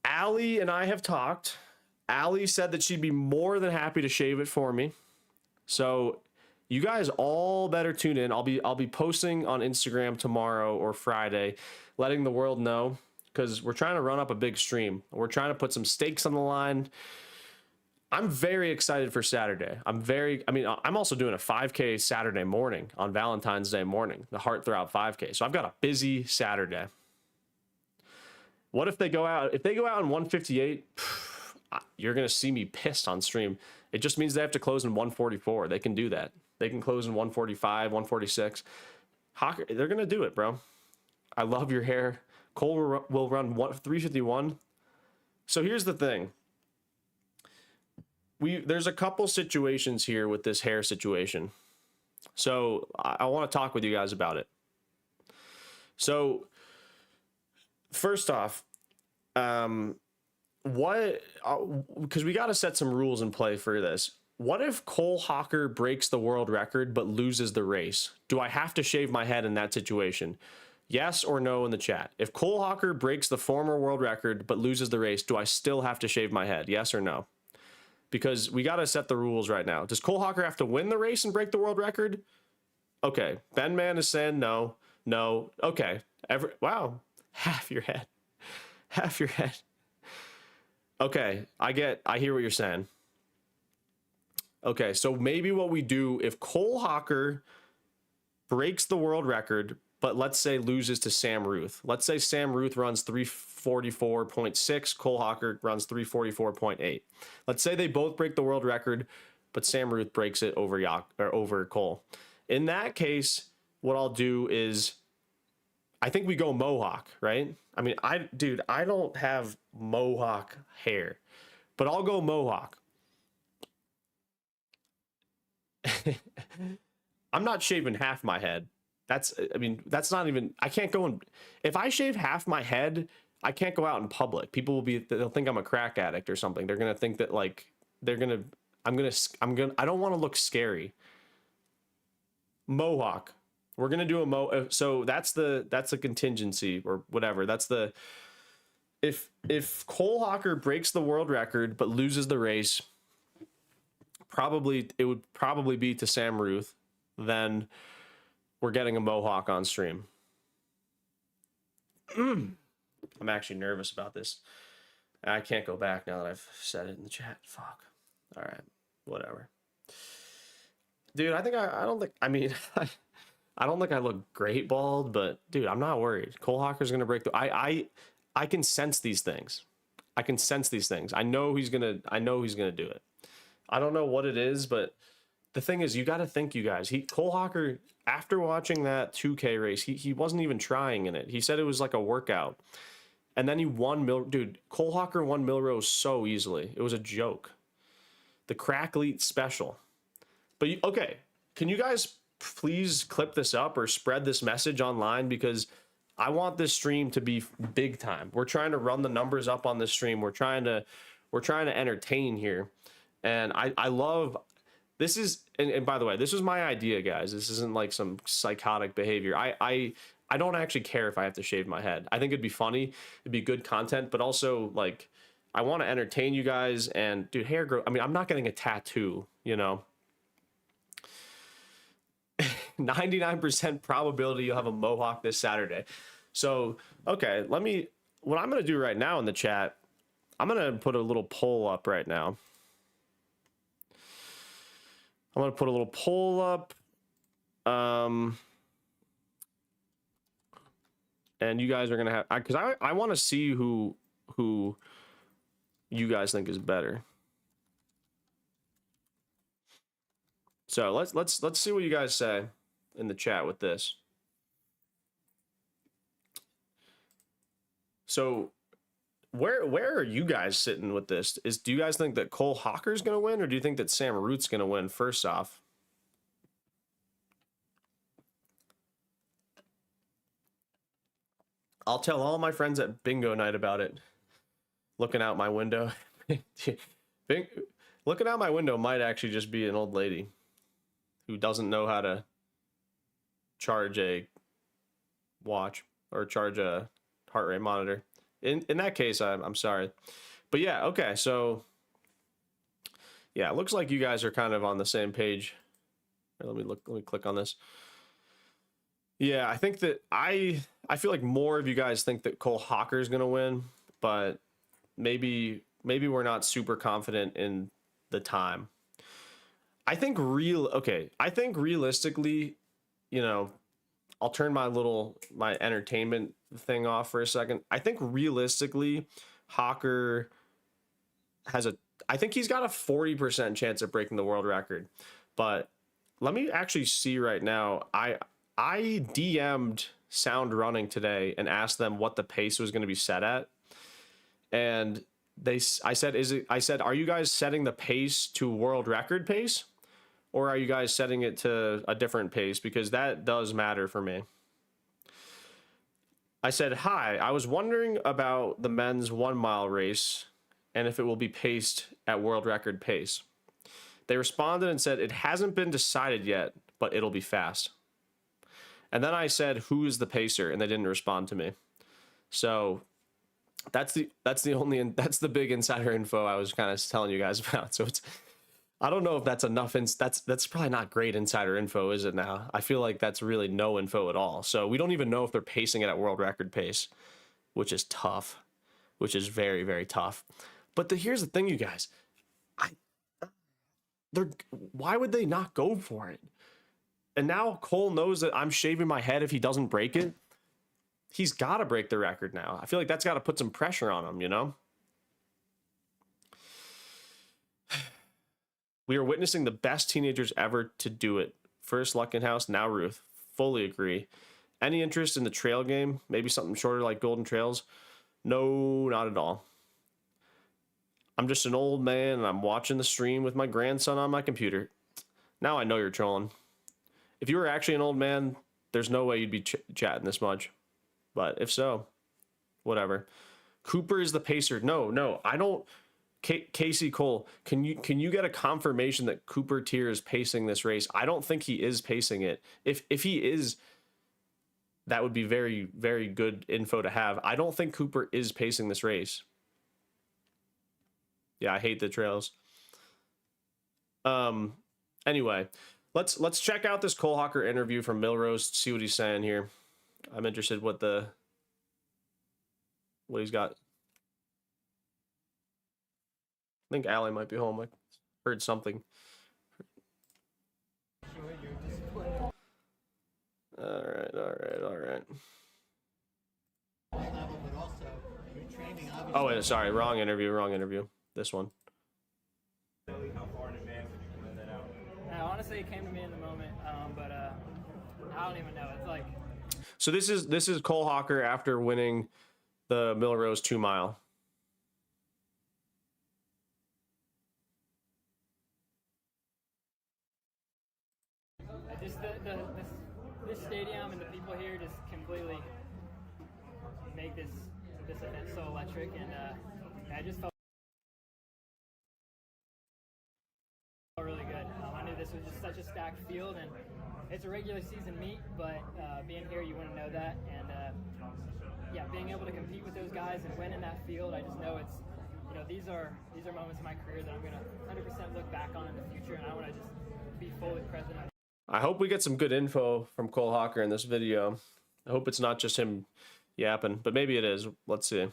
Allie and I have talked. Allie said that she'd be more than happy to shave it for me. So you guys all better tune in. I'll be posting on Instagram tomorrow or Friday, letting the world know, because we're trying to run up a big stream. We're trying to put some stakes on the line. I'm very excited for Saturday. I'm also doing a 5K Saturday morning on Valentine's Day morning, the Heartthrob 5K. So I've got a busy Saturday. What if they go out? If they go out in 158, you're going to see me pissed on stream. It just means they have to close in 144. They can do that. They can close in 145, 146. Hocker, they're gonna do it, bro. I love your hair. Cole will run 351. So here's the thing. There's a couple situations here with this hair situation. So I want to talk with you guys about it. So first off, because we got to set some rules in play for this. What if Cole Hocker breaks the world record but loses the race? Do I have to shave my head in that situation? Yes or no in the chat. If Cole Hocker breaks the former world record but loses the race, do I still have to shave my head? Yes or no? Because we got to set the rules right now. Does Cole Hocker have to win the race and break the world record? Okay. Ben Man is saying no. No. Okay. Wow. Half your head. Half your head. Okay. I hear what you're saying. Okay. So maybe what we do, if Cole Hocker breaks the world record, but let's say loses to Sam Ruthe. Let's say Sam Ruthe runs 344.6, Cole Hocker runs 344.8. Let's say they both break the world record, but Sam Ruthe breaks it over Cole. In that case, what I'll do is, I think we go Mohawk, right? I mean, I don't have Mohawk hair, but I'll go Mohawk. I'm not shaving half my head. That's not even, I can't go if I shave half my head, I can't go out in public. People they'll think I'm a crack addict or something. They're going to think that like, I don't want to look scary. Mohawk. We're going to do a so that's the contingency or whatever. That's if Cole Hocker breaks the world record, but loses the race, it would probably be to Sam Ruthe. Then we're getting a Mohawk on stream. I'm actually nervous about this. I can't go back now that I've said it in the chat. Fuck. All right. Whatever. Dude, I don't think I look great bald, but dude, I'm not worried. Cole Hocker's going to break I can sense these things. I know he's going to do it. I don't know what it is, but the thing is, you got to think, you guys, Cole Hocker, after watching that 2K race, he wasn't even trying in it. He said it was like a workout. And then he won dude, Cole Hocker won Milrose so easily. It was a joke. The Crackleat special. But okay, can you guys please clip this up or spread this message online, because I want this stream to be big time. We're trying to run the numbers up on this stream. We're trying to entertain here. And I love this is, and by the way, this was my idea, guys. This isn't like some psychotic behavior. I don't actually care if I have to shave my head. I think it'd be funny. It'd be good content, but also like I want to entertain you guys. And dude, hair growth. I mean, I'm not getting a tattoo, you know. 99% probability you'll have a Mohawk this Saturday. So, okay, what I'm going to do right now in the chat, I'm going to put a little poll up right now. I'm going to put a little poll up. And you guys are going to have, because I want to see who you guys think is better. So let's see what you guys say in the chat with this. So where are you guys sitting with this? Do you guys think that Cole Hocker's going to win, or do you think that Sam Ruthe's going to win first off? I'll tell all my friends at bingo night about it. Looking out my window. Looking out my window might actually just be an old lady who doesn't know how to charge a watch or charge a heart rate monitor. In that case, I'm sorry. But yeah, okay, so yeah, it looks like you guys are kind of on the same page. Let me click on this. Yeah, I think that I feel like more of you guys think that Cole Hocker is going to win, but maybe we're not super confident in the time. I think realistically, you know, I'll turn my entertainment thing off for a second. I think realistically, Hocker I think he's got a 40% chance of breaking the world record. But let me actually see right now. I DM'd Sound Running today and asked them what the pace was going to be set at, and I said, are you guys setting the pace to world record pace, or are you guys setting it to a different pace? Because that does matter for me. I said, hi, I was wondering about the men's 1 mile race and if it will be paced at world record pace. They responded and said, it hasn't been decided yet, but it'll be fast. And then I said, who is the pacer? And they didn't respond to me. So that's the big insider info I was kind of telling you guys about. So I don't know if that's enough. That's probably not great insider info, is it now? I feel like that's really no info at all. So we don't even know if they're pacing it at world record pace, which is tough, which is very, very tough. But here's the thing, you guys. Why would they not go for it? And now Cole knows that I'm shaving my head if he doesn't break it. He's got to break the record now. I feel like that's got to put some pressure on him, you know? We are witnessing the best teenagers ever to do it. First Luckenhouse, now Ruthe. Fully agree. Any interest in the trail game? Maybe something shorter like Golden Trails? No, not at all. I'm just an old man and I'm watching the stream with my grandson on my computer. Now I know you're trolling. If you were actually an old man, there's no way you'd be chatting this much. But if so, whatever. Cooper is the pacer. No, I don't. Casey Cole, can you get a confirmation that Cooper Tier is pacing this race? I don't think he is pacing it. If he is, that would be very, very good info to have. I don't think Cooper is pacing this race. Yeah, I hate the trails. Anyway, let's check out this Cole Hocker interview from Milrose, see what he's saying here. I'm interested what he's got. I think Allie might be home. I heard something. All right. Oh, wait, sorry, wrong interview. This one. Honestly, it came to me in the moment, but I don't even know. It's like. So this is Cole Hocker after winning the Milrose 2 mile. Just this stadium and the people here just completely make this event so electric, and I just felt really good. I knew this was just such a stacked field, and it's a regular season meet, but being here, you want to know that, and yeah, being able to compete with those guys and win in that field, I just know it's, you know, these are moments in my career that I'm gonna 100% look back on in the future, and I want to just be fully present. I hope we get some good info from Cole Hocker in this video. I hope it's not just him yapping, but maybe it is. Let's see.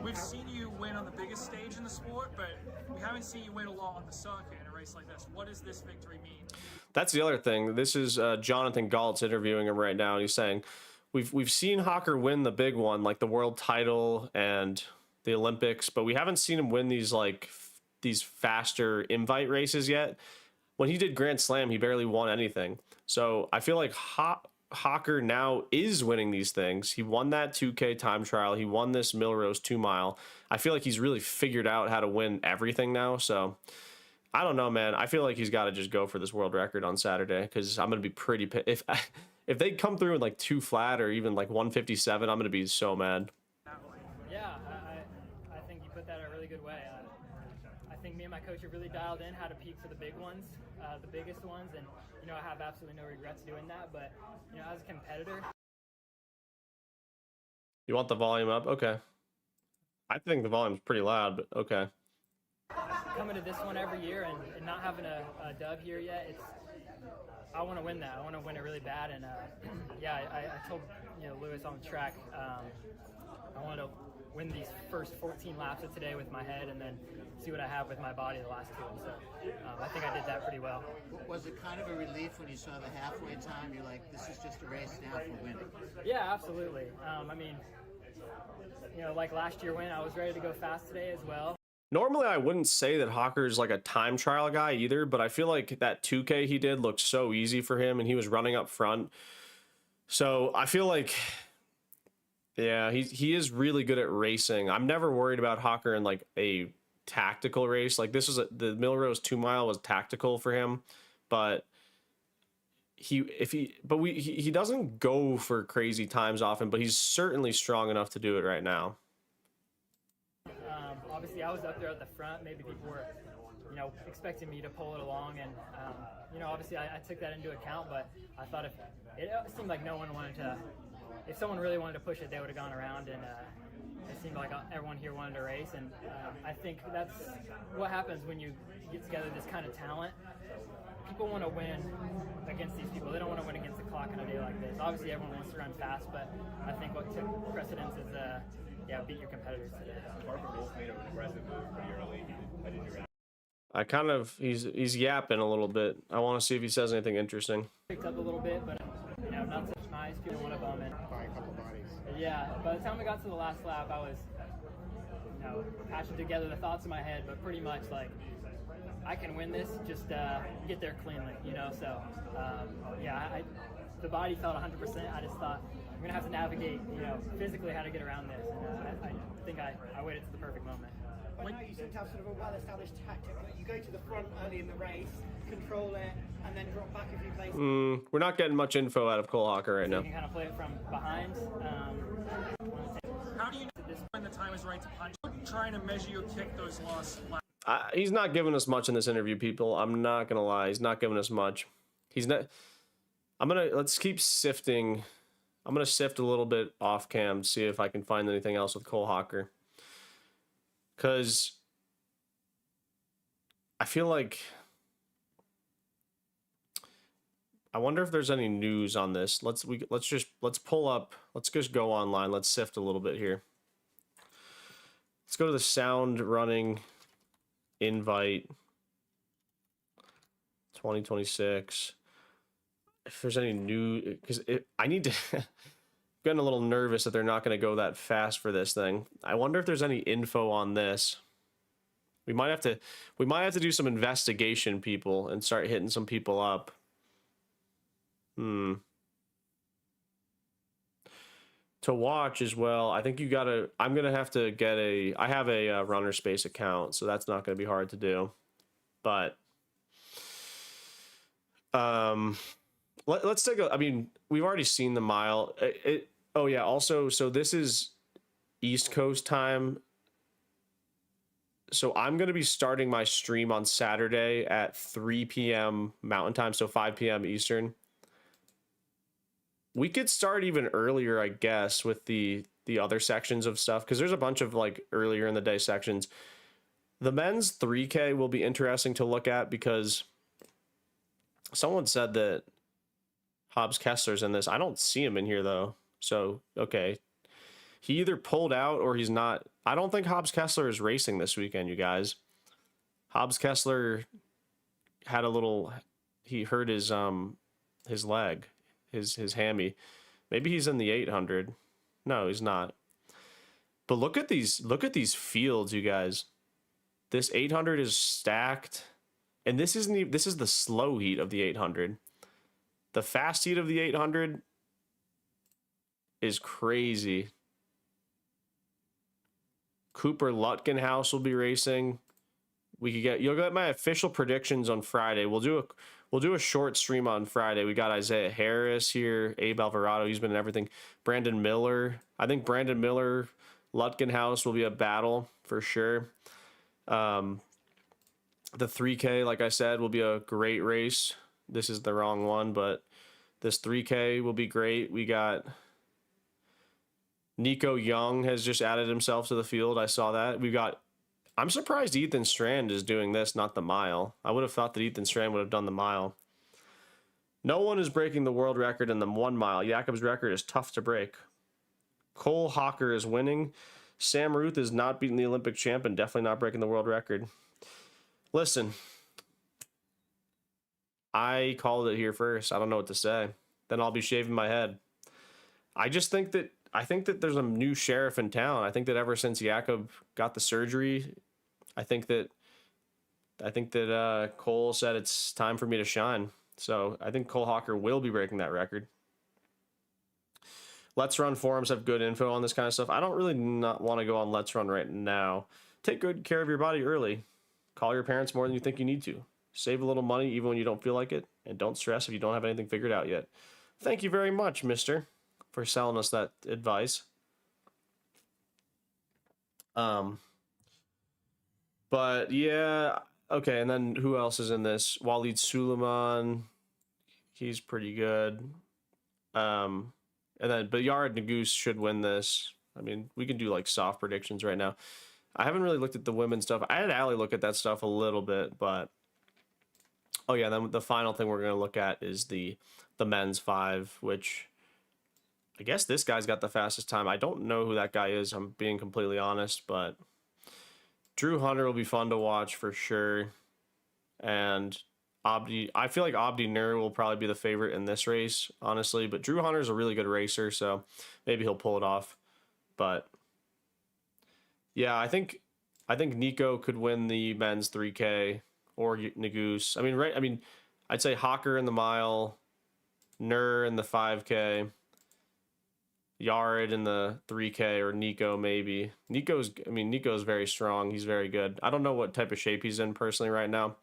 We've seen you win on the biggest stage in the sport, but we haven't seen you win a lot on the circuit in a race like this. What does this victory mean? That's the other thing. This is Jonathan Galtz interviewing him right now, and he's saying, we've seen Hocker win the big one, like the world title and the Olympics, but we haven't seen him win these faster invite races yet. When he did Grand Slam, he barely won anything. So I feel like Hocker now is winning these things. He won that 2K time trial. He won this Milrose 2 mile. I feel like he's really figured out how to win everything now. So I don't know, man. I feel like he's got to just go for this world record on Saturday, because I'm going to be pretty if they come through in like 2 flat or even like 157, I'm going to be so mad. Yeah, I think you put that a really good way. I think me and my coach have really dialed in how to peak for the big ones, the biggest ones, and you know, I have absolutely no regrets doing that. But you know, as a competitor, you want the volume up? Okay. I think the volume's pretty loud, but okay. Coming to this one every year and not having a dub here yet, I want to win that. I want to win it really bad, and yeah, I told Lewis on the track, I want to win these first 14 laps of today with my head, and then see what I have with my body the last 2. So I think I did that pretty well. Was it kind of a relief when you saw the halfway time? You're like, this is just a race now for winning. Yeah, absolutely. I mean, like last year when I was ready to go fast today as well. Normally, I wouldn't say that Hocker's like a time trial guy either, but I feel like that 2K he did looked so easy for him, and he was running up front. So I feel like, yeah, he is really good at racing. I'm never worried about Hocker in like a tactical race. Like this is the Millrose 2 mile was tactical for him, but he doesn't go for crazy times often, but he's certainly strong enough to do it right now. Obviously, I was up there at the front. Maybe people were, expecting me to pull it along, and obviously I took that into account. But I thought if it seemed like no one wanted to, if someone really wanted to push it, they would have gone around, and it seemed like everyone here wanted to race. And I think that's what happens when you get together this kind of talent. People want to win against these people. They don't want to win against the clock on a day like this. Obviously, everyone wants to run fast, but I think what took precedence is beat your competitors today. I kind of he's yapping a little bit. I want to see if he says anything interesting. Picked up a little bit, but not such nice. People want to bum in. By a couple bodies. Yeah, by the time we got to the last lap, I was patching together the thoughts in my head, but pretty much like I can win this. Just get there cleanly, So the body felt 100%. I just thought I'm gonna have to navigate, physically how to get around this. And I think I waited to the perfect moment. I know you seem to have sort of a well-established tactic. You go to the front early in the race, control it, and then drop back a few places. We're not getting much info out of Cole Hocker right now. You can kind of play it from behind. How do you know at this point the time is right to punch? Trying to measure your kick those last laps. He's not giving us much in this interview, people. I'm not gonna lie. He's not giving us much. He's not. Let's keep sifting. I'm gonna sift a little bit off cam, see if I can find anything else with Cole Hocker. Cause I feel like I wonder if there's any news on this. Let's pull up. Let's just go online. Let's sift a little bit here. Let's go to the sound running invite 2026. If there's any new, because I need to. Getting a little nervous that they're not going to go that fast for this thing. I wonder if there's any info on this. We might have to do some investigation, people, and start hitting some people up. To watch as well, I think I'm going to have to get I have a runner space account, so that's not going to be hard to do. But let's take a, I mean, we've already seen the mile. Oh yeah, also, so this is East Coast time. So I'm going to be starting my stream on Saturday at 3 p.m. Mountain Time, so 5 p.m. Eastern. We could start even earlier, I guess, with the other sections of stuff, because there's a bunch of like earlier in the day sections. The men's 3K will be interesting to look at, because someone said that Hobbs Kessler's in this. I don't see him in here though. So, okay. He either pulled out or he's not. I don't think Hobbs Kessler is racing this weekend, you guys. Hobbs Kessler had a little, he hurt his leg, his hammy. Maybe he's in the 800. No, he's not. But look at these fields, you guys. This 800 is stacked, and this is the slow heat of the 800. The fast heat of the 800 is crazy. Cooper Lutgenhouse will be racing. You'll get my official predictions on Friday. We'll do a short stream on Friday. We got Isaiah Harris here, Abe Alvarado, he's been in everything. Brandon Miller. I think Brandon Miller, Lutgenhouse will be a battle for sure. The 3K, like I said, will be a great race. This is the wrong one, but this 3K will be great. We got Nico Young has just added himself to the field. I saw that. I'm surprised Ethan Strand is doing this, not the mile. I would have thought that Ethan Strand would have done the mile. No one is breaking the world record in the 1 mile. Jakob's record is tough to break. Cole Hocker is winning. Sam Ruthe is not beating the Olympic champ and definitely not breaking the world record. Listen, I called it here first. I don't know what to say. Then I'll be shaving my head. I think that there's a new sheriff in town. I think that ever since Jakob got the surgery, I think that Cole said it's time for me to shine. So I think Cole Hocker will be breaking that record. Let's Run forums have good info on this kind of stuff. I don't really not want to go on Let's Run right now. Take good care of your body early. Call your parents more than you think you need to. Save a little money even when you don't feel like it. And don't stress if you don't have anything figured out yet. Thank you very much, mister, for selling us that advice. But yeah, okay, and then who else is in this? Walid Suleiman, he's pretty good. And then, but Yared Naguse should win this. I mean, we can do like soft predictions right now. I haven't really looked at the women's stuff. I had Allie look at that stuff a little bit, but oh yeah, then the final thing we're gonna look at is the men's 5, which I guess this guy's got the fastest time. I don't know who that guy is. I'm being completely honest, but Drew Hunter will be fun to watch for sure. And I feel like Abdi Nur will probably be the favorite in this race, honestly. But Drew Hunter's a really good racer, so maybe he'll pull it off. But yeah, I think Nico could win the men's 3K or Naguse. I mean, I'd say Hocker in the mile, Nur in the 5K, Yared in the 3K, or Nico maybe. Nico's very strong. He's very good. I don't know what type of shape he's in personally right now,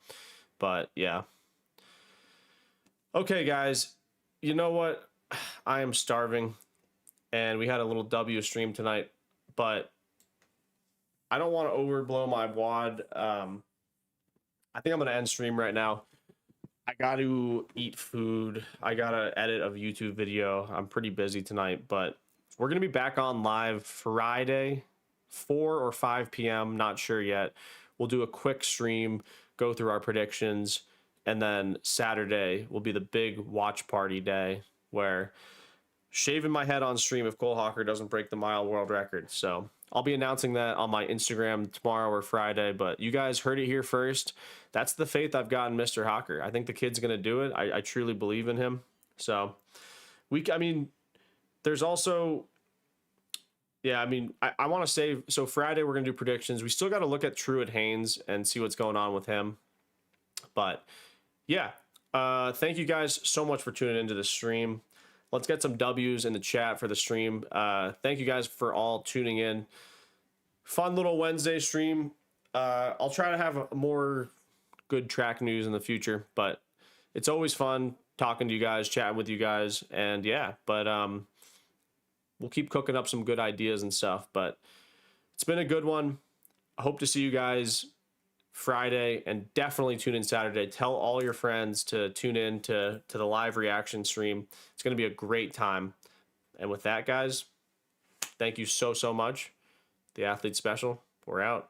but yeah. Okay, guys, you know what? I am starving, and we had a little W stream tonight, but I don't want to overblow my wad. I think I'm going to end stream right now. I got to eat food. I got to edit a YouTube video. I'm pretty busy tonight, but we're going to be back on live Friday, 4 or 5 p.m., not sure yet. We'll do a quick stream, go through our predictions, and then Saturday will be the big watch party day where shaving my head on stream if Cole Hocker doesn't break the mile world record. So I'll be announcing that on my Instagram tomorrow or Friday, but you guys heard it here first. That's the faith I've got in Mr. Hocker. I think the kid's going to do it. I truly believe in him. So there's also, yeah, I want to say, so Friday we're going to do predictions. We still got to look at Truett Haynes and see what's going on with him. But yeah, thank you guys so much for tuning into the stream. Let's get some W's in the chat for the stream. Thank you guys for all tuning in. Fun little Wednesday stream. I'll try to have more good track news in the future, but it's always fun talking to you guys, chatting with you guys, and yeah, but we'll keep cooking up some good ideas and stuff, but it's been a good one. I hope to see you guys Friday, and definitely tune in Saturday. Tell all your friends to tune in to the live reaction stream. It's going to be a great time. And with that, guys, thank you so much. The Athlete Special, we're out.